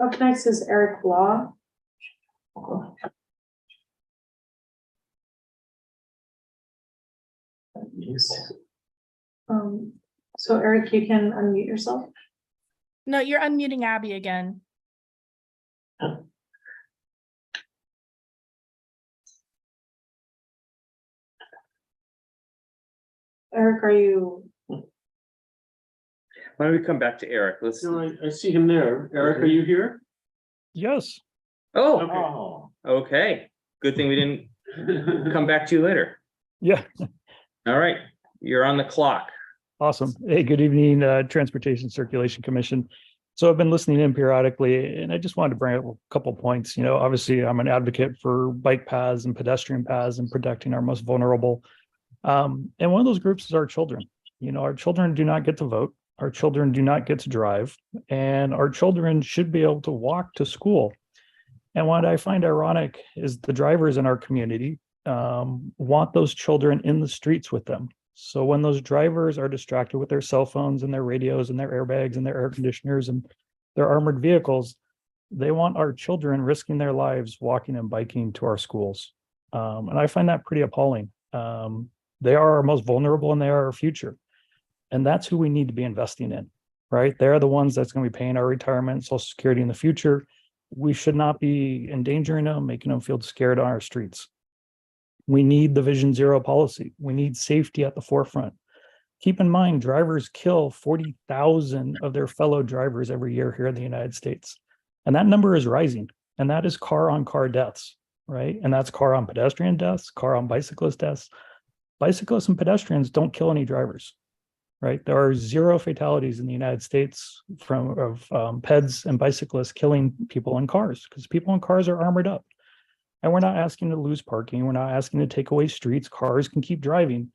Up next is Eric Law. So Eric, you can unmute yourself. No, you're unmuting Abby again. Eric, are you? Why don't we come back to Eric? Let's. No, I see him there. Eric, are you here? Yes. Oh, okay. Good thing we didn't come back to you later. Yeah. All right, you're on the clock. Awesome. Hey, good evening, Transportation Circulation Commission. So I've been listening in periodically, and I just wanted to bring up a couple points. You know, obviously, I'm an advocate for bike paths and pedestrian paths and protecting our most vulnerable. And one of those groups is our children. You know, our children do not get to vote. Our children do not get to drive, and our children should be able to walk to school. And what I find ironic is the drivers in our community want those children in the streets with them. So when those drivers are distracted with their cell phones and their radios and their airbags and their air conditioners and their armored vehicles, they want our children risking their lives walking and biking to our schools. And I find that pretty appalling. They are our most vulnerable and they are our future. And that's who we need to be investing in, right? They're the ones that's going to be paying our retirement, Social Security in the future. We should not be endangering them, making them feel scared on our streets. We need the Vision Zero policy. We need safety at the forefront. Keep in mind, drivers kill 40,000 of their fellow drivers every year here in the United States. And that number is rising. And that is car on car deaths, right? And that's car on pedestrian deaths, car on bicyclist deaths. Bicyclists and pedestrians don't kill any drivers, right? There are 0 fatalities in the United States from peds and bicyclists killing people in cars because people in cars are armored up. And we're not asking to lose parking. We're not asking to take away streets. Cars can keep driving.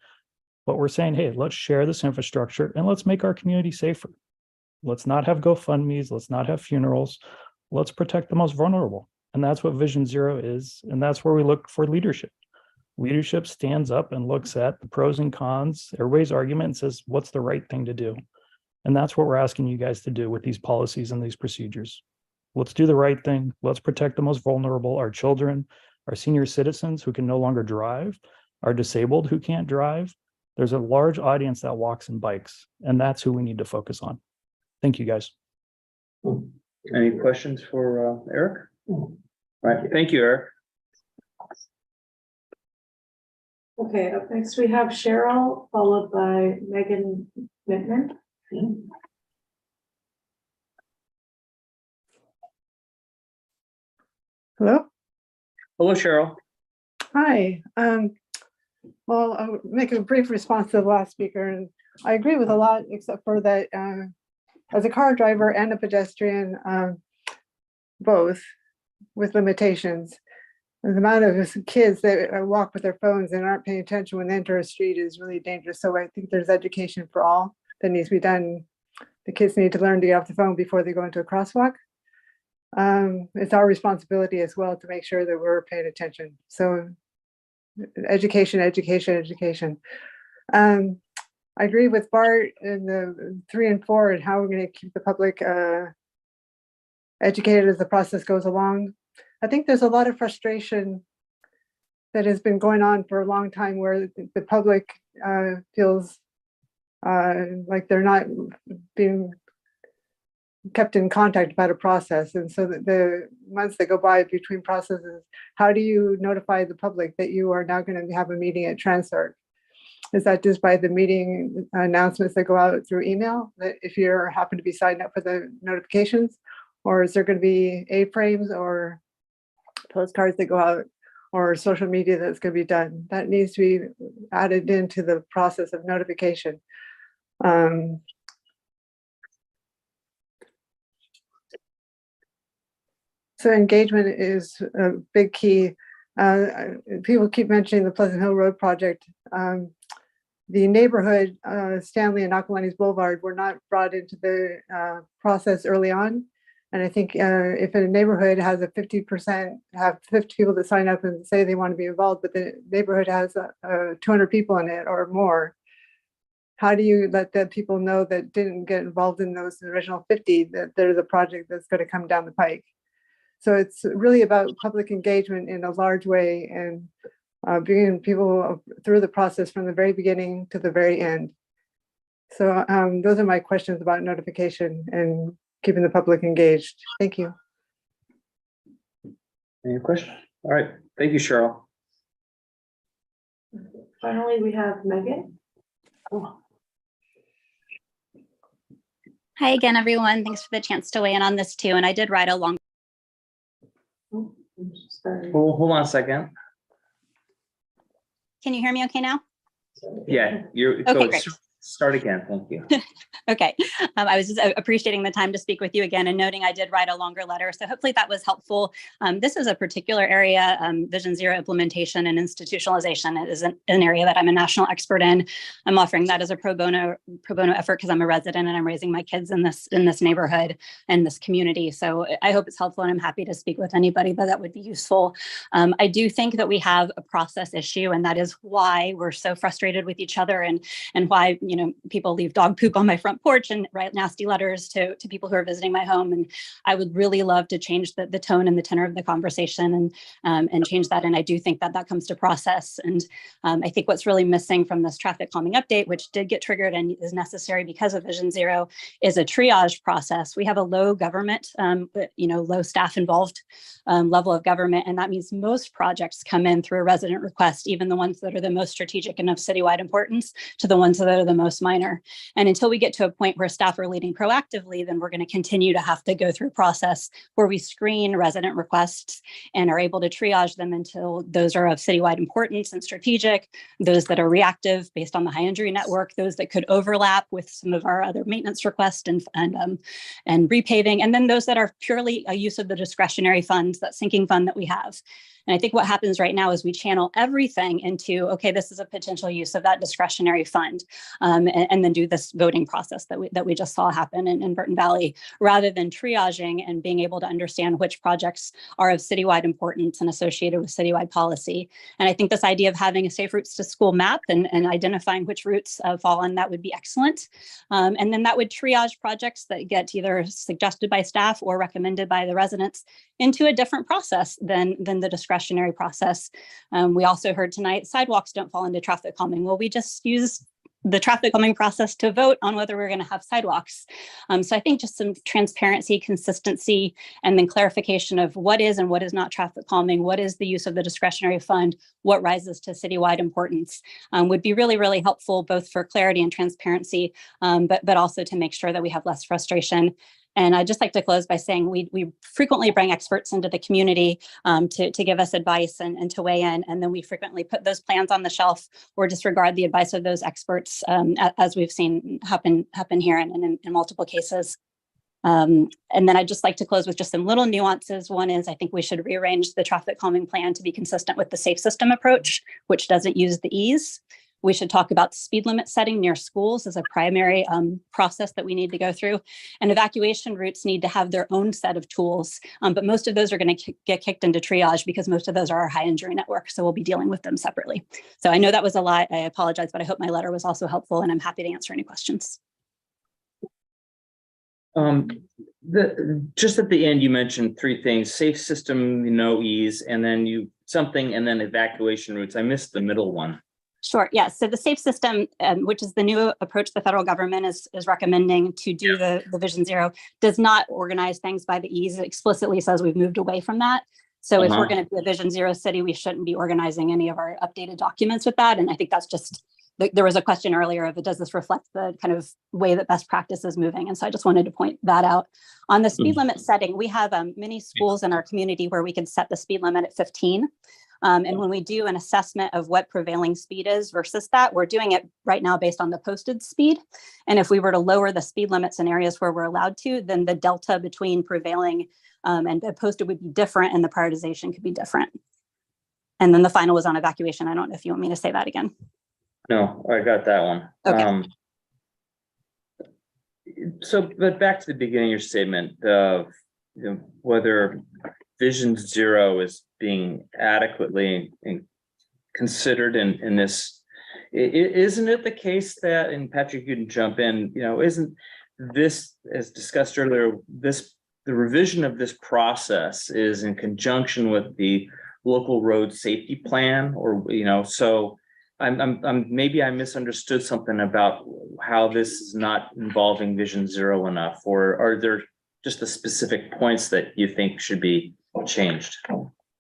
But we're saying, hey, let's share this infrastructure and let's make our community safer. Let's not have GoFundMe's. Let's not have funerals. Let's protect the most vulnerable. And that's what Vision Zero is. And that's where we look for leadership. Leadership stands up and looks at the pros and cons, everybody's argument, and says, what's the right thing to do? And that's what we're asking you guys to do with these policies and these procedures. Let's do the right thing. Let's protect the most vulnerable, our children, our senior citizens who can no longer drive, our disabled who can't drive. There's a large audience that walks and bikes, and that's who we need to focus on. Thank you, guys. Any questions for Eric? All right, thank you, Eric. Okay, up next we have Cheryl, followed by Megan Mittman. Hello? Hello, Cheryl. Hi. Well, I'll make a brief response to the last speaker, and I agree with a lot, except for that as a car driver and a pedestrian, both with limitations, the amount of kids that walk with their phones and aren't paying attention when they enter a street is really dangerous. So I think there's education for all that needs to be done. The kids need to learn to get off the phone before they go into a crosswalk. It's our responsibility as well to make sure that we're paying attention. So education, education, education. I agree with Bart in the 3 and 4 and how we're going to keep the public educated as the process goes along. I think there's a lot of frustration that has been going on for a long time where the public feels like they're not being kept in contact about a process. And so the months that go by between processes, how do you notify the public that you are now going to have a meeting at Transart? Is that just by the meeting announcements that go out through email, that if you happen to be signed up for the notifications? Or is there going to be A-frames or postcards that go out, or social media that's going to be done? That needs to be added into the process of notification. So engagement is a big key. People keep mentioning the Pleasant Hill Road project. The neighborhood, Stanley and Acalanes Boulevard, were not brought into the process early on. And I think if a neighborhood has a 50%, have 50 people that sign up and say they want to be involved, but the neighborhood has 200 people in it or more, how do you let the people know that didn't get involved in those original 50 that there's a project that's going to come down the pike? So it's really about public engagement in a large way and bringing people through the process from the very beginning to the very end. So those are my questions about notification and keeping the public engaged. Thank you. Any questions? All right, thank you, Cheryl. Finally, we have Megan. Hi again, everyone. Thanks for the chance to weigh in on this too. And I did write a long. Hold on a second. Can you hear me okay now? Yeah, you're Okay, great. Start again. Thank you. Okay. I was just appreciating the time to speak with you again and noting I did write a longer letter. So hopefully that was helpful. This is a particular area, Vision Zero implementation and institutionalization is an area that I'm a national expert in. I'm offering that as a pro bono effort because I'm a resident and I'm raising my kids in this neighborhood and this community. So I hope it's helpful and I'm happy to speak with anybody that would be useful. I do think that we have a process issue, and that is why we're so frustrated with each other and why, you know, people leave dog poop on my front porch and write nasty letters to people who are visiting my home. And I would really love to change the tone and the tenor of the conversation and change that. And I do think that comes to process. And I think what's really missing from this traffic calming update, which did get triggered and is necessary because of Vision Zero, is a triage process. We have a low government, low staff involved level of government. And that means most projects come in through a resident request, even the ones that are the most strategic and of citywide importance to the ones that are the most minor. And until we get to a point where staff are leading proactively, then we're going to continue to have to go through a process where we screen resident requests and are able to triage them until those are of citywide importance and strategic, those that are reactive based on the high injury network, those that could overlap with some of our other maintenance requests and repaving, and then those that are purely a use of the discretionary funds, that sinking fund that we have. And I think what happens right now is we channel everything into, okay, this is a potential use of that discretionary fund, and then do this voting process that we just saw happen in Burton Valley, rather than triaging and being able to understand which projects are of citywide importance and associated with citywide policy. And I think this idea of having a safe routes to school map and identifying which routes fall on that would be excellent. And then that would triage projects that get either suggested by staff or recommended by the residents into a different process than the discretionary process. We also heard tonight, sidewalks don't fall into traffic calming. Well, we just use the traffic calming process to vote on whether we're going to have sidewalks. So I think just some transparency, consistency, and then clarification of what is and what is not traffic calming, what is the use of the discretionary fund, what rises to citywide importance, would be really, really helpful, both for clarity and transparency, but also to make sure that we have less frustration. And I'd just like to close by saying we frequently bring experts into the community to give us advice and to weigh in. And then we frequently put those plans on the shelf or disregard the advice of those experts, as we've seen happen here in multiple cases. And then I'd just like to close with just some little nuances. One is I think we should rearrange the traffic calming plan to be consistent with the safe system approach, which doesn't use the E's. We should talk about speed limit setting near schools as a primary process that we need to go through. And evacuation routes need to have their own set of tools, but most of those are going to get kicked into triage because most of those are our high injury network. So we'll be dealing with them separately. So I know that was a lot. I apologize, but I hope my letter was also helpful, and I'm happy to answer any questions. Just at the end, you mentioned three things: safe system, no ease, and then and then evacuation routes. I missed the middle one. Sure. Yeah. So the safe system, which is the new approach the federal government is recommending to do the Vision Zero, does not organize things by the E's. It explicitly says we've moved away from that. So if we're going to be a Vision Zero city, we shouldn't be organizing any of our updated documents with that. And I think that's just, there was a question earlier of, does this reflect the kind of way that best practice is moving? And so I just wanted to point that out. On the speed limit setting, we have many schools in our community where we can set the speed limit at 15. And when we do an assessment of what prevailing speed is versus that, we're doing it right now based on the posted speed. And if we were to lower the speed limits in areas where we're allowed to, then the delta between prevailing and posted would be different, and the prioritization could be different. And then the final was on evacuation. I don't know if you want me to say that again. No, I got that one. Okay. But back to the beginning of your statement of whether Vision Zero is being adequately considered in this. Isn't it the case that, and Patrick, you can jump in, isn't this, as discussed earlier, the revision of this process is in conjunction with the local road safety plan, or, so maybe I misunderstood something about how this is not involving Vision Zero enough, or are there just the specific points that you think should be changed?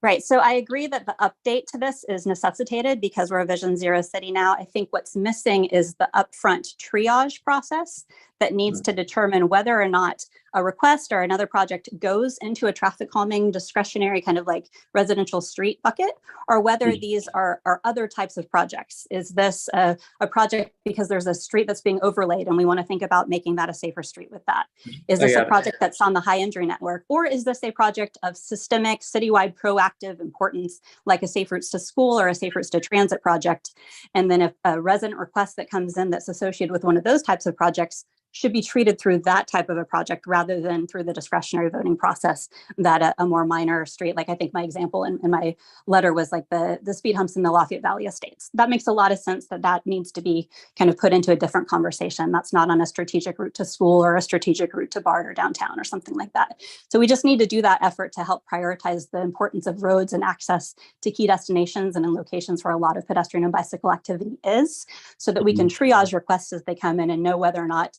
Right. So I agree that the update to this is necessitated because we're a Vision Zero city now. I think what's missing is the upfront triage process that needs to determine whether or not a request or another project goes into a traffic calming discretionary kind of like residential street bucket, or whether these are other types of projects. Is this a project because there's a street that's being overlaid and we want to think about making that a safer street with that? Is this a project that's on the high injury network, or is this a project of systemic citywide proactive importance, like a safe routes to school or a safe routes to transit project? And then if a resident request that comes in that's associated with one of those types of projects should be treated through that type of a project rather than through the discretionary voting process that a more minor street, like I think my example in my letter was like the speed humps in the Lafayette Valley Estates. That makes a lot of sense that needs to be kind of put into a different conversation. That's not on a strategic route to school or a strategic route to BART or downtown or something like that. So we just need to do that effort to help prioritize the importance of roads and access to key destinations and in locations where a lot of pedestrian and bicycle activity is, so that we can triage requests as they come in and know whether or not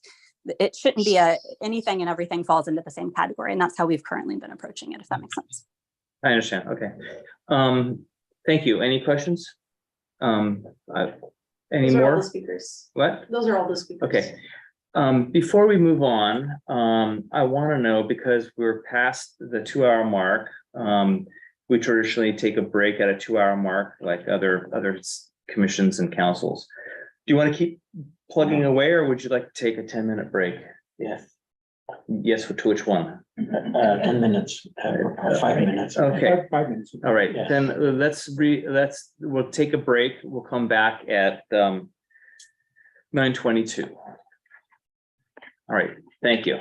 it shouldn't be anything and everything falls into the same category. And that's how we've currently been approaching it, if that makes sense. I understand. Okay. Thank you. Any questions? Any Those are all more? the speakers. What? Those are all the speakers. Okay. Before we move on, I want to know, because we're past the 2-hour mark, we traditionally take a break at a 2-hour mark, like other commissions and councils. Do you want to keep plugging away, or would you like to take a 10-minute break? Yes. Yes, to which one? 10 minutes, 5 minutes. Okay. 5 minutes. All right, Yeah. then we'll take a break. We'll come back at 9:22. All right, thank you.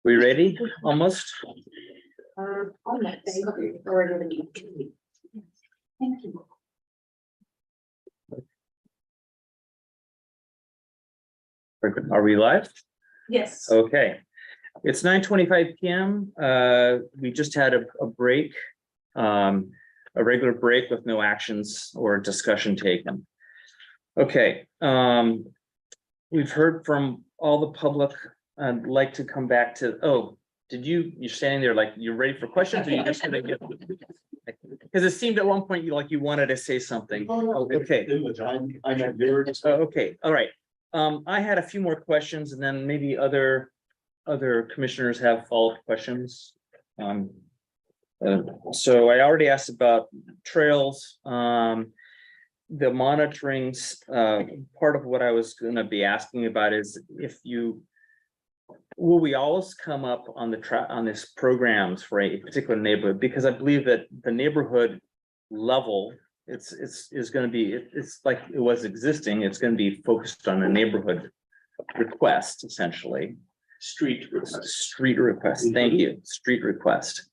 We ready? Almost? Thank you. Are we live? Yes. Okay. It's 9:25 PM. We just had a break. A regular break with no actions or discussion taken. Okay, we've heard from all the public. I'd like to come back to, you're standing there like you're ready for questions, or you just gonna get? Because it seemed at one point you wanted to say something. Okay. Okay, all right. I had a few more questions and then maybe other commissioners have follow-up questions. So I already asked about trails, the monitoring, part of what I was gonna be asking about is will we always come up on this programs for a particular neighborhood? Because I believe that the neighborhood level, is gonna be, it's like it was existing, it's gonna be focused on a neighborhood request, essentially. Street request, thank you, street request.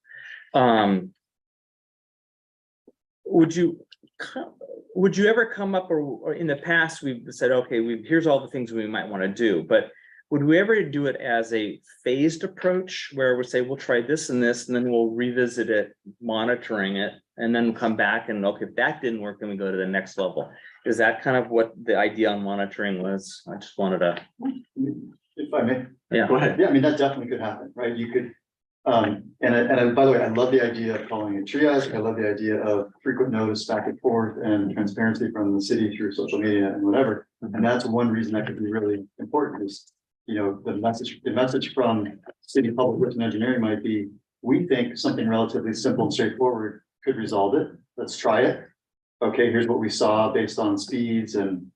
Would you ever come up, or in the past, we've said, okay, here's all the things we might want to do, but would we ever do it as a phased approach where we say, we'll try this and this, and then we'll revisit it, monitoring it, and then come back and, okay, if that didn't work, then we go to the next level? Is that kind of what the idea on monitoring was? I just wanted to. If I may. Yeah. Go ahead. Yeah, I mean, that definitely could happen, right? You could, and by the way, I love the idea of calling it triage. I love the idea of frequent notice back and forth and transparency from the city through social media and whatever. And that's one reason that could be really important is, the message from city public works and engineering might be, we think something relatively simple and straightforward could resolve it. Let's try it. Okay, here's what we saw based on speeds and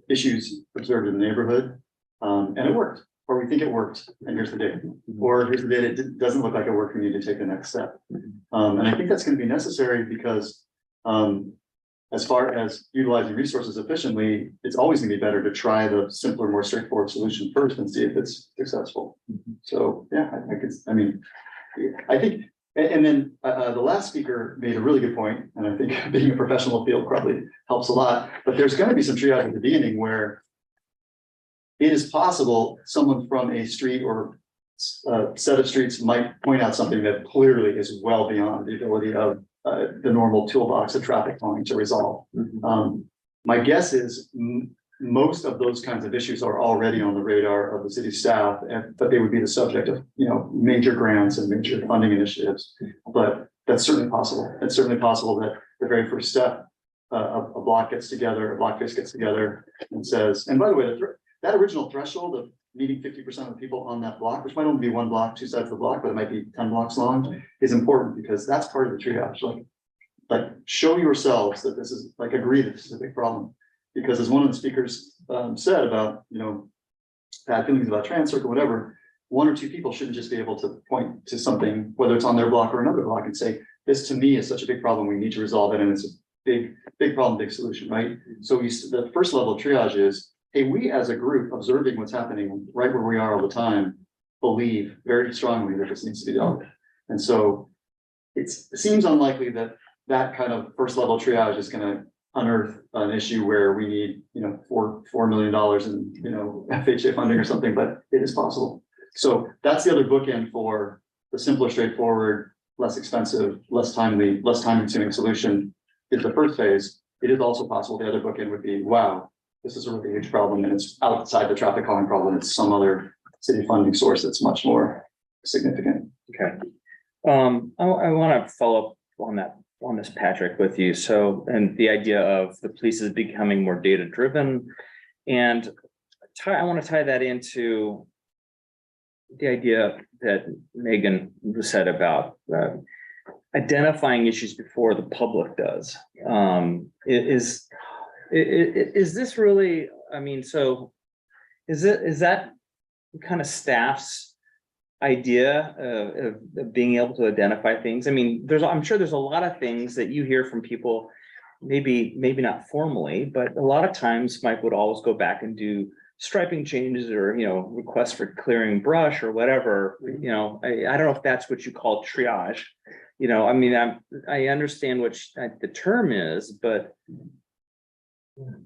issues observed in the neighborhood. And it worked, or we think it worked, and here's the data. Or here's the data, it doesn't look like it worked, we need to take the next step. And I think that's going to be necessary because as far as utilizing resources efficiently, it's always going to be better to try the simpler, more straightforward solution first and see if it's successful. So yeah, I think, and then the last speaker made a really good point, and I think being a professional field probably helps a lot, but there's going to be some triage at the beginning where it is possible someone from a street or set of streets might point out something that clearly is well beyond the ability of the normal toolbox of traffic calming to resolve. My guess is most of those kinds of issues are already on the radar of the city staff, but they would be the subject of major grants and major funding initiatives. But that's certainly possible. It's certainly possible that the very first step, a block face gets together and says, and by the way, that original threshold of meeting 50% of the people on that block, which might only be one block, two sides of the block, but it might be 10 blocks long, is important because that's part of the triage. Like show yourselves that this is agree that this is a big problem. Because as one of the speakers said about, bad feelings about Trans-Circle, whatever, one or two people shouldn't just be able to point to something, whether it's on their block or another block, and say, this to me is such a big problem, we need to resolve it, and it's a big problem, big solution, right? So the first level of triage is, hey, we as a group observing what's happening right where we are all the time, believe very strongly that this needs to be dealt with. And so it seems unlikely that that kind of first level triage is going to unearth an issue where we need, $4 million in, FHA funding or something, but it is possible. So that's the other bookend for the simpler, straightforward, less expensive, less timely, less time consuming solution is the first phase. It is also possible the other bookend would be, wow, this is a really huge problem and it's outside the traffic calming problem. It's some other city funding source that's much more significant. Okay. I want to follow up on this, Patrick, with you. So, and the idea of the police is becoming more data driven, and I want to tie that into the idea that Megan said about identifying issues before the public does. Is this really? I mean, so is that kind of staff's idea of being able to identify things? I mean, I'm sure there's a lot of things that you hear from people, maybe not formally, but a lot of times Mike would always go back and do striping changes or, requests for clearing brush or whatever, I don't know if that's what you call triage. I understand what the term is, but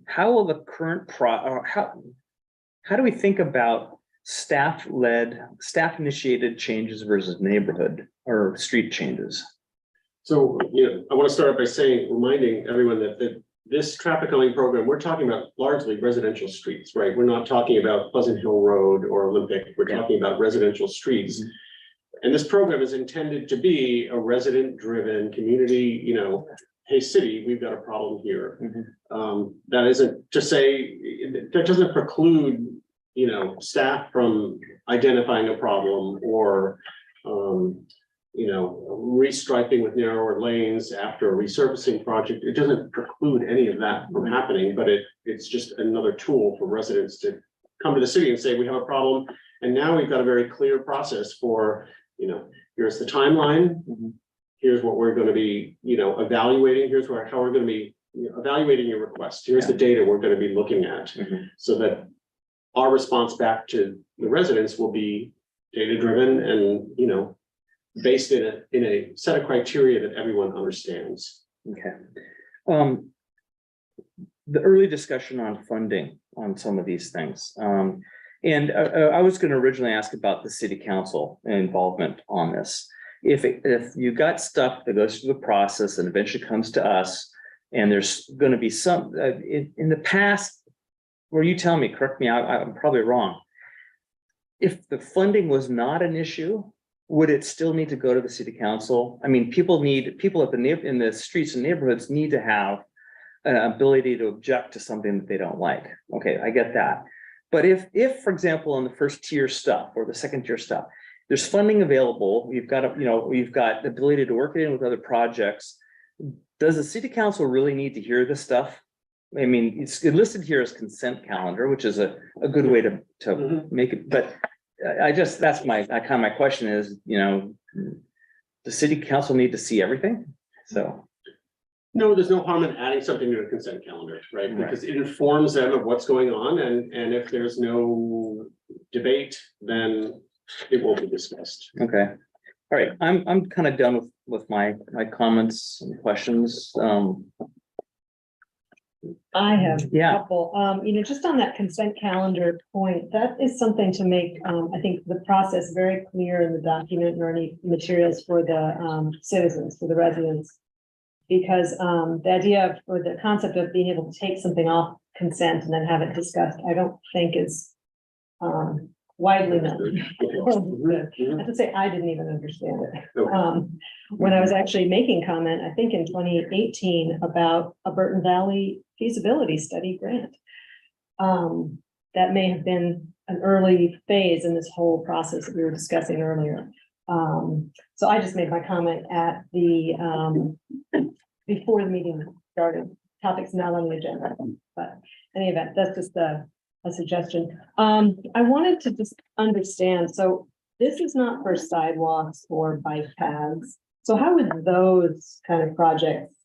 how will the current how do we think about staff-led, staff-initiated changes versus neighborhood or street changes? So, I want to start by reminding everyone that this traffic calming program, we're talking about largely residential streets, right? We're not talking about Pleasant Hill Road or Olympic. We're talking about residential streets. And this program is intended to be a resident-driven community, hey, city, we've got a problem here. That isn't to say, that doesn't preclude, staff from identifying a problem or, restriping with narrower lanes after a resurfacing project. It doesn't preclude any of that from happening, but it's just another tool for residents to come to the city and say, we have a problem. And now we've got a very clear process for, here's the timeline. Here's what we're going to be, evaluating. Here's how we're going to be evaluating your request. Here's the data we're going to be looking at, so that our response back to the residents will be data driven and, based in a set of criteria that everyone understands. Okay. The early discussion on funding on some of these things. And I was going to originally ask about the city council involvement on this. If you got stuff that goes through the process and eventually comes to us, and there's going to be some in the past, where you tell me, correct me, I'm probably wrong. If the funding was not an issue, would it still need to go to the city council? I mean, people in the streets and neighborhoods need to have an ability to object to something that they don't like. Okay, I get that. But if, for example, on the first tier stuff or the second tier stuff, there's funding available, you've got the ability to work it in with other projects. Does the city council really need to hear this stuff? I mean, it's listed here as consent calendar, which is a good way to make it, but that's my question is, the city council need to see everything? So. No, there's no harm in adding something to the consent calendar, right? Because it informs them of what's going on, and if there's no debate, then it will be discussed. Okay. All right. I'm kind of done with my comments and questions. I have a Yeah. couple, just on that consent calendar point, that is something to make, I think the process very clear in the document or any materials for the citizens, for the residents. Because the idea or the concept of being able to take something off consent and then have it discussed, I don't think is widely known. I have to say, I didn't even understand it. When I was actually making comment, I think in 2018 about a Burton Valley feasibility study grant. That may have been an early phase in this whole process that we were discussing earlier. So I just made my comment at the before the meeting started. Topics not on the agenda, but in any event, that's just a suggestion. I wanted to just understand, so this is not for sidewalks or bike paths. So how would those kind of projects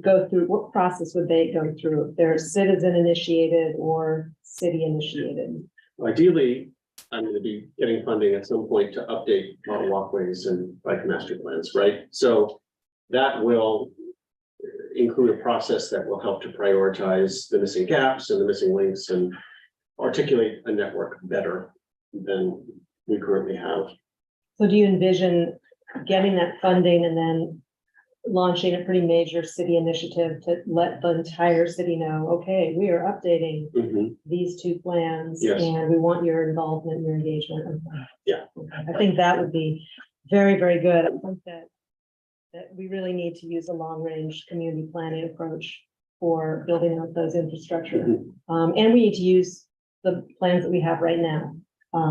go through? What process would they go through? If they're citizen initiated or city initiated? Ideally, I'm going to be getting funding at some point to update model walkways and bike master plans, right? So that will include a process that will help to prioritize the missing gaps and the missing links and articulate a network better than we currently have. So do you envision getting that funding and then launching a pretty major city initiative to let the entire city know, okay, we are updating these two plans, Yes. and we want your involvement, your engagement? Yeah. I think that would be very, very good. I think that we really need to use a long-range community planning approach for building out those infrastructure. And we need to use the plans that we have right now.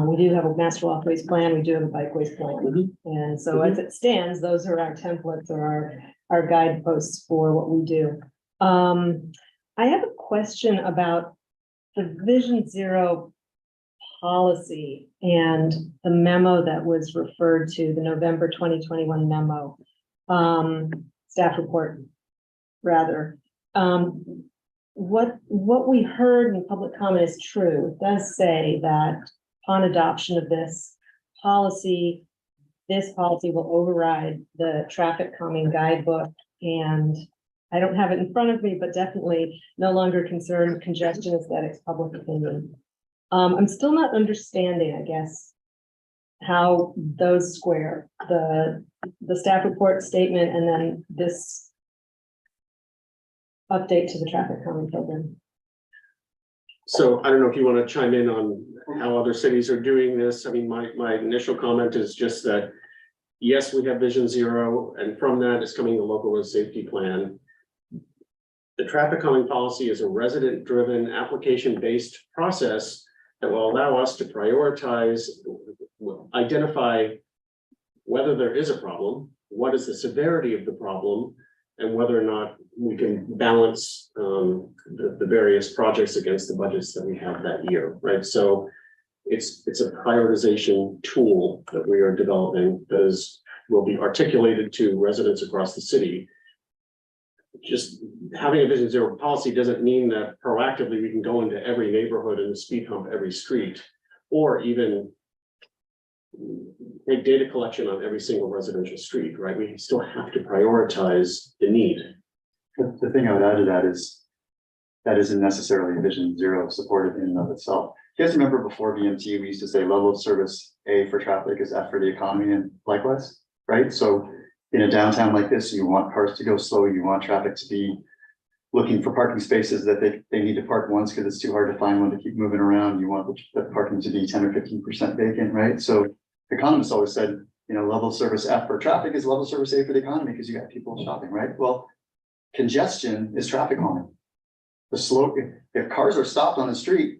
We do have a master walkways plan, we do have a bikeways plan. And so as it stands, those are our templates or our guideposts for what we do. I have a question about the Vision Zero policy and the memo that was referred to, the November 2021 memo, staff report, rather. what we heard in public comment is true. It does say that upon adoption of this policy will override the traffic calming guidebook. And I don't have it in front of me, but definitely no longer concern congestion aesthetics, public opinion. I'm still not understanding, I guess, how those square, the staff report statement and then this update to the traffic calming program. So I don't know if you want to chime in on how other cities are doing this. I mean, my initial comment is just that, yes, we have Vision Zero, and from that is coming the local road safety plan. The traffic calming policy is a resident-driven, application-based process that will allow us to prioritize, identify whether there is a problem, what is the severity of the problem, and whether or not we can balance the various projects against the budgets that we have that year, right? So it's a prioritization tool that we are developing that will be articulated to residents across the city. Just having a Vision Zero policy doesn't mean that proactively we can go into every neighborhood and speed hump every street, or even make data collection on every single residential street, right? We still have to prioritize the need. The thing I would add to that is that isn't necessarily Vision Zero supported in and of itself. You guys remember before VMT, we used to say level of service A for traffic is F for the economy, and likewise, right? So in a downtown like this, you want cars to go slow, you want traffic to be looking for parking spaces that they need to park once because it's too hard to find one to keep moving around. You want the parking to be 10 or 15% vacant, right? So economists always said, you know, level of service F for traffic is level of service A for the economy because you got people shopping, right? Well, congestion is traffic calming. The slow, if cars are stopped on the street,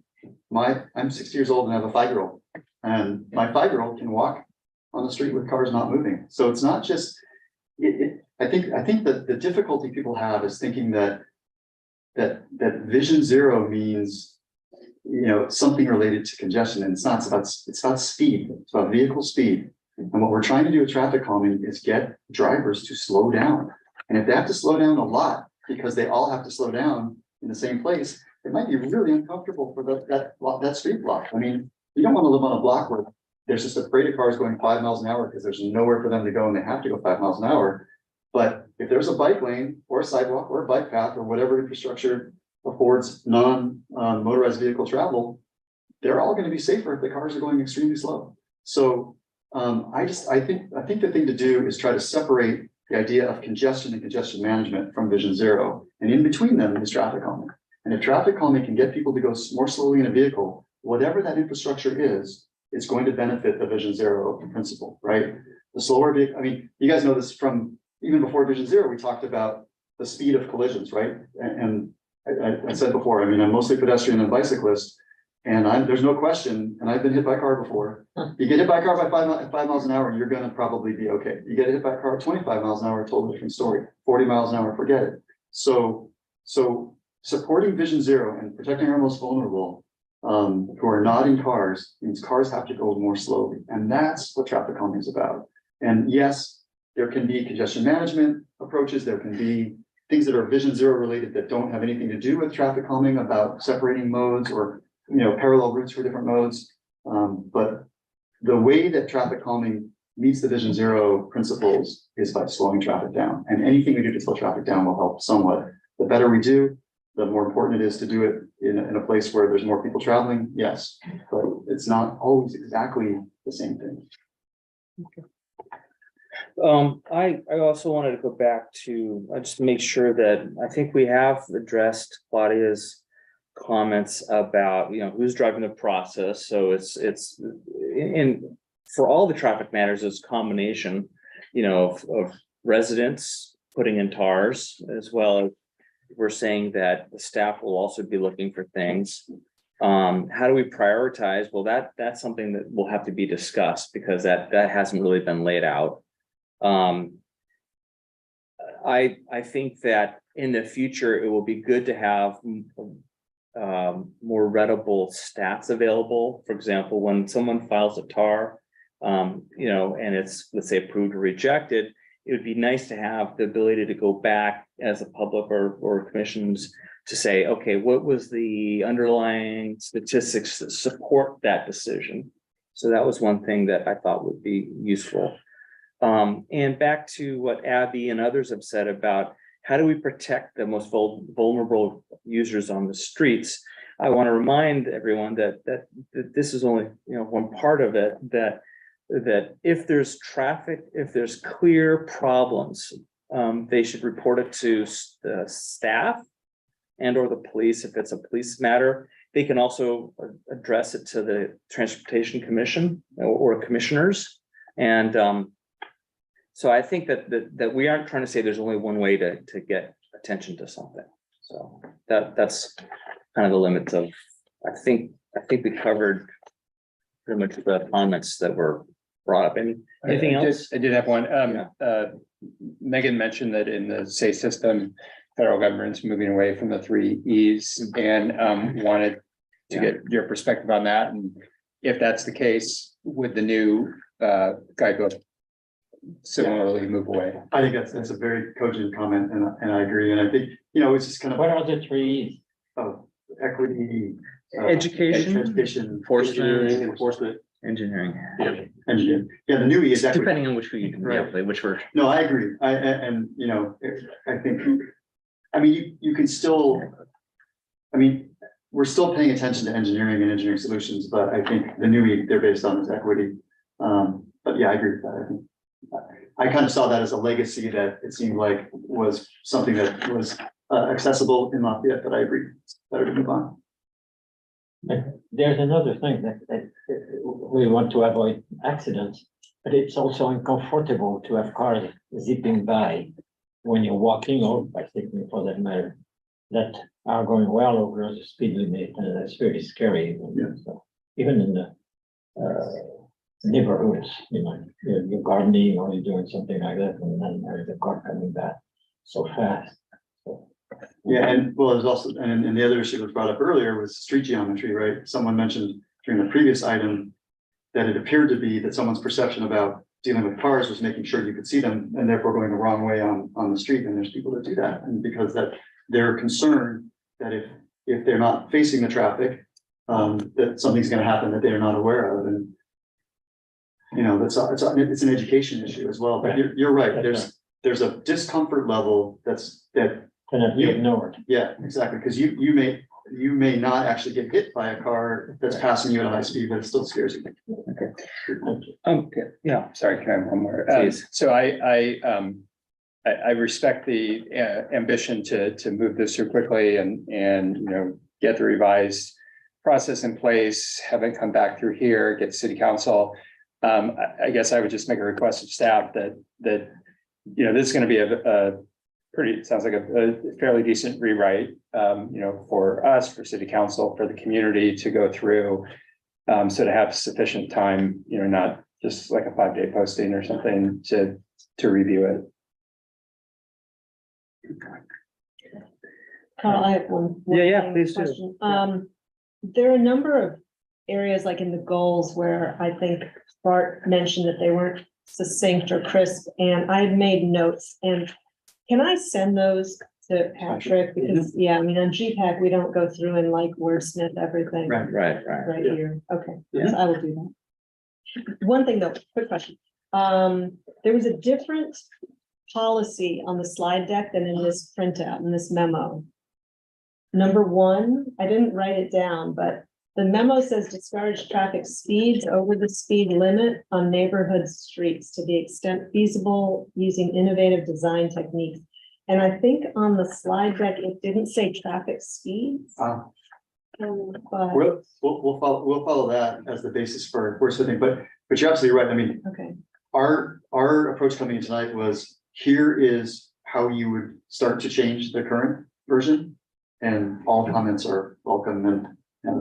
I'm 60 years old and I have a 5-year-old, and my 5-year-old can walk on the street with cars not moving. So it's not just, I think that the difficulty people have is thinking that Vision Zero means, you know, something related to congestion, and it's not. It's about speed. It's about vehicle speed. And what we're trying to do with traffic calming is get drivers to slow down. And if they have to slow down a lot because they all have to slow down in the same place, it might be really uncomfortable for that street block. I mean, you don't want to live on a block where there's just a parade of cars going 5 miles an hour because there's nowhere for them to go and they have to go 5 miles an hour. But if there's a bike lane or a sidewalk or a bike path or whatever infrastructure affords non-motorized vehicle travel, they're all going to be safer if the cars are going extremely slow. So I think the thing to do is try to separate the idea of congestion and congestion management from Vision Zero, and in between them is traffic calming. And if traffic calming can get people to go more slowly in a vehicle, whatever that infrastructure is, it's going to benefit the Vision Zero principle, right? The slower vehicle, I mean, you guys know this from even before Vision Zero, we talked about the speed of collisions, right? And I said before, I mean, I'm mostly pedestrian and bicyclist, and there's no question, and I've been hit by a car before. You get hit by a car by 5 miles an hour, you're gonna probably be okay. You get hit by a car at 25 miles an hour, totally different story. 40 miles an hour, forget it. So supporting Vision Zero and protecting our most vulnerable who are not in cars means cars have to go more slowly. And that's what traffic calming is about. And yes, there can be congestion management approaches. There can be things that are Vision Zero related that don't have anything to do with traffic calming, about separating modes or, you know, parallel routes for different modes. But the way that traffic calming meets the Vision Zero principles is by slowing traffic down. And anything we do to slow traffic down will help somewhat. The better we do, the more important it is to do it in a place where there's more people traveling. Yes, but it's not always exactly the same thing. Okay. I also wanted to go back to just make sure that I think we have addressed Claudia's comments about, you know, who's driving the process. So it's in for all the traffic matters, it's a combination, you know, of residents putting in TARs, as well as we're saying that the staff will also be looking for things. How do we prioritize? Well, that's something that will have to be discussed because that hasn't really been laid out. I think that in the future, it will be good to have more readable stats available. For example, when someone files a TAR, you know, and it's, let's say, approved or rejected, it would be nice to have the ability to go back as a public or commissions to say, okay, what was the underlying statistics that support that decision? So that was one thing that I thought would be useful. And back to what Abby and others have said about how do we protect the most vulnerable users on the streets? I want to remind everyone that this is only, one part of it, that if there's traffic, if there's clear problems, they should report it to the staff and or the police if it's a police matter. They can also address it to the Transportation Commission or commissioners. And so I think that we aren't trying to say there's only one way to get attention to something. So that's kind of the limits of, I think we covered pretty much the comments that were brought up. Anything else? I did have one. Megan mentioned that in the SAFE system, federal government's moving away from the 3 E's and wanted to get your perspective on that. And if that's the case, would the new guidebook similarly move away? I think that's a very cogent comment, and I agree. And I think, it's just kind of What are the 3 of equity, Education, transportation, Engineering, enforcement. engineering, engineering. Yeah, the new E is equity. depending on which we, which we're. No, I agree. I think, you can still, we're still paying attention to engineering and engineering solutions, but I think the new E they're based on is equity. But yeah, I agree with that. I think I kind of saw that as a legacy that it seemed like was something that was accessible in Lafayette, but I agree. Better to move on. There's another thing that we want to avoid accidents, but it's also uncomfortable to have cars zipping by when you're walking or bicycling for that matter, that are going well over the speed limit, and that's very scary. So even in the neighborhoods, you're gardening or you're doing something like that, and then there's a car coming back so fast. Yeah, and well, there's also, and the other issue that was brought up earlier was street geometry, right? Someone mentioned during the previous item that it appeared to be that someone's perception about dealing with cars was making sure you could see them and therefore going the wrong way on the street. And there's people that do that. And because that they're concerned that if they're not facing the traffic, that something's going to happen that they're not aware of. And, it's an education issue as well. But you're right. There's a discomfort level that cannot be ignored. Yeah, exactly. Because you may not actually get hit by a car that's passing you at a high speed, but it still scares you. Okay, yeah. Sorry, can I have one more? Please. So I respect the ambition to move this through quickly and get the revised process in place, have it come back through here, get city council. I guess I would just make a request of staff that this is going to be a pretty, it sounds like a fairly decent rewrite, for us, for city council, for the community to go through. So to have sufficient time, not just like a 5-day posting or something to review it. Carl, I have one. Yeah, please do. Question. There are a number of areas like in the goals where I think Bart mentioned that they weren't succinct or crisp, and I've made notes. And can I send those to Patrick? Because on GPAC, we don't go through and like wordsmith everything. Right. Right here. Okay, Yeah. so I will do that. One thing though, quick question. There was a different policy on the slide deck than in this printout, in this memo. Number 1, I didn't write it down, but the memo says discourage traffic speeds over the speed limit on neighborhood streets to the extent feasible using innovative design techniques. And I think on the slide deck, it didn't say traffic speeds. But We'll follow that as the basis for something, but you're absolutely right. okay, Our approach coming in tonight was, here is how you would start to change the current version, and all comments are welcome and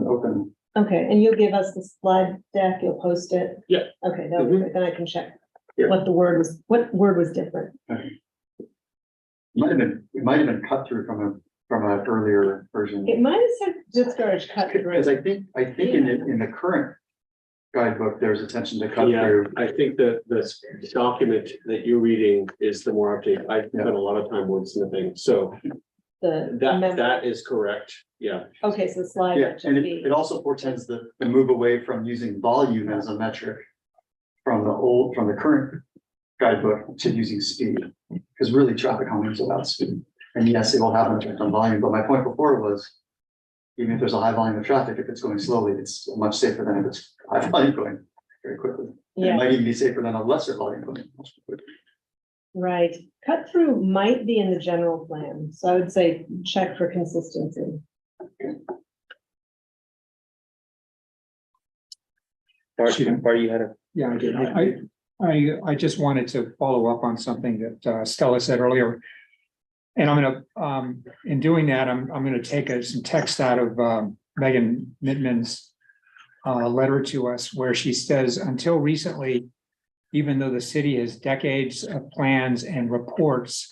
open. okay, and you'll give us the slide deck, you'll post it? Yeah. Okay, that would be great. Then I can check Yeah. what word was different. It might have been cut through from an earlier version. It might have said discourage cut through. Because I think in the current guidebook, there's attention to cut Yeah, through. I think that this document that you're reading is the more updated. I spent a lot of time wordsmithing, so the That amendment? is correct, yeah. Okay, so the slide. Yeah, that should and it, be- it also portends the move away from using volume as a metric from the current guidebook to using speed, because really traffic calming is about speed. And yes, it will have an effect on volume, but my point before was, even if there's a high volume of traffic, if it's going slowly, it's much safer than if it's high volume going very quickly. And it Yeah. might even be safer than a lesser volume going much quickly. Right, cut through might be in the general plan, so I would say check for consistency. Bart, you had a. Yeah, I did. I just wanted to follow up on something that Stella said earlier. And I'm gonna, in doing that, I'm gonna take some text out of Megan Mittman's letter to us, where she says, until recently, even though the city has decades of plans and reports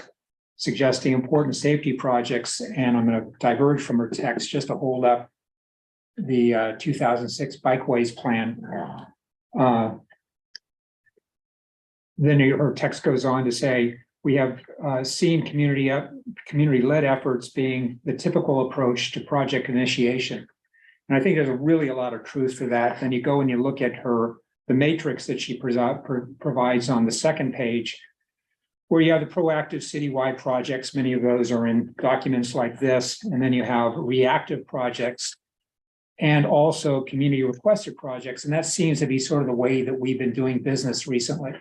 suggesting important safety projects, and I'm gonna diverge from her text just to hold up the 2006 Bikeways Plan. Then her text goes on to say, we have seen community-led efforts being the typical approach to project initiation. And I think there's really a lot of truth to that. Then you go and you look at the matrix that she provides on the second page, where you have the proactive citywide projects. Many of those are in documents like this. And then you have reactive projects and also community requested projects. And that seems to be sort of the way that we've been doing business recently.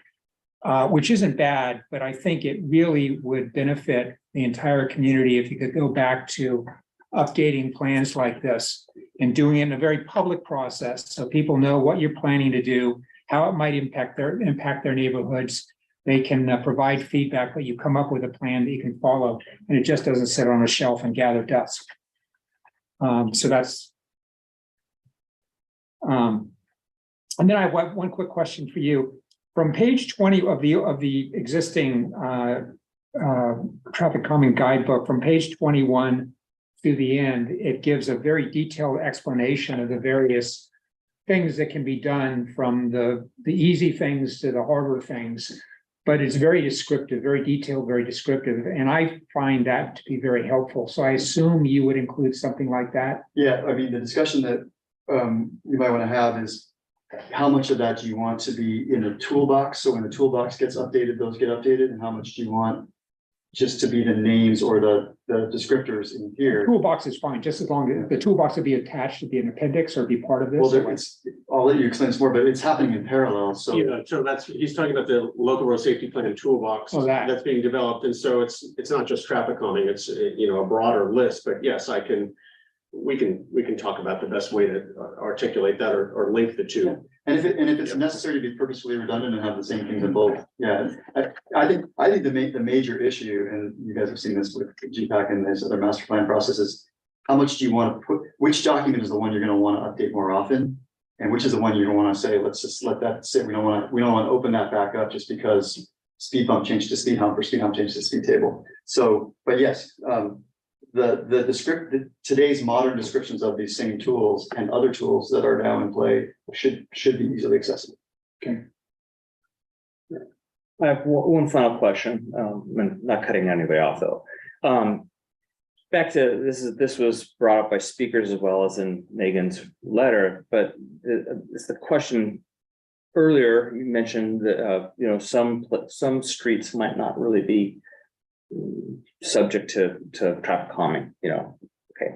Which isn't bad, but I think it really would benefit the entire community if you could go back to updating plans like this and doing it in a very public process, so people know what you're planning to do, how it might impact their neighborhoods. They can provide feedback, but you come up with a plan that you can follow, and it just doesn't sit on a shelf and gather dust. So that's. And then I have one quick question for you. From page 20 of the existing traffic calming guidebook, from page 21 to the end, it gives a very detailed explanation of the various things that can be done, from the easy things to the harder things. But it's very descriptive, very detailed, very descriptive, and I find that to be very helpful. So I assume you would include something like that. Yeah, I mean, the discussion that you might want to have is, how much of that do you want to be in a toolbox? So when the toolbox gets updated, those get updated, and how much do you want just to be the names or the descriptors in here? Toolbox is fine, just as long as the toolbox would be attached to be an appendix or be part of this. Well, I'll let you explain this more, but it's happening in parallel, so. Yeah, so he's talking about the local road safety plan toolbox Oh, that's being developed, and so it's not just traffic calming, it's, a broader list, but yes, we can talk about the best way to articulate that or link the two. And if it's necessary to be purposefully redundant and have the same things in both, yeah, I think the major issue, and you guys have seen this with GPAC and this other master plan processes, how much do you want to put, which document is the one you're going to want to update more often? And which is the one you don't want to say, let's just let that sit. We don't want to open that back up just because speed bump changed to speed hump or speed hump changed to speed table. So, but yes, today's modern descriptions of these same tools and other tools that are now in play should be easily accessible. Okay. I have one final question. I'm not cutting anybody off though. Back to this was brought up by speakers as well as in Megan's letter, but it's the question earlier. You mentioned that some streets might not really be subject to traffic calming. Okay.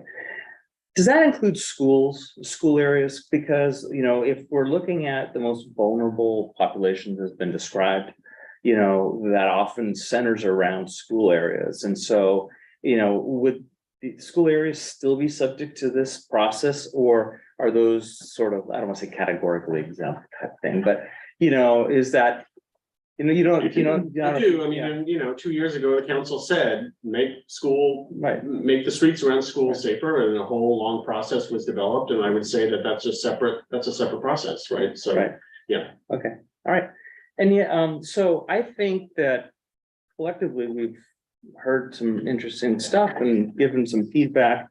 Does that include school areas? Because if we're looking at the most vulnerable populations has been described, that often centers around school areas, and so. Would the school areas still be subject to this process, or are those sort of, I don't want to say categorically exempt type thing, but is that, you don't. I do. I mean, 2 years ago, the council said, make the streets around school safer, and a whole long process was developed. And I would say that's a separate process, right? So, right. Yeah. Okay. All right. And yeah, so I think that collectively we've heard some interesting stuff and given some feedback.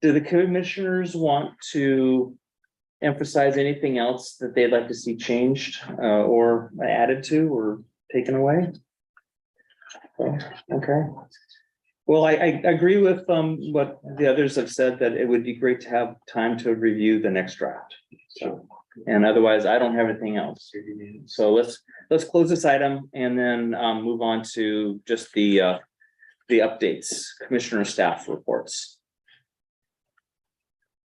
Do the commissioners want to emphasize anything else that they'd like to see changed or added to or taken away? Okay. Well, I agree with what the others have said, that it would be great to have time to review the next draft. So, and otherwise, I don't have anything else. So let's close this item and then move on to just the updates, commissioner staff reports.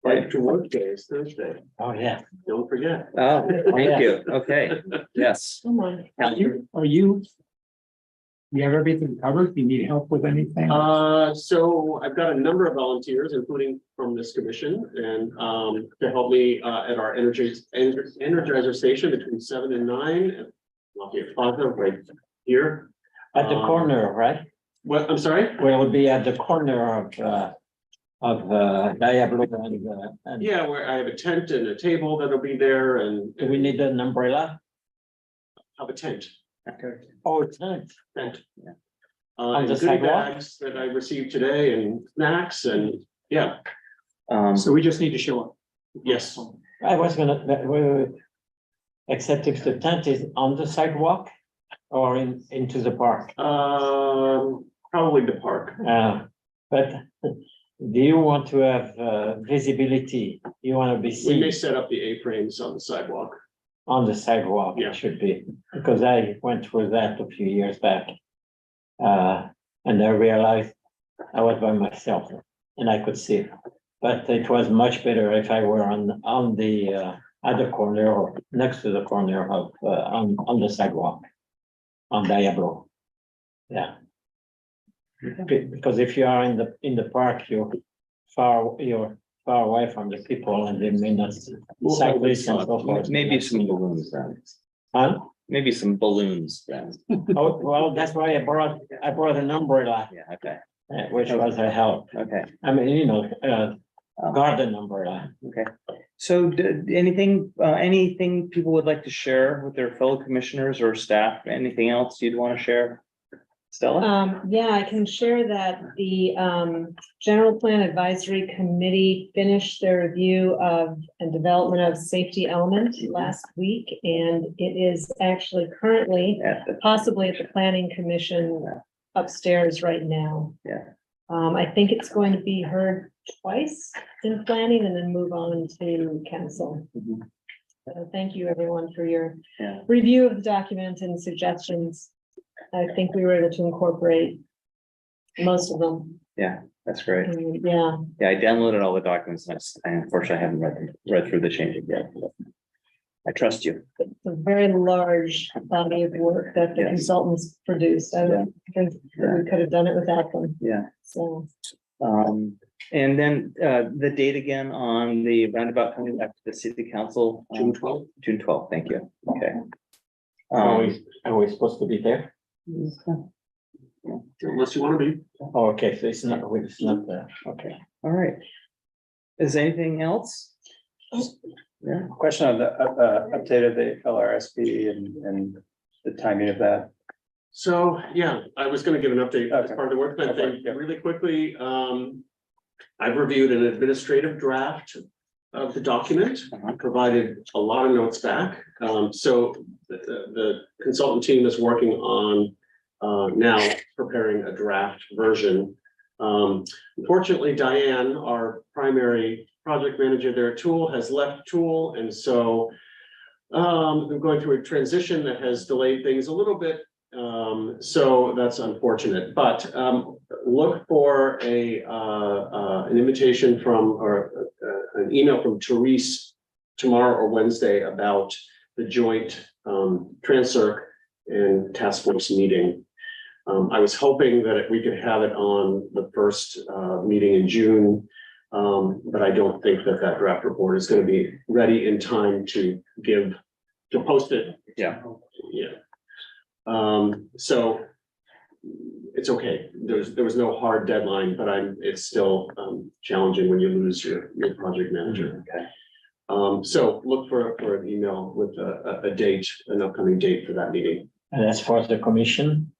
Right to work day is Thursday. Oh, yeah. Don't forget. Oh, thank you. Okay, yes. Come on. Are you have everything covered? Do you need help with anything? So I've got a number of volunteers, including from this commission, and to help me at our Energizer station between 7 and 9 at Lafayette Plaza right here. At the corner, right? What, I'm sorry? We'll be at the corner of Diablo and. Yeah, where I have a tent and a table that'll be there, and Do we need an umbrella? have a tent. Oh, tent. Tent. On And the goodie sidewalk? bags that I received today, and snacks, and yeah, So we just need to show up. yes. I was gonna, wait. Except if the tent is on the sidewalk or into the park. Probably the park. But do you want to have visibility? You want to be We may seen set up the A-frames on the sidewalk. on the sidewalk, Yeah. it should be, because I went through that a few years back. And I realized I was by myself and I could see it. But it was much better if I were on the other corner or next to the corner of on the sidewalk. On Diablo. Yeah. Because if you are in the park, you're far away from the people and they may not. We'll have Cyclists and this, so forth. Maybe some balloons then. Huh? Maybe some balloons then. Oh, well, that's why I brought an umbrella, Yeah, okay, which was a help. okay. I mean, garden umbrella. Okay, so anything people would like to share with their fellow commissioners or staff? Anything else you'd want to share? Stella? Yeah, I can share that the General Plan Advisory Committee finished their review of and development of safety element last week, and it is actually currently possibly at the Planning Commission upstairs right now. Yeah. I think it's going to be heard twice in planning and then move on to council. Mhm. So thank you, everyone, for your Yeah. review of the document and suggestions. I think we were able to incorporate most of them. Yeah, that's great. Yeah, Yeah, I downloaded all the documents. And unfortunately, I haven't read through the changes yet. I trust you. it's a very large body of work that the Yes. consultants produced. I don't think that we could have done it without them. Yeah. So, And then the date again on the roundabout coming back to the city council. June 12th. June 12th, thank you. Okay. Are we supposed to be there? Unless you want to be. Oh, okay, so it's not there. Okay, all right. Is anything else? Yeah, Question on the update of the LRSP and the timing of that. So, yeah, I was gonna give an update as Okay. part of the work plan Okay, thing, yeah. really quickly. I've reviewed an administrative draft of the document, provided a lot of notes back. So the consultant team is working on now preparing a draft version. Unfortunately, Diane, our primary project manager there at Tool, has left Tool, and so I'm going through a transition that has delayed things a little bit. So that's unfortunate, but look for an invitation from or an email from Therese tomorrow or Wednesday about the joint Transcirc and task force meeting. I was hoping that we could have it on the first meeting in June, but I don't think that draft report is going to be ready in time to post it. yeah, Yeah. So it's okay. There was no hard deadline, but it's still challenging when you lose your project manager. okay. So look for an email with a date, an upcoming date for that meeting. And as far as the commission,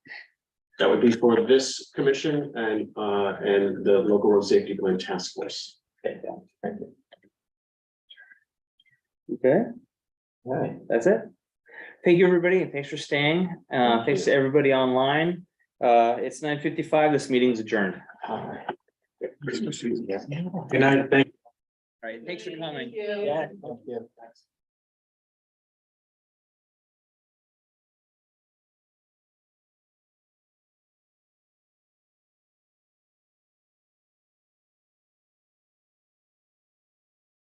That would be for this commission and the local road safety plan task force. Okay, all right. that's it. Thank you, everybody, and thanks for staying. Thanks to everybody online. It's 9:55. This meeting's adjourned. All Good night, thank right, thanks for coming. Thank you. Yeah, thank you.